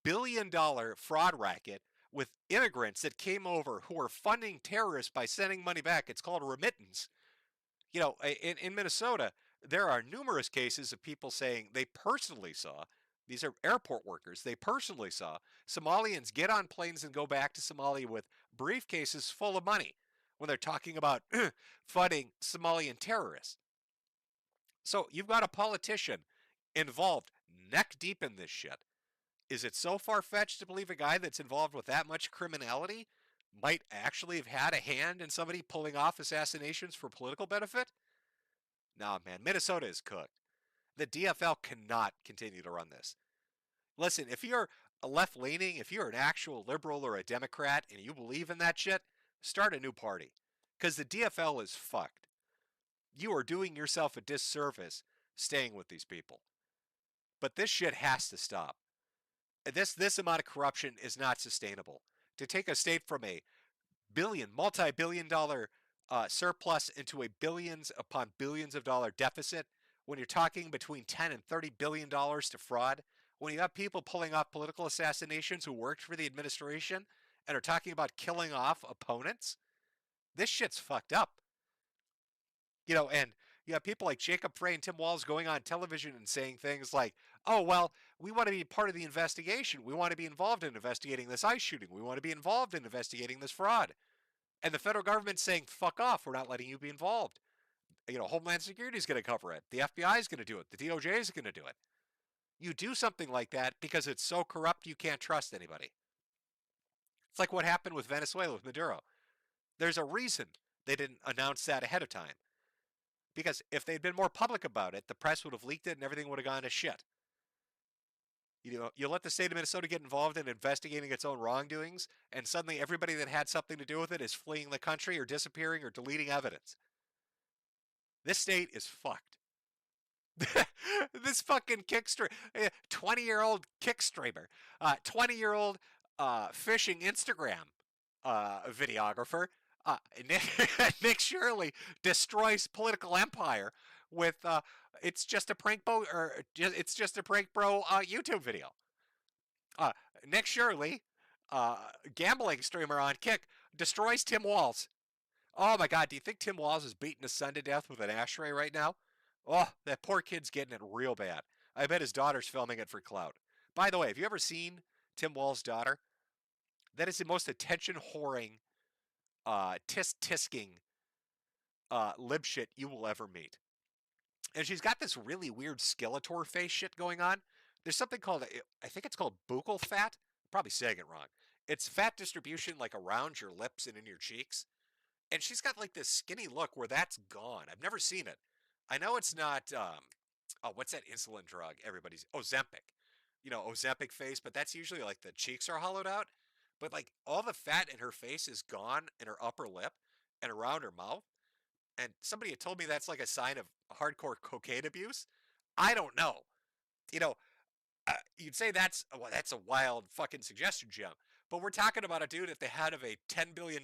billion-dollar fraud racket with immigrants that came over who are funding terrorists by sending money back, it's called a remittance. In Minnesota, there are numerous cases of people saying they personally saw, these are airport workers, they personally saw Somalians get on planes and go back to Somalia with briefcases full of money when they're talking about funding Somalian terrorists. So you've got a politician involved neck deep in this shit. Is it so far-fetched to believe a guy that's involved with that much criminality might actually have had a hand in somebody pulling off assassinations for political benefit? Nah, man, Minnesota is cooked. The DFL cannot continue to run this. Listen, if you're a left-leaning, if you're an actual liberal or a Democrat and you believe in that shit, start a new party. Because the DFL is fucked. You are doing yourself a disservice staying with these people. But this shit has to stop. This amount of corruption is not sustainable. To take a state from a multi-billion-dollar surplus into a billions upon billions of dollar deficit, when you're talking between 10 and 30 billion dollars to fraud, when you have people pulling off political assassinations who worked for the administration and are talking about killing off opponents, this shit's fucked up. And you have people like Jacob Frey and Tim Walz going on television and saying things like, oh, well, we want to be part of the investigation. We want to be involved in investigating this ICE shooting. We want to be involved in investigating this fraud. And the federal government's saying, fuck off. We're not letting you be involved. Homeland Security is going to cover it. The FBI is going to do it. The DOJ is going to do it. You do something like that because it's so corrupt you can't trust anybody. It's like what happened with Venezuela with Maduro. There's a reason they didn't announce that ahead of time. Because if they'd been more public about it, the press would have leaked it and everything would have gone to shit. You let the state of Minnesota get involved in investigating its own wrongdoings, and suddenly everybody that had something to do with it is fleeing the country or disappearing or deleting evidence. This state is fucked. This fucking 20-year-old kick streamer, 20-year-old fishing Instagram videographer, Nick Shirley destroys political empire with it's just a prank bro YouTube video. Nick Shirley, gambling streamer on Kick, destroys Tim Walz. Oh my God, do you think Tim Walz is beating his son to death with an ashtray right now? Oh, that poor kid's getting it real bad. I bet his daughter's filming it for clout. By the way, have you ever seen Tim Walz's daughter? That is the most attention-whoring, tisk-tisking lib shit you will ever meet. And she's got this really weird Skeletor face shit going on. There's something called, I think it's called buccal fat. I'm probably saying it wrong. It's fat distribution like around your lips and in your cheeks. And she's got like this skinny look where that's gone. I've never seen it. I know it's not, what's that insulin drug? Ozempic. Ozempic face, but that's usually like the cheeks are hollowed out. But like all the fat in her face is gone in her upper lip and around her mouth. And somebody had told me that's like a sign of hardcore cocaine abuse. I don't know. You'd say that's a wild fucking suggestion, Jim. But we're talking about a dude at the head of a $10 billion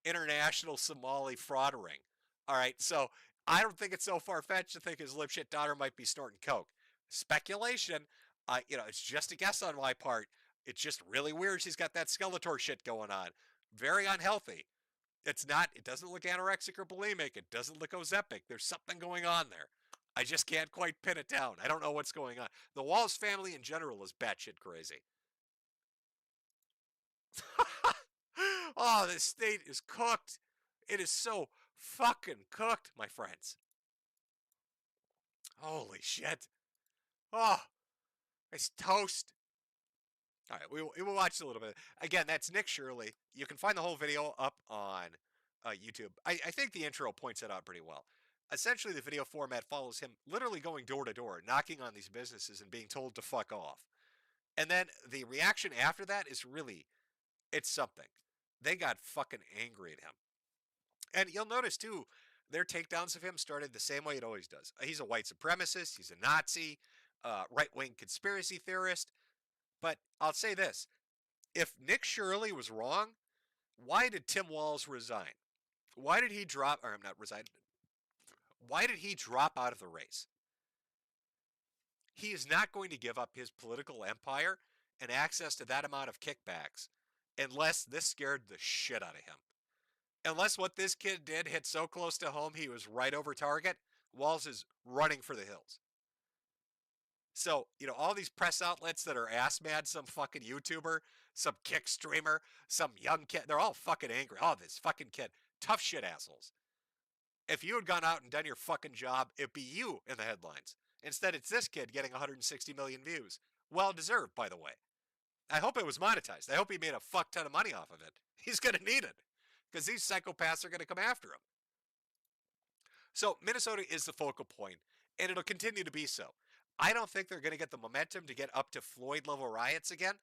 international Somali fraud ring. All right, so I don't think it's so far-fetched to think his lipshit daughter might be snorting coke. Speculation, it's just a guess on my part. It's just really weird she's got that Skeletor shit going on. Very unhealthy. It doesn't look anorexic or bulimic. It doesn't look Ozepic. There's something going on there. I just can't quite pin it down. I don't know what's going on. The Walz family in general is batshit crazy. Oh, this state is cooked. It is so fucking cooked, my friends. Holy shit. Oh, it's toast. All right, we will watch a little bit. Again, that's Nick Shirley. You can find the whole video up on YouTube. I think the intro points it out pretty well. Essentially, the video format follows him literally going door to door, knocking on these businesses and being told to fuck off. And then the reaction after that is really, it's something. They got fucking angry at him. And you'll notice, too, their takedowns of him started the same way it always does. He's a white supremacist. He's a Nazi, right-wing conspiracy theorist. But I'll say this. If Nick Shirley was wrong, why did Tim Walz resign? Why did he drop, or I'm not resign, why did he drop out of the race? He is not going to give up his political empire and access to that amount of kickbacks unless this scared the shit out of him. Unless what this kid did hit so close to home he was right over target, Walz is running for the hills. So, all these press outlets that are ass mad, some fucking YouTuber, some kick streamer, some young kid, they're all fucking angry. Oh, this fucking kid. Tough shit assholes. If you had gone out and done your fucking job, it'd be you in the headlines. Instead, it's this kid getting 160 million views. Well deserved, by the way. I hope it was monetized. I hope he made a fuck ton of money off of it. He's going to need it. Because these psychopaths are going to come after him. So, Minnesota is the focal point, and it'll continue to be so. I don't think they're going to get the momentum to get up to Floyd-level riots again.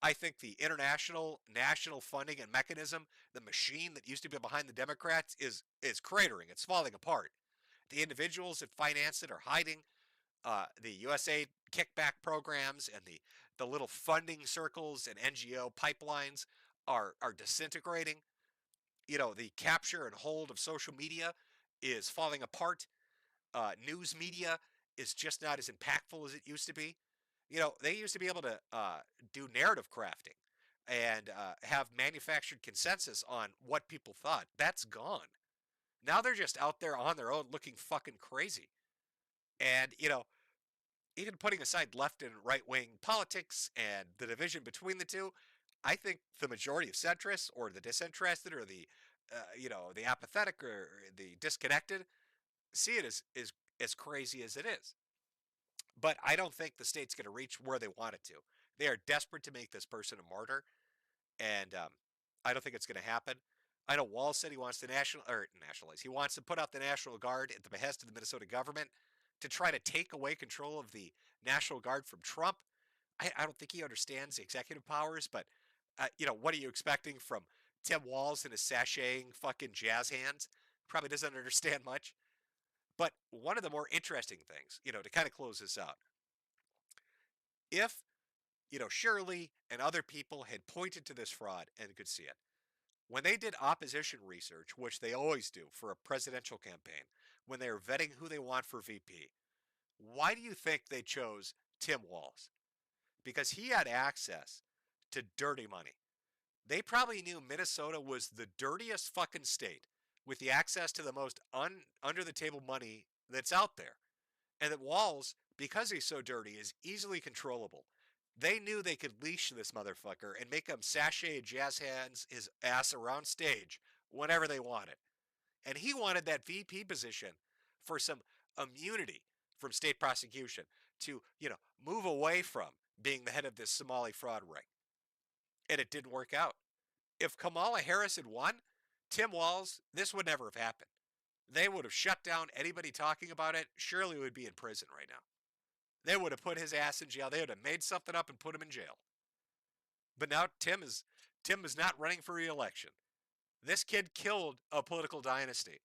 I think the international, national funding and mechanism, the machine that used to be behind the Democrats, is cratering. It's falling apart. The individuals that finance it are hiding. The USA kickback programs and the little funding circles and NGO pipelines are disintegrating. The capture and hold of social media is falling apart. News media is just not as impactful as it used to be. They used to be able to do narrative crafting and have manufactured consensus on what people thought. That's gone. Now they're just out there on their own looking fucking crazy. And, even putting aside left and right-wing politics and the division between the two, I think the majority of centrists or the disinterested or the apathetic or the disconnected see it as crazy as it is. But I don't think the state's going to reach where they want it to. They are desperate to make this person a martyr, and I don't think it's going to happen. I know Walz said he wants to nationalize. He wants to put out the National Guard at the behest of the Minnesota government to try to take away control of the National Guard from Trump. I don't think he understands the executive powers, but what are you expecting from Tim Walz and his sashaying fucking jazz hands? Probably doesn't understand much. But one of the more interesting things, to kind of close this out, if, Shirley and other people had pointed to this fraud and could see it, when they did opposition research, which they always do for a presidential campaign, when they're vetting who they want for VP, why do you think they chose Tim Walz? Because he had access to dirty money. They probably knew Minnesota was the dirtiest fucking state with the access to the most under-the-table money that's out there. And that Walz, because he's so dirty, is easily controllable. They knew they could leash this motherfucker and make him sashay jazz hands his ass around stage whenever they wanted. And he wanted that VP position for some immunity from state prosecution to, move away from being the head of this Somali fraud ring. And it didn't work out. If Kamala Harris had won, Tim Walz, this would never have happened. They would have shut down anybody talking about it. Shirley would be in prison right now. They would have put his ass in jail. They would have made something up and put him in jail. But now Tim is not running for re-election. This kid killed a political dynasty.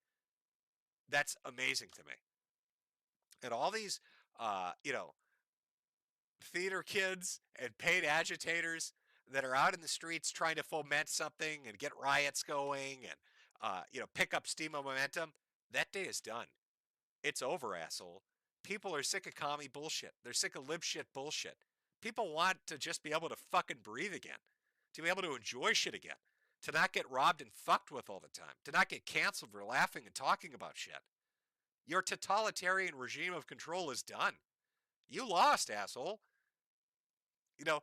That's amazing to me. And all these, theater kids and paid agitators that are out in the streets trying to foment something and get riots going and, pick up steam and momentum, that day is done. It's over, asshole. People are sick of commie bullshit. They're sick of lib shit bullshit. People want to just be able to fucking breathe again, to be able to enjoy shit again, to not get robbed and fucked with all the time, to not get canceled for laughing and talking about shit. Your totalitarian regime of control is done. You lost, asshole. You know,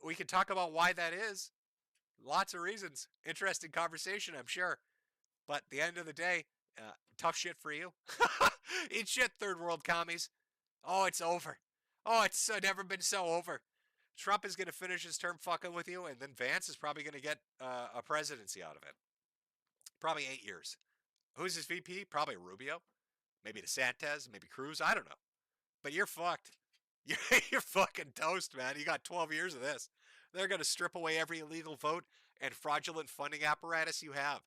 we can talk about why that is. Lots of reasons. Interesting conversation, I'm sure. But at the end of the day, tough shit for you. Eat shit, third world commies. Oh, it's over. Oh, it's never been so over. Trump is going to finish his term fucking with you, and then Vance is probably going to get a presidency out of it. Probably 8 years. Who's his VP? Probably Rubio. Maybe DeSantis, maybe Cruz. I don't know. But you're fucked. You're fucking toast, man. You got 12 years of this. They're going to strip away every illegal vote and fraudulent funding apparatus you have.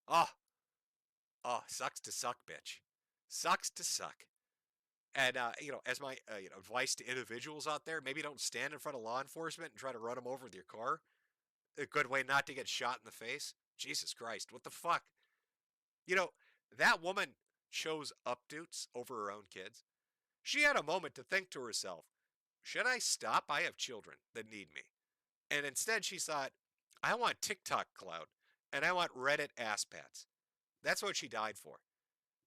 Oh, sucks to suck, bitch. Sucks to suck. And, as my advice to individuals out there, maybe don't stand in front of law enforcement and try to run them over with your car. A good way not to get shot in the face. Jesus Christ, what the fuck? That woman chose updoots over her own kids. She had a moment to think to herself, should I stop? I have children that need me. And instead she thought, I want TikTok clout and I want Reddit ass pats. That's what she died for.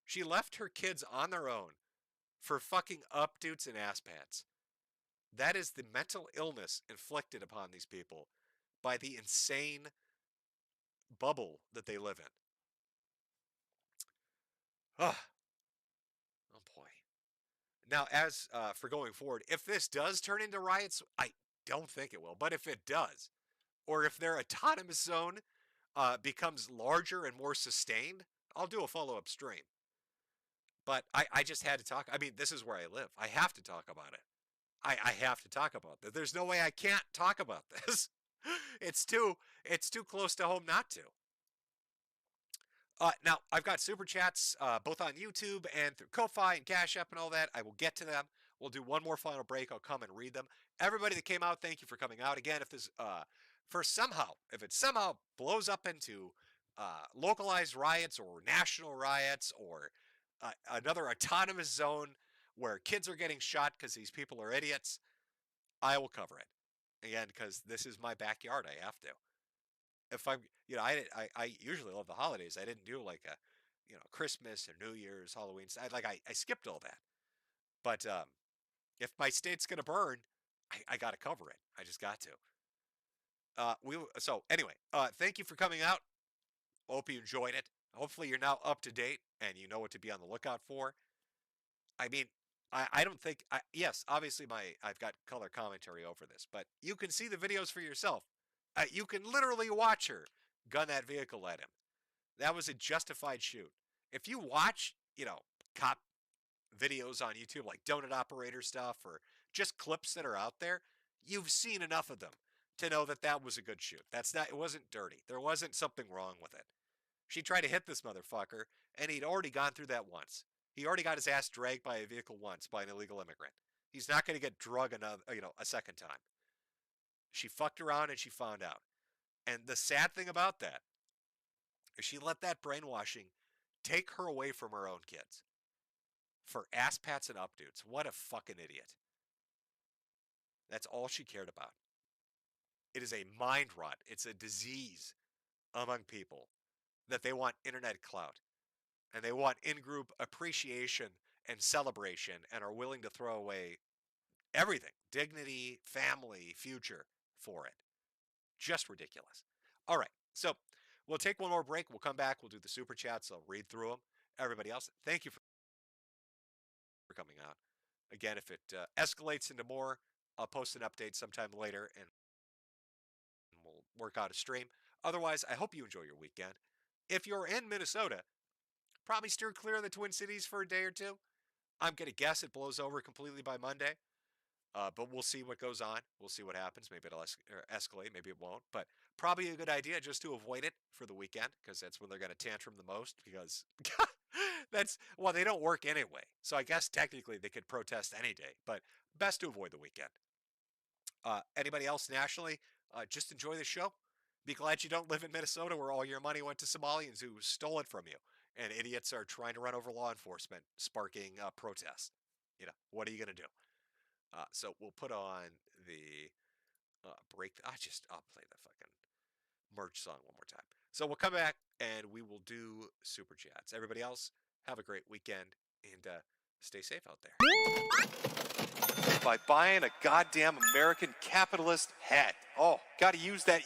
She left her kids on their own for fucking updoots and ass pats. That is the mental illness inflicted upon these people by the insane bubble that they live in. Oh boy. Now, as for going forward, if this does turn into riots, I don't think it will, but if it does, or if their autonomous zone becomes larger and more sustained, I'll do a follow-up stream. But I just had to talk. I mean, this is where I live. I have to talk about it. I have to talk about this. There's no way I can't talk about this. It's too close to home not to. Now, I've got super chats both on YouTube and through Ko-Fi and Cash App and all that. I will get to them. We'll do one more final break. I'll come and read them. Everybody that came out, thank you for coming out. Again, if this if it somehow blows up into localized riots or national riots or another autonomous zone where kids are getting shot because these people are idiots, I will cover it. Again, because this is my backyard. I have to. If I'm, I usually love the holidays. I didn't do like a, Christmas or New Year's, Halloween. I skipped all that. But if my state's gonna burn, I gotta cover it. I just got to. So anyway, thank you for coming out. Hope you enjoyed it. Hopefully you're now up to date and you know what to be on the lookout for. I mean, I don't think. Yes, obviously I've got color commentary over this, but you can see the videos for yourself. You can literally watch her gun that vehicle at him. That was a justified shoot. If you watch, cop videos on YouTube, like donut operator stuff, or just clips that are out there, you've seen enough of them to know that that was a good shoot. It wasn't dirty. There wasn't something wrong with it. She tried to hit this motherfucker, and he'd already gone through that once. He already got his ass dragged by a vehicle once by an illegal immigrant. He's not going to get drugged a second time. She fucked around and she found out. And the sad thing about that is she let that brainwashing take her away from her own kids. For ass pats and updoots. What a fucking idiot. That's all she cared about. It is a mind rot. It's a disease among people that they want internet clout. And they want in-group appreciation and celebration and are willing to throw away everything. Dignity, family, future for it. Just ridiculous. All right, so we'll take one more break. We'll come back. We'll do the super chats. I'll read through them. Everybody else, thank you for coming out. Again, if it escalates into more, I'll post an update sometime later and we'll work out a stream. Otherwise, I hope you enjoy your weekend. If you're in Minnesota, probably steer clear of the Twin Cities for a day or two. I'm going to guess it blows over completely by Monday. But we'll see what goes on. We'll see what happens. Maybe it'll escalate. Maybe it won't. But probably a good idea just to avoid it for the weekend because that's when they're going to tantrum the most because they don't work anyway. So I guess technically they could protest any day. But best to avoid the weekend. Anybody else nationally, just enjoy the show. Be glad you don't live in Minnesota where all your money went to Somalians who stole it from you. and idiots are trying to run over law enforcement, sparking protests. What are you going to do? So we'll put on the break. I'll play the fucking merch song one more time. So we'll come back and we will do super chats. Everybody else, have a great weekend and stay safe out there. By buying a goddamn American capitalist hat. Oh, got to use that